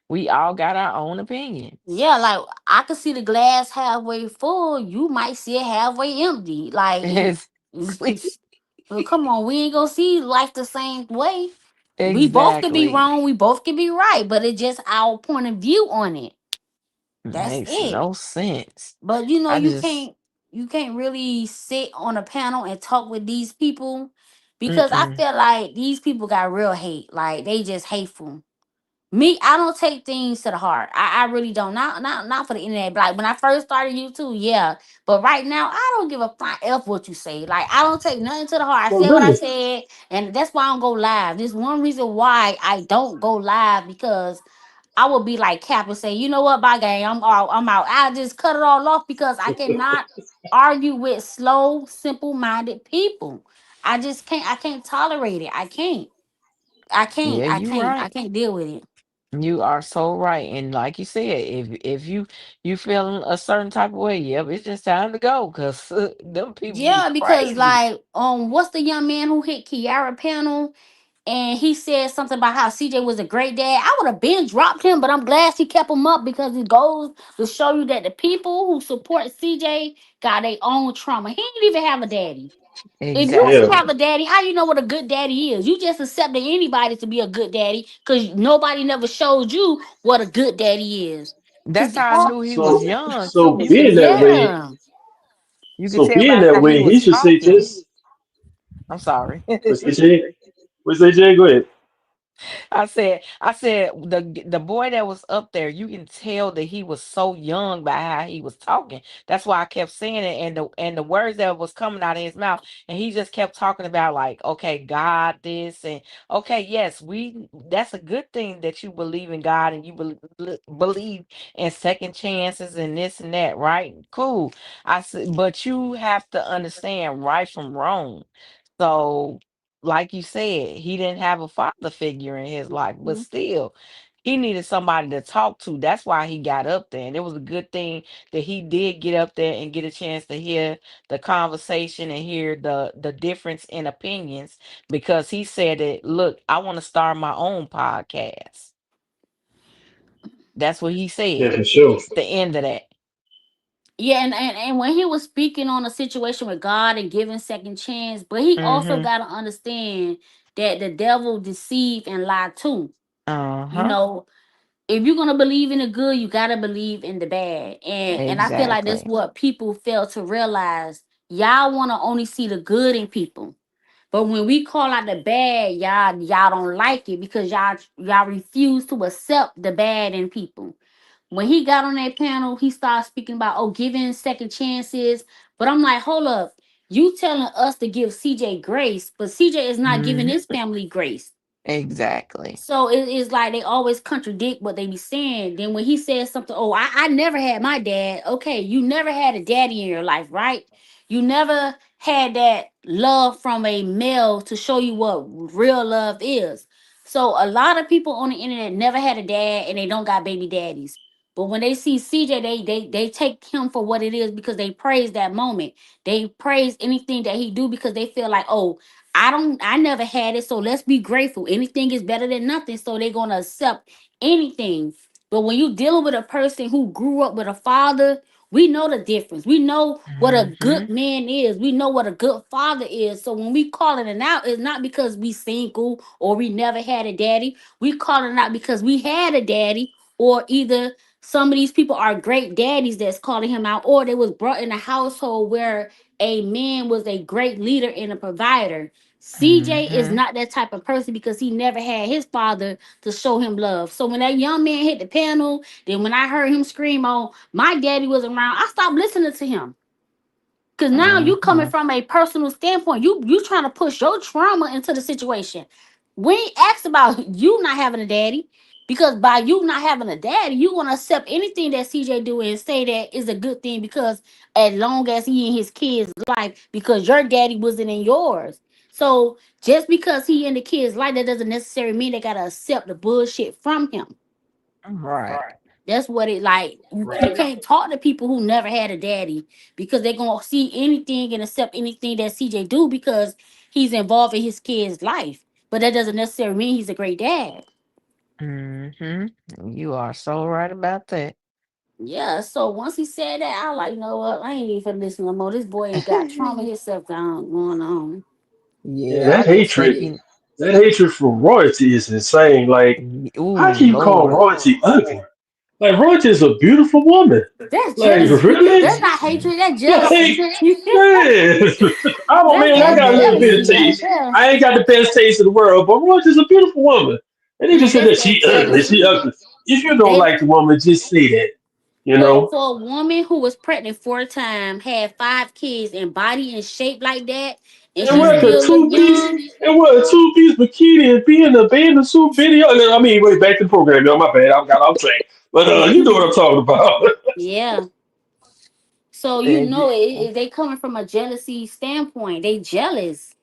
[SPEAKER 4] We all got our own opinions.
[SPEAKER 3] Yeah, like I could see the glass halfway full. You might see it halfway empty. Like,
[SPEAKER 4] Exactly.
[SPEAKER 3] well, come on, we ain't gonna see life the same way. We both could be
[SPEAKER 4] Exactly.
[SPEAKER 3] wrong. We both could be right, but it's just our point of view on it. That's
[SPEAKER 4] Makes
[SPEAKER 3] it.
[SPEAKER 4] no sense.
[SPEAKER 3] But
[SPEAKER 4] I
[SPEAKER 3] you
[SPEAKER 4] just
[SPEAKER 3] can't really sit on a panel and talk with these people because I
[SPEAKER 4] mm-mm.
[SPEAKER 3] feel like these people got real hate. Like they just hateful. Me, I don't take things to the heart. I really don't. Not for the internet. Like when I first started YouTube, yeah. But right now, I don't give a flying f what you say. Like I don't take nothing to the heart. I
[SPEAKER 1] Well,
[SPEAKER 3] said what I
[SPEAKER 1] goodness.
[SPEAKER 3] said, and that's why I don't go live. This one reason why I don't go live because I would be like Cap and say, you know what, bye gang, I'm out. I just cut it all off because I cannot argue with slow, simple-minded people. I can't tolerate it. I can't. I can't.
[SPEAKER 4] Yeah,
[SPEAKER 3] I
[SPEAKER 4] you
[SPEAKER 3] can't. I
[SPEAKER 4] right.
[SPEAKER 3] can't deal with it.
[SPEAKER 4] You are so right. And like you said, if you feeling a certain type of way, yep, it's just time to go because them people be
[SPEAKER 3] Yeah, because
[SPEAKER 4] crazy.
[SPEAKER 3] like what's the young man who hit Kiara panel and he said something about how CJ was a great dad. I would have been dropped him, but I'm glad she kept him up because it goes to show you that the people who support CJ got their own trauma. He didn't even have a daddy. If you
[SPEAKER 1] Yeah.
[SPEAKER 3] ain't
[SPEAKER 4] Exactly.
[SPEAKER 3] have a daddy, how you know what a good daddy is? You just accepted anybody to be a good daddy because nobody never showed you what a good daddy is. Cause
[SPEAKER 4] That's how I knew he was
[SPEAKER 1] So,
[SPEAKER 4] young
[SPEAKER 1] so
[SPEAKER 4] too. You could
[SPEAKER 1] being that
[SPEAKER 4] tell.
[SPEAKER 1] way,
[SPEAKER 3] yeah.
[SPEAKER 4] You could
[SPEAKER 1] so
[SPEAKER 4] tell
[SPEAKER 1] being
[SPEAKER 4] by
[SPEAKER 1] that
[SPEAKER 4] how he
[SPEAKER 1] way, he
[SPEAKER 4] was
[SPEAKER 1] should say
[SPEAKER 4] talking.
[SPEAKER 1] just.
[SPEAKER 4] I'm sorry.
[SPEAKER 1] What's AJ? What's AJ? Go ahead.
[SPEAKER 4] I said the boy that was up there, you can tell that he was so young by how he was talking. That's why I kept saying it, and the words that was coming out of his mouth, and he just kept talking about like, okay, God, this and okay, yes, we. That's a good thing that you believe in God and you believe in second chances and this and that, right? Cool. I said, but you have to understand right from wrong. So like you said, he didn't have a father figure in his life, but still, he needed somebody to talk to. That's why he got up there. And it was a good thing that he did get up there and get a chance to hear the conversation and hear the difference in opinions because he said that, look, I want to start my own podcast. That's what he
[SPEAKER 1] Yeah,
[SPEAKER 4] said
[SPEAKER 1] for sure.
[SPEAKER 4] at the end of that.
[SPEAKER 3] Yeah, and when he was speaking on a situation with God and giving second chance, but he also
[SPEAKER 4] Mm-hmm.
[SPEAKER 3] got to understand that the devil deceive and lie too. You
[SPEAKER 4] Uh-huh.
[SPEAKER 3] know, if you're gonna believe in the good, you gotta believe in the bad. And I feel like that's
[SPEAKER 4] Exactly.
[SPEAKER 3] what people fail to realize. Y'all wanna only see the good in people. But when we call out the bad, y'all don't like it because y'all refuse to accept the bad in people. When he got on that panel, he started speaking about giving second chances. But I'm like, hold up, you telling us to give CJ grace, but CJ is not giving
[SPEAKER 4] Mm-hmm.
[SPEAKER 3] his family grace.
[SPEAKER 4] Exactly.
[SPEAKER 3] So it is like they always contradict what they be saying. Then when he says something, I never had my dad. Okay, you never had a daddy in your life, right? You never had that love from a male to show you what real love is. So a lot of people on the internet never had a dad and they don't got baby daddies. But when they see CJ, they take him for what it is because they praise that moment. They praise anything that he do because they feel like, I never had it, so let's be grateful. Anything is better than nothing, so they're gonna accept anything. But when you dealing with a person who grew up with a father, we know the difference. We know what a
[SPEAKER 4] Mm-hmm.
[SPEAKER 3] good man is. We know what a good father is. So when we calling it out, it's not because we single or we never had a daddy. We calling it out because we had a daddy, or either some of these people are great daddies that's calling him out, or they was brought in a household where a man was a great leader and a provider. CJ is
[SPEAKER 4] Mm-hmm.
[SPEAKER 3] not that type of person because he never had his father to show him love. So when that young man hit the panel, then when I heard him scream, "Oh, my daddy was around," I stopped listening to him. Cause now you coming
[SPEAKER 4] Mm-hmm.
[SPEAKER 3] from a personal standpoint. You trying to push your trauma into the situation. We ain't asked about you not having a daddy. Because by you not having a daddy, you want to accept anything that CJ do and say that is a good thing because as long as he in his kids' life, because your daddy wasn't in yours. So just because he in the kid's life, that doesn't necessarily mean they gotta accept the bullshit from him.
[SPEAKER 4] Right.
[SPEAKER 3] That's what it like. You
[SPEAKER 1] Right.
[SPEAKER 3] can't talk to people who never had a daddy because they're gonna see anything and accept anything that CJ do because he's involved in his kid's life. But that doesn't necessarily mean he's a great dad.
[SPEAKER 4] Mm-hmm. You are so right about that.
[SPEAKER 3] Yeah. So once he said that, I like, you know what? I ain't even finna listen no more. This boy ain't got trauma himself down going on.
[SPEAKER 1] Yeah,
[SPEAKER 4] Yeah, I just think he.
[SPEAKER 1] that hatred for royalty is insane. Like, how
[SPEAKER 4] Ooh,
[SPEAKER 1] can you call
[SPEAKER 4] Lord.
[SPEAKER 1] royalty ugly? Like, royalty is a beautiful woman.
[SPEAKER 3] That's
[SPEAKER 1] Like,
[SPEAKER 3] jealousy.
[SPEAKER 1] really?
[SPEAKER 3] That's not hatred. That's
[SPEAKER 1] Like,
[SPEAKER 3] jealousy.
[SPEAKER 1] man, I'm a
[SPEAKER 3] That's
[SPEAKER 1] man. I
[SPEAKER 3] that's
[SPEAKER 1] got a little bit of
[SPEAKER 3] jealousy right
[SPEAKER 1] taste.
[SPEAKER 3] there.
[SPEAKER 1] I ain't got the best taste in the world, but royalty's a beautiful woman. And they just said that
[SPEAKER 3] That's
[SPEAKER 1] she ugly. She
[SPEAKER 3] jealousy.
[SPEAKER 1] ugly. If you don't
[SPEAKER 3] They
[SPEAKER 1] like the woman, just say that. You know.
[SPEAKER 3] for a woman who was pregnant 4 times, had 5 kids, and body and shape like that, and
[SPEAKER 1] And
[SPEAKER 3] she
[SPEAKER 1] wear the
[SPEAKER 3] still look
[SPEAKER 1] two piece
[SPEAKER 3] young.
[SPEAKER 1] and wear a 2 piece bikini and be in the band suit video. I mean, wait, back to the program, yo. My bad, I got off track. But you know what I'm talking about.
[SPEAKER 3] Yeah. So
[SPEAKER 4] Yeah,
[SPEAKER 3] you know they coming from a jealousy standpoint. They jealous.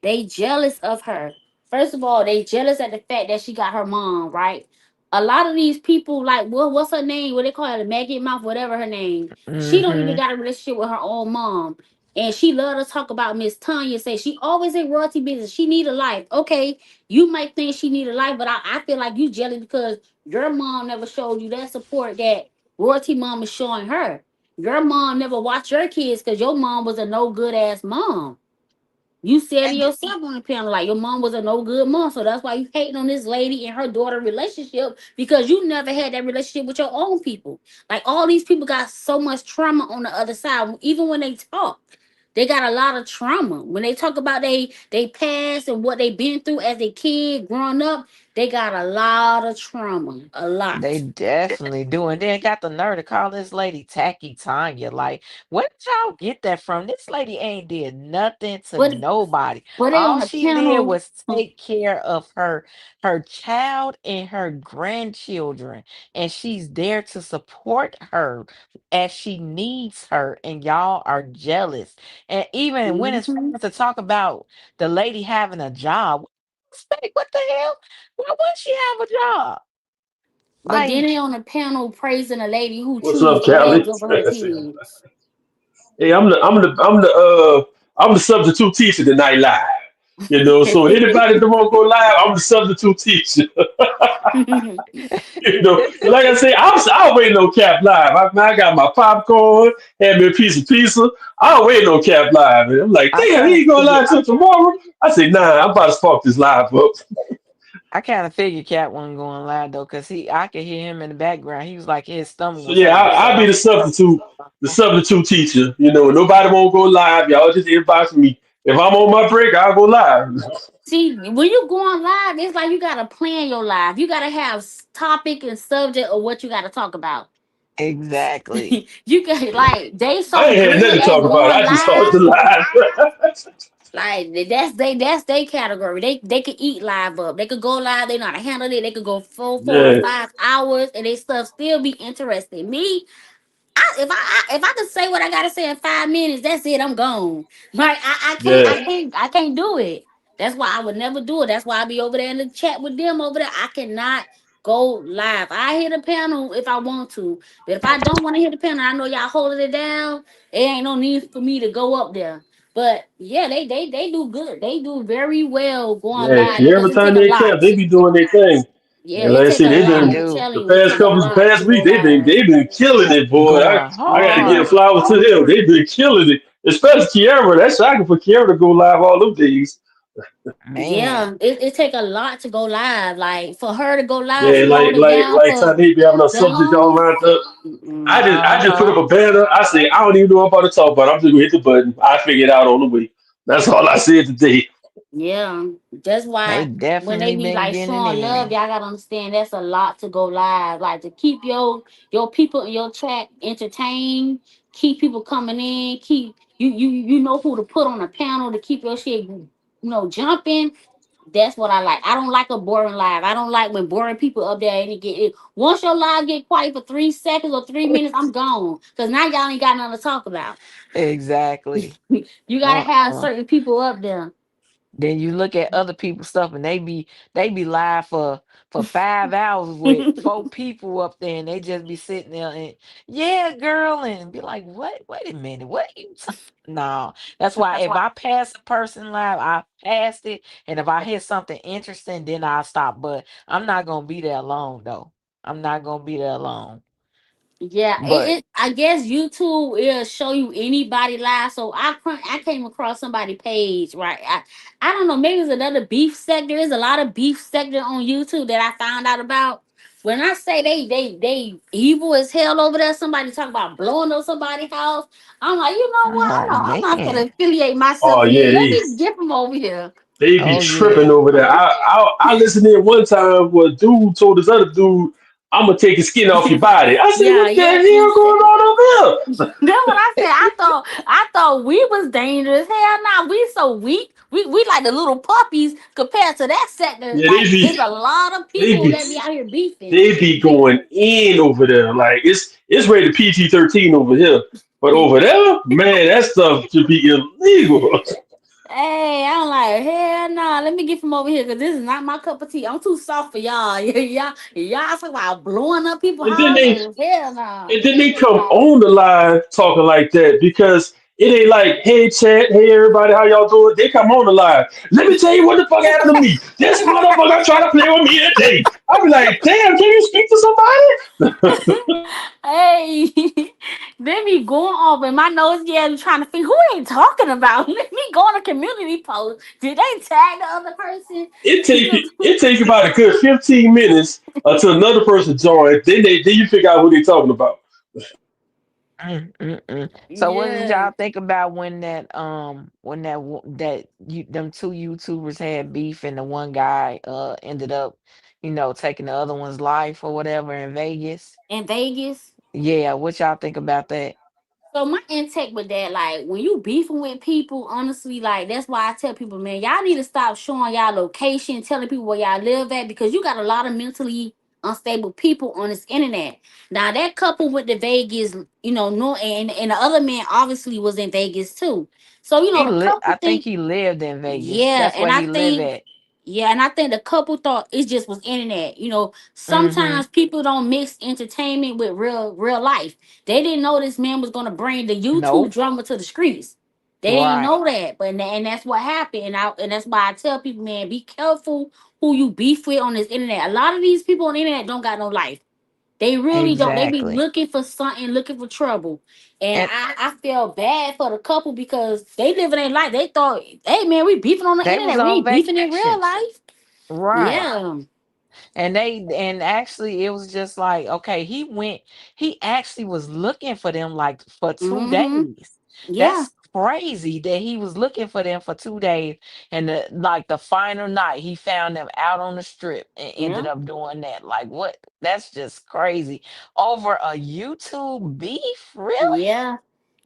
[SPEAKER 3] They jealous of her. First of all, they jealous at the fact that she got her mom, right? A lot of these people, like, what's her name? What they call her, Maggie Mouth, whatever her name. She don't even
[SPEAKER 4] mm-hmm.
[SPEAKER 3] got a relationship with her own mom. And she love to talk about Miss Tanya, say she always in royalty business. She need a life. Okay, you might think she need a life, but I feel like you jealous because your mom never showed you that support that royalty mom is showing her. Your mom never watched your kids because your mom was a no good ass mom. You said it yourself on the panel, like your mom was a no good mom, so that's why you hating on this lady and her daughter relationship because you never had that relationship with your own people. Like all these people got so much trauma on the other side. Even when they talk, they got a lot of trauma. When they talk about they past and what they been through as a kid growing up, they got a lot of trauma, a
[SPEAKER 4] They
[SPEAKER 3] lot.
[SPEAKER 4] definitely do. And then got the nerve to call this lady Tacky Tanya. Like, where did y'all get that from? This lady ain't did nothing to
[SPEAKER 3] But
[SPEAKER 4] nobody.
[SPEAKER 3] they on
[SPEAKER 4] All
[SPEAKER 3] the
[SPEAKER 4] she did
[SPEAKER 3] panel.
[SPEAKER 4] was take care of her child and her grandchildren. And she's there to support her as she needs her. And y'all are jealous. And even when it's
[SPEAKER 3] Mhm.
[SPEAKER 4] to talk about the lady having a job, what the hell? Why wouldn't she have a job?
[SPEAKER 3] But then
[SPEAKER 4] Like,
[SPEAKER 3] they on the panel praising a lady who
[SPEAKER 1] What's
[SPEAKER 3] choose
[SPEAKER 1] up,
[SPEAKER 3] drugs
[SPEAKER 1] Callie?
[SPEAKER 3] over her kids.
[SPEAKER 1] Hey, I'm the substitute teacher tonight live. So anybody that won't go live, I'm the substitute teacher. Like I say, I'll wait no cap live. I got my popcorn, had me a piece of pizza. I'll wait no cap live. And I'm like,
[SPEAKER 4] I
[SPEAKER 1] damn,
[SPEAKER 4] kind
[SPEAKER 1] he
[SPEAKER 4] of
[SPEAKER 1] ain't going
[SPEAKER 4] figured.
[SPEAKER 1] live till tomorrow. I say, nah, I'm about to spark this live up.
[SPEAKER 4] I kind of figured Cat wasn't going live though, cause I could hear him in the background. He was like his stomach
[SPEAKER 1] So
[SPEAKER 4] was
[SPEAKER 1] yeah,
[SPEAKER 4] hurting. So
[SPEAKER 1] I'll be the substitute teacher. Nobody won't go live. Y'all just inbox me. If I'm on my break, I'll go live.
[SPEAKER 3] See, when you go on live, it's like you gotta plan your live. You gotta have topic and subject of what you gotta talk about.
[SPEAKER 4] exactly.
[SPEAKER 3] You can like they
[SPEAKER 1] I
[SPEAKER 3] so
[SPEAKER 1] ain't had
[SPEAKER 3] good
[SPEAKER 1] nothing to
[SPEAKER 3] at
[SPEAKER 1] talk about.
[SPEAKER 3] going
[SPEAKER 1] I just started
[SPEAKER 3] live.
[SPEAKER 1] the live.
[SPEAKER 3] Like that's they category. They could eat live up. They could go live. They know how to handle it. They could go 4 or 5 hours, and they stuff still be interesting. Me, if I could say what I gotta say in 5 minutes, that's it. I'm gone. Like I can't
[SPEAKER 1] Yeah,
[SPEAKER 3] I can't I can't do it. That's why I would never do it. That's why I be over there in the chat with them over there. I cannot go live. I hit a panel if I want to, but if I don't want to hit the panel, I know y'all holding it down. It ain't no need for me to go up there. But yeah, they do good. They do very well going
[SPEAKER 1] yeah.
[SPEAKER 3] live because
[SPEAKER 1] Every
[SPEAKER 3] it
[SPEAKER 1] time
[SPEAKER 3] take a
[SPEAKER 1] they camp, they
[SPEAKER 3] lot.
[SPEAKER 1] be doing their thing.
[SPEAKER 3] Yeah,
[SPEAKER 1] And
[SPEAKER 3] it
[SPEAKER 1] like I
[SPEAKER 3] take
[SPEAKER 1] said,
[SPEAKER 3] a
[SPEAKER 1] they
[SPEAKER 4] They
[SPEAKER 3] lot.
[SPEAKER 1] been
[SPEAKER 3] I'm
[SPEAKER 4] do.
[SPEAKER 3] telling
[SPEAKER 1] the
[SPEAKER 3] you, it
[SPEAKER 1] past
[SPEAKER 3] take a
[SPEAKER 1] couple
[SPEAKER 3] lot to
[SPEAKER 1] past
[SPEAKER 3] go
[SPEAKER 1] week.
[SPEAKER 3] live.
[SPEAKER 1] They've been killing it, boy.
[SPEAKER 4] Going
[SPEAKER 1] I got to give
[SPEAKER 4] hard.
[SPEAKER 1] flowers to them. They've been killing it, especially Kiara. That's shocking for Kiara to go live all them days.
[SPEAKER 4] Man.
[SPEAKER 3] Yeah, it take a lot to go live. Like for her to go live,
[SPEAKER 1] Yeah,
[SPEAKER 3] she hold it down
[SPEAKER 1] like
[SPEAKER 3] for
[SPEAKER 1] time they be having a
[SPEAKER 3] the
[SPEAKER 1] subject all
[SPEAKER 3] homes.
[SPEAKER 1] lined up.
[SPEAKER 3] Mm-mm.
[SPEAKER 1] I just put
[SPEAKER 4] Uh-huh.
[SPEAKER 1] up a banner. I say I don't even know what I'm about to talk about. I'm just gonna hit the button. I figure it out on the way. That's all I said today.
[SPEAKER 3] Yeah, that's
[SPEAKER 4] They
[SPEAKER 3] why when they
[SPEAKER 4] definitely
[SPEAKER 3] be
[SPEAKER 4] been
[SPEAKER 3] like
[SPEAKER 4] getting
[SPEAKER 3] showing love,
[SPEAKER 4] in.
[SPEAKER 3] y'all gotta understand that's a lot to go live. Like to keep your people in your chat entertained, keep people coming in, keep you know who to put on a panel to keep your shit jumping. That's what I like. I don't like a boring live. I don't like when boring people up there and it get it. Once your live get quiet for 3 seconds or 3 minutes, I'm gone. Cause now y'all ain't got nothing to talk about.
[SPEAKER 4] Exactly.
[SPEAKER 3] You gotta have
[SPEAKER 4] Uh-uh.
[SPEAKER 3] certain people up there.
[SPEAKER 4] Then you look at other people's stuff and they be live for 5 hours with 4 people up there and they just be sitting there and yeah, girl, and be like, what? Wait a minute, what are you No, that's why
[SPEAKER 3] That's
[SPEAKER 4] if
[SPEAKER 3] why.
[SPEAKER 4] I pass a person live, I passed it. And if I hear something interesting, then I'll stop. But I'm not gonna be there alone though. I'm not gonna be there alone.
[SPEAKER 3] Yeah,
[SPEAKER 4] But
[SPEAKER 3] I guess YouTube will show you anybody live. So I came across somebody page, right? I don't know, maybe it's another beef sector. There's a lot of beef sector on YouTube that I found out about. When I say they evil as hell over there, somebody talk about blowing up somebody's house. I'm like, you know what?
[SPEAKER 4] oh
[SPEAKER 3] I'm not gonna
[SPEAKER 4] man.
[SPEAKER 3] affiliate myself
[SPEAKER 1] Oh
[SPEAKER 3] with
[SPEAKER 1] yeah,
[SPEAKER 3] it. Let me get from over here.
[SPEAKER 1] they be
[SPEAKER 4] Oh
[SPEAKER 1] tripping
[SPEAKER 4] yeah.
[SPEAKER 1] over there. I listened in one time where a dude told this other dude, "I'm gonna take the skin off your body." I said,
[SPEAKER 3] Yeah,
[SPEAKER 1] "What the
[SPEAKER 3] yeah.
[SPEAKER 1] hell going on over there?"
[SPEAKER 3] That's what I said. I thought we was dangerous. Hell nah, we so weak. We like the little puppies compared to that sector.
[SPEAKER 1] Yeah,
[SPEAKER 3] Like it's a lot of
[SPEAKER 1] they
[SPEAKER 3] people
[SPEAKER 1] be
[SPEAKER 3] that be out here beefing.
[SPEAKER 1] they be going in over there. Like it's rated PG-13 over here, but over there, man, that stuff should be illegal.
[SPEAKER 3] Hey, I'm like, hell nah, let me get from over here because this is not my cup of tea. I'm too soft for y'all. Y'all talking about blowing up people's
[SPEAKER 1] And then
[SPEAKER 3] house?
[SPEAKER 1] they
[SPEAKER 3] Oh, hell nah.
[SPEAKER 1] and then they come on the live talking like that because it ain't like, hey chat, hey everybody, how y'all doing? They come on the live. Let me tell you what the fuck happened to me. This motherfucker trying to play with me today. I be like, damn, can you speak to somebody?
[SPEAKER 3] Hey, let me going off in my nose. Yeah, trying to think who ain't talking about. Let me go on a community post. Did they tag the other person?
[SPEAKER 1] It take about a good 15 minutes until another person joins. Then you figure out who they talking about.
[SPEAKER 4] So what did
[SPEAKER 3] Yeah,
[SPEAKER 4] y'all think about when that you them two YouTubers had beef and the one guy ended up, taking the other one's life or whatever in Vegas?
[SPEAKER 3] in Vegas.
[SPEAKER 4] Yeah, what y'all think about that?
[SPEAKER 3] So my intake with that, like when you beefing with people, honestly, like that's why I tell people, man, y'all need to stop showing y'all location, telling people where y'all live at, because you got a lot of mentally unstable people on this internet. Now that couple went to Vegas, no, and the other man obviously was in Vegas too. So the
[SPEAKER 4] I
[SPEAKER 3] couple
[SPEAKER 4] think
[SPEAKER 3] think,
[SPEAKER 4] he lived in Vegas.
[SPEAKER 3] yeah,
[SPEAKER 4] That's
[SPEAKER 3] and
[SPEAKER 4] where
[SPEAKER 3] I
[SPEAKER 4] he live
[SPEAKER 3] think.
[SPEAKER 4] at.
[SPEAKER 3] Yeah, and I think the couple thought it just was internet.
[SPEAKER 4] Mm-hmm.
[SPEAKER 3] Sometimes people don't mix entertainment with real life. They didn't know this man was gonna bring the YouTube
[SPEAKER 4] Nope.
[SPEAKER 3] drama to the streets. They didn't
[SPEAKER 4] Right.
[SPEAKER 3] know that, but and that's what happened. And that's why I tell people, man, be careful who you beef with on this internet. A lot of these people on the internet don't got no life. They really don't. They be
[SPEAKER 4] Exactly.
[SPEAKER 3] looking for something, looking for trouble. And
[SPEAKER 4] And
[SPEAKER 3] I feel bad for the couple because they living their life. They thought, hey man, we beefing on the
[SPEAKER 4] they was
[SPEAKER 3] internet. We
[SPEAKER 4] on
[SPEAKER 3] ain't beefing in real
[SPEAKER 4] vacation.
[SPEAKER 3] life.
[SPEAKER 4] Right.
[SPEAKER 3] Yeah.
[SPEAKER 4] And actually it was just like, okay, he actually was looking for them like for two
[SPEAKER 3] Mm-hmm.
[SPEAKER 4] days.
[SPEAKER 3] Yeah.
[SPEAKER 4] That's crazy that he was looking for them for 2 days. And like the final night, he found them out on the strip and ended
[SPEAKER 3] Yeah.
[SPEAKER 4] up doing that. Like, what? That's just crazy. Over a YouTube beef? Really?
[SPEAKER 3] Yeah.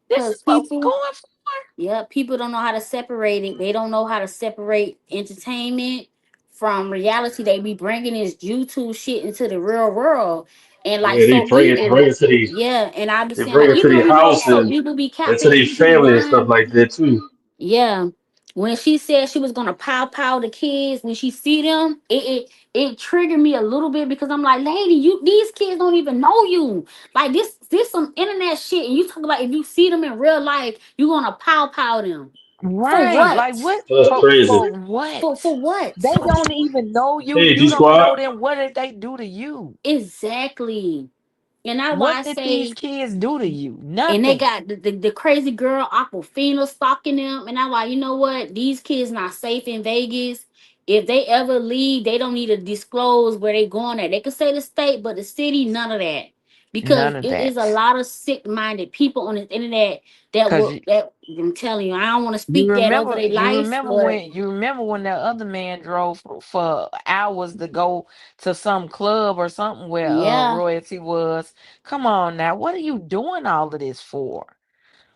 [SPEAKER 4] This
[SPEAKER 3] Because
[SPEAKER 4] is what we
[SPEAKER 3] people,
[SPEAKER 4] going for?
[SPEAKER 3] yeah, people don't know how to separate it. They don't know how to separate entertainment from reality. They be bringing this YouTube shit into the real world, and like
[SPEAKER 1] Yeah, they
[SPEAKER 3] so
[SPEAKER 1] bring
[SPEAKER 3] evil.
[SPEAKER 1] it to the
[SPEAKER 3] Yeah, and I be
[SPEAKER 1] they
[SPEAKER 3] saying
[SPEAKER 1] bring
[SPEAKER 3] like
[SPEAKER 1] it to
[SPEAKER 3] even
[SPEAKER 1] the
[SPEAKER 3] we know
[SPEAKER 1] house
[SPEAKER 3] so evil be
[SPEAKER 1] and to
[SPEAKER 3] catfish,
[SPEAKER 1] their
[SPEAKER 3] people be
[SPEAKER 1] family and stuff
[SPEAKER 3] lying.
[SPEAKER 1] like that too.
[SPEAKER 3] Yeah. When she said she was gonna pow the kids, when she see them, it triggered me a little bit because I'm like, lady, you these kids don't even know you. Like this some internet shit, and you talk about if you see them in real life, you gonna pow them. For
[SPEAKER 4] Right. Like
[SPEAKER 3] what?
[SPEAKER 4] what?
[SPEAKER 1] That's crazy.
[SPEAKER 4] For what?
[SPEAKER 3] For what?
[SPEAKER 4] They don't even know you.
[SPEAKER 1] Hey,
[SPEAKER 4] You
[SPEAKER 1] D
[SPEAKER 4] don't
[SPEAKER 1] Squad.
[SPEAKER 4] know them. What did they do to you?
[SPEAKER 3] Exactly. And that's why
[SPEAKER 4] What
[SPEAKER 3] I
[SPEAKER 4] did these
[SPEAKER 3] say,
[SPEAKER 4] kids do to you?
[SPEAKER 3] and they
[SPEAKER 4] Nothing.
[SPEAKER 3] got the crazy girl Aquafina stalking them. And I'm like, you know what? These kids not safe in Vegas. If they ever leave, they don't need to disclose where they going at. They can say the state, but the city, none of that. Because
[SPEAKER 4] None of
[SPEAKER 3] it is a
[SPEAKER 4] that.
[SPEAKER 3] lot of sick-minded people on the internet that
[SPEAKER 4] Cause
[SPEAKER 3] will that I'm telling you, I don't want to
[SPEAKER 4] you
[SPEAKER 3] speak that over
[SPEAKER 4] remember,
[SPEAKER 3] their life, but
[SPEAKER 4] you remember when that other man drove for hours to go to some club or something where
[SPEAKER 3] yeah,
[SPEAKER 4] royalty was. Come on now, what are you doing all of this for?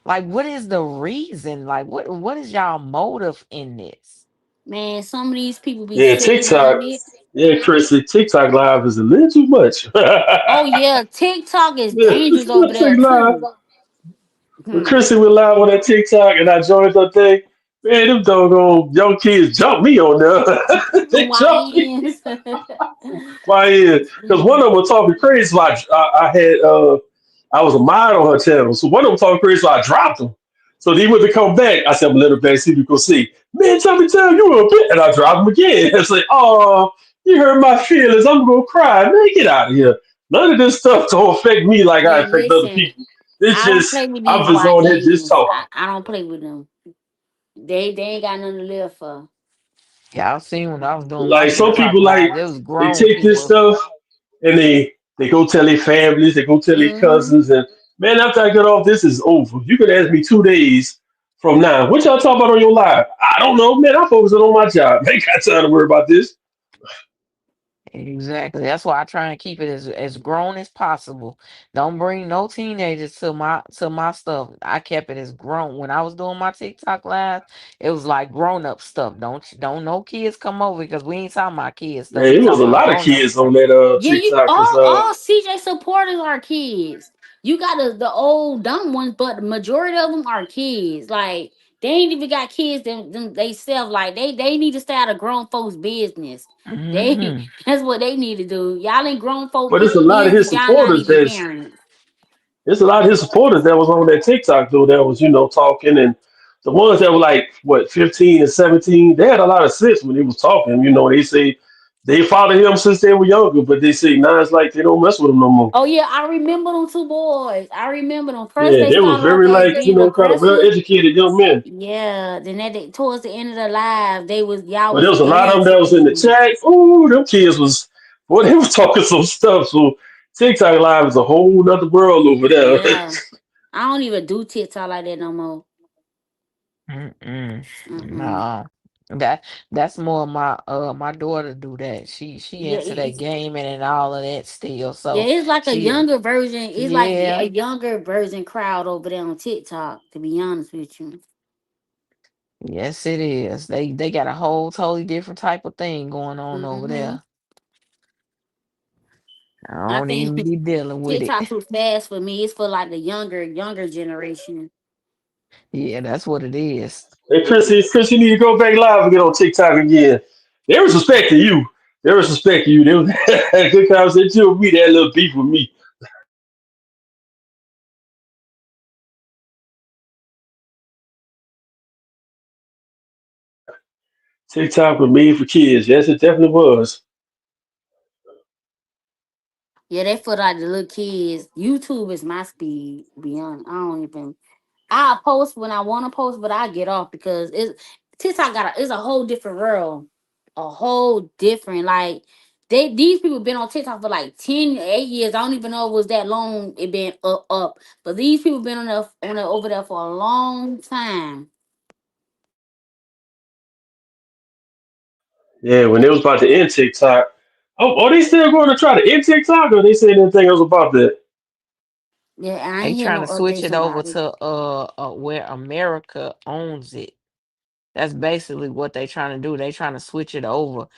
[SPEAKER 4] Like, what is the reason? Like, what is y'all motive in this?
[SPEAKER 3] man, some of these people be
[SPEAKER 1] Yeah, TikTok.
[SPEAKER 3] sick-minded.
[SPEAKER 1] Yeah, Chris, the TikTok live is a little too much.
[SPEAKER 3] Oh yeah, TikTok is
[SPEAKER 1] Yeah,
[SPEAKER 3] dangerous over there
[SPEAKER 1] live.
[SPEAKER 3] too.
[SPEAKER 1] When
[SPEAKER 3] Hmm.
[SPEAKER 1] Chrissy went live on that TikTok and I joined her thing, man, them doggone young kids jumped me on there. They jumped me.
[SPEAKER 3] YNs.
[SPEAKER 1] Why is? Because one of them was talking crazy. So I was a mod on her channel. So one of them talking crazy, so I dropped him. So he went to come back. I said, I'm gonna let him back see if you can see. Man, tell you a bit. And I dropped him again. It's like, oh, you hurt my feelings. I'm gonna cry. Man, get out of here. None of this stuff don't affect me like I
[SPEAKER 3] Man,
[SPEAKER 1] affect other
[SPEAKER 3] listen,
[SPEAKER 1] people. It's
[SPEAKER 3] I don't play
[SPEAKER 1] just
[SPEAKER 3] with
[SPEAKER 1] I'm
[SPEAKER 3] these
[SPEAKER 1] just on here just
[SPEAKER 3] YNs.
[SPEAKER 1] talking.
[SPEAKER 3] I don't play with them. They ain't got nothing to live for.
[SPEAKER 4] Y'all seen when I was doing my
[SPEAKER 1] Like some
[SPEAKER 4] TikTok
[SPEAKER 1] people like
[SPEAKER 4] live, it was
[SPEAKER 1] they
[SPEAKER 4] grown
[SPEAKER 1] take this
[SPEAKER 4] people.
[SPEAKER 1] stuff and they go tell their families, they go tell their
[SPEAKER 3] Hmm.
[SPEAKER 1] cousins, and man, after I get off, this is over. You can ask me 2 days from now. What y'all talk about on your live? I don't know, man. I'm focusing on my job. I ain't got time to worry about this.
[SPEAKER 4] Exactly. That's why I try and keep it as grown as possible. Don't bring no teenagers to my stuff. I kept it as grown. When I was doing my TikTok live, it was like grown up stuff. Don't no kids come over because we ain't talking about kids stuff.
[SPEAKER 1] Man,
[SPEAKER 4] We
[SPEAKER 1] it was
[SPEAKER 4] talking
[SPEAKER 1] a
[SPEAKER 4] about
[SPEAKER 1] lot of
[SPEAKER 4] grown up
[SPEAKER 1] kids on
[SPEAKER 4] stuff.
[SPEAKER 1] that
[SPEAKER 3] Yeah, you
[SPEAKER 1] TikTok because
[SPEAKER 3] all CJ supporters are kids. You got the old dumb ones, but the majority of them are kids. Like they ain't even got kids them they self like they need to stay out of grown folks' business. They
[SPEAKER 4] Hmm.
[SPEAKER 3] that's what they need to do. Y'all ain't grown folk
[SPEAKER 1] but it's a lot of his
[SPEAKER 3] business. Y'all not
[SPEAKER 1] supporters
[SPEAKER 3] even
[SPEAKER 1] that's
[SPEAKER 3] parents.
[SPEAKER 1] There's a lot of his supporters that was on that TikTok though that was, talking and the ones that were like what 15 and 17, they had a lot of sense when they was talking. They say they followed him since they were younger, but they say now it's like they don't mess with him no more.
[SPEAKER 3] Oh yeah, I remember them two boys. I remember them. First
[SPEAKER 1] Yeah,
[SPEAKER 3] they
[SPEAKER 1] they was
[SPEAKER 3] started off
[SPEAKER 1] very
[SPEAKER 3] as
[SPEAKER 1] like,
[SPEAKER 3] being
[SPEAKER 1] kind of well
[SPEAKER 3] aggressive.
[SPEAKER 1] educated young men.
[SPEAKER 3] Yeah, then towards the end of the live, y'all
[SPEAKER 1] But there
[SPEAKER 3] was
[SPEAKER 1] was a lot of them that was in the
[SPEAKER 3] banting.
[SPEAKER 1] chat. Ooh, them kids was boy, they was talking some stuff. So TikTok live is a whole nother world over there.
[SPEAKER 3] Yeah. I don't even do TikTok like that no more.
[SPEAKER 4] Mm-mm.
[SPEAKER 3] Mm-mm.
[SPEAKER 4] No. That that's more my daughter do that. She
[SPEAKER 3] Yeah,
[SPEAKER 4] into that gaming and all of that still.
[SPEAKER 3] yeah,
[SPEAKER 4] So
[SPEAKER 3] it's like a
[SPEAKER 4] she
[SPEAKER 3] younger version. It's like a
[SPEAKER 4] yeah.
[SPEAKER 3] younger version crowd over there on TikTok. To be honest with you,
[SPEAKER 4] Yes, it is. They got a whole totally different type of thing going on over
[SPEAKER 3] hmm
[SPEAKER 4] there. I
[SPEAKER 3] I
[SPEAKER 4] don't
[SPEAKER 3] think
[SPEAKER 4] even be dealing with it.
[SPEAKER 3] TikTok too fast for me. It's for like the younger generation.
[SPEAKER 4] Yeah, that's what it is.
[SPEAKER 1] Hey, Chris, you need to go back live and get on TikTok again. They was respecting you. They was respecting you. They was had a good conversation with me. They had a little beef with me. TikTok was made for kids. Yes, it definitely was.
[SPEAKER 3] Yeah, they for like the little kids. YouTube is my speed. Beyond, I don't even. I post when I want to post, but I get off because it's TikTok it's a whole different world, a whole different like these people been on TikTok for like 8 years. I don't even know if it was that long. It been up, but these people been over there for a long time.
[SPEAKER 1] Yeah, when it was about to end TikTok. Oh, are they still going to try to end TikTok, or they saying anything else about that?
[SPEAKER 3] Yeah, and I
[SPEAKER 4] They
[SPEAKER 3] ain't hear
[SPEAKER 4] trying
[SPEAKER 3] no
[SPEAKER 4] to switch
[SPEAKER 3] updates
[SPEAKER 4] it over
[SPEAKER 3] about it.
[SPEAKER 4] to where America owns it. That's basically what they trying to do. They trying to switch it over.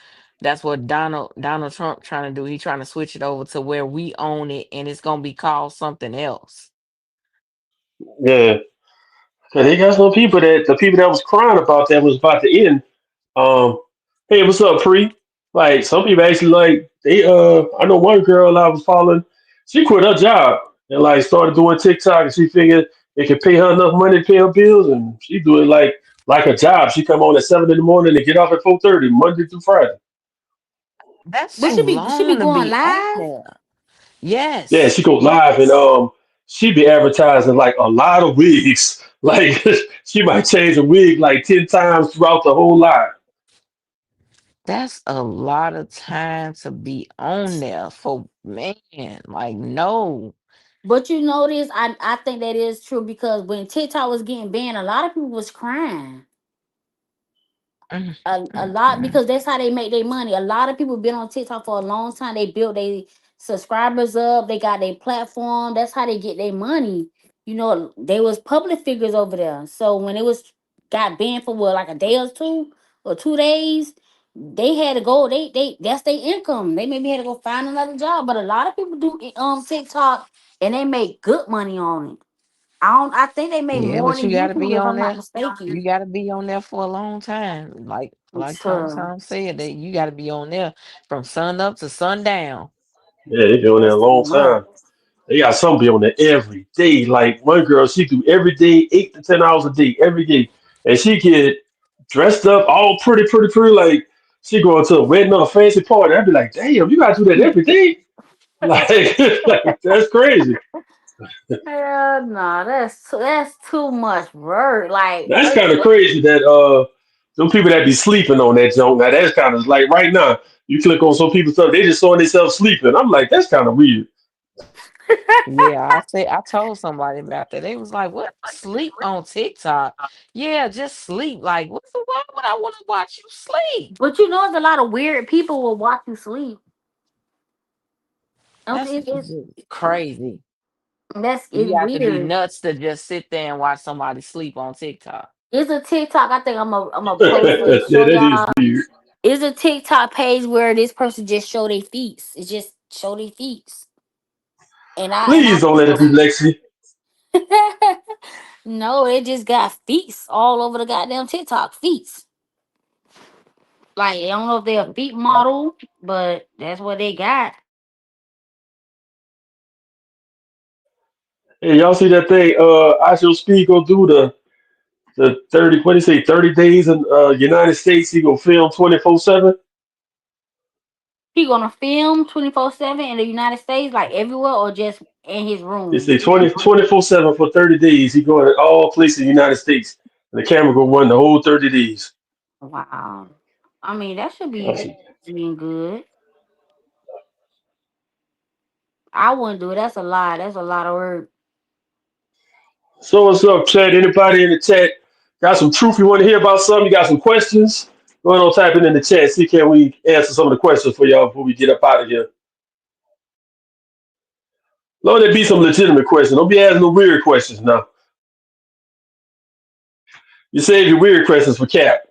[SPEAKER 4] That's what Donald Trump trying to do. He trying to switch it over to where we own it, and it's gonna be called something else.
[SPEAKER 1] Yeah, 'cause they got some people that the people that was crying about that was about to end. Um, hey, what's up, Pre? Like some people actually like they. I know one girl I was following. She quit her job and like started doing TikTok, and she figured it could pay her enough money to pay her bills, and she do it like a job. She come on at 7 in the morning and get off at 4:30 Monday through Friday.
[SPEAKER 4] That's
[SPEAKER 3] But
[SPEAKER 4] too
[SPEAKER 3] she be
[SPEAKER 4] long to
[SPEAKER 3] going
[SPEAKER 4] be on
[SPEAKER 3] live.
[SPEAKER 4] there.
[SPEAKER 1] Yeah,
[SPEAKER 4] Yes,
[SPEAKER 1] she go live and she be advertising like a lot of wigs. Like she might change a wig like 10 times throughout the whole live.
[SPEAKER 4] that's a lot of time to be on there for man. Like no.
[SPEAKER 3] But you notice, I think that is true because when TikTok was getting banned, a lot of people was crying.
[SPEAKER 4] Mm,
[SPEAKER 3] A
[SPEAKER 4] mm,
[SPEAKER 3] lot
[SPEAKER 4] mm.
[SPEAKER 3] because that's how they make their money. A lot of people been on TikTok for a long time. They built their subscribers up. They got their platform. That's how they get their money. You know, they was public figures over there. So when it was got banned for what like a day or 2 days, they had to go. They that's their income. They maybe had to go find another job. But a lot of people do TikTok and they make good money on it. I think they make
[SPEAKER 4] Yeah,
[SPEAKER 3] more
[SPEAKER 4] but you
[SPEAKER 3] than
[SPEAKER 4] gotta
[SPEAKER 3] YouTube
[SPEAKER 4] be
[SPEAKER 3] if
[SPEAKER 4] on
[SPEAKER 3] I'm not
[SPEAKER 4] there.
[SPEAKER 3] mistaken.
[SPEAKER 4] You gotta be on there for a long time. Like
[SPEAKER 3] So
[SPEAKER 4] Tom said, that you gotta be on there from sun up to sundown.
[SPEAKER 1] Yeah, they been on there a
[SPEAKER 3] that's too
[SPEAKER 1] long
[SPEAKER 3] much.
[SPEAKER 1] time. They got some be on there every day. Like one girl, she do every day, 8 to 10 hours a day, every day, and she get dressed up all pretty, pretty, pretty. Like she going to a wedding or a fancy party. I'd be like, damn, you gotta do that every day. Like, like that's crazy.
[SPEAKER 3] Hell no, that's too much work. Like,
[SPEAKER 1] That's kind of crazy that some people that be sleeping on that junk. Now that's kind of like right now you click on some people's stuff, they just showing themselves sleeping. I'm like, that's kind of weird.
[SPEAKER 4] Yeah, I told somebody about that. They was like, "What sleep on TikTok?" Yeah, just sleep. Like, why would I want to watch you sleep?
[SPEAKER 3] but you know, there's a lot of weird people will watch you sleep.
[SPEAKER 4] That's
[SPEAKER 3] It's
[SPEAKER 4] crazy.
[SPEAKER 3] it's
[SPEAKER 4] You have to be
[SPEAKER 3] weird.
[SPEAKER 4] nuts to just sit there and watch somebody sleep on TikTok.
[SPEAKER 3] It's a TikTok. I think I'm a post it.
[SPEAKER 1] Yeah,
[SPEAKER 3] Show
[SPEAKER 1] that is
[SPEAKER 3] y'all.
[SPEAKER 1] weird.
[SPEAKER 3] It's a TikTok page where this person just show their feet. It's just show their feet. And I
[SPEAKER 1] Please don't let it be Lexi.
[SPEAKER 3] no, they just got feet all over the goddamn TikTok. Feet. Like I don't know if they're a feet model, but that's what they got.
[SPEAKER 1] Hey, y'all see that thing? I shall speak go do the 30. What do you say? 30 days in United States. He go film 24/7.
[SPEAKER 3] He gonna film 24/7 in the United States, like everywhere, or just in his
[SPEAKER 1] They say
[SPEAKER 3] room.
[SPEAKER 1] 24/7 for 30 days. He going to all places in the United States, and the camera go run the whole 30 days.
[SPEAKER 3] Wow. I mean, that should
[SPEAKER 1] I
[SPEAKER 3] be
[SPEAKER 1] said,
[SPEAKER 3] being good. I wouldn't do it. That's a lot. That's a lot of work.
[SPEAKER 1] so what's up, chat? Anybody in the chat got some truth you want to hear about something? You got some questions? Go ahead and type it in the chat. See, can we answer some of the questions for y'all before we get up out of here? Lord, there be some legitimate questions. Don't be asking no weird questions now. You save your weird questions for Cap.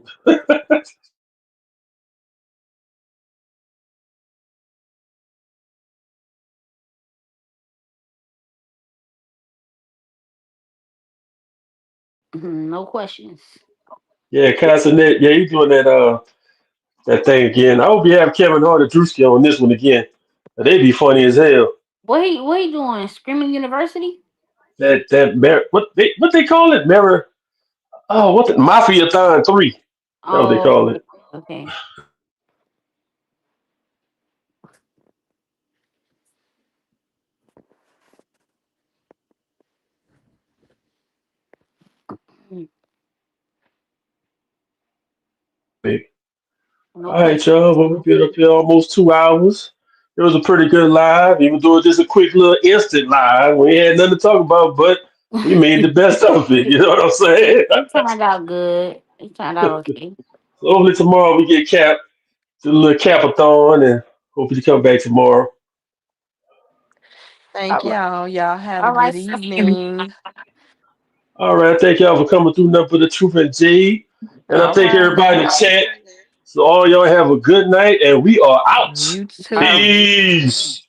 [SPEAKER 3] No questions.
[SPEAKER 1] Yeah, Castanet. Yeah, he doing that thing again. I hope you have Kevin Hart and Drewski on this one again. They be funny as hell.
[SPEAKER 3] What he doing? Screaming University?
[SPEAKER 1] What they call it? Mirror. Oh, what the Mafia Thon 3. That's what they
[SPEAKER 3] Oh,
[SPEAKER 1] call it.
[SPEAKER 3] Okay. Mm,
[SPEAKER 1] All
[SPEAKER 3] no
[SPEAKER 1] right,
[SPEAKER 3] question.
[SPEAKER 1] y'all. Well, we've been up here almost 2 hours. It was a pretty good live, even though it's just a quick little instant live. We had nothing to talk about, but we made the best of it. You know what I'm saying?
[SPEAKER 3] It turned out good. It turned out okay.
[SPEAKER 1] So hopefully tomorrow we get Cap to a little capathon and hopefully come back tomorrow.
[SPEAKER 3] All
[SPEAKER 4] Thank
[SPEAKER 3] right.
[SPEAKER 4] y'all. Y'all have a
[SPEAKER 3] All right.
[SPEAKER 4] good evening.
[SPEAKER 1] All right, thank y'all for coming through Nothing But the Truth and Jade. And I
[SPEAKER 4] All
[SPEAKER 1] thank
[SPEAKER 4] right
[SPEAKER 1] everybody in the
[SPEAKER 4] now.
[SPEAKER 1] chat. So all y'all have a good night and we are out.
[SPEAKER 4] You too.
[SPEAKER 1] Peace.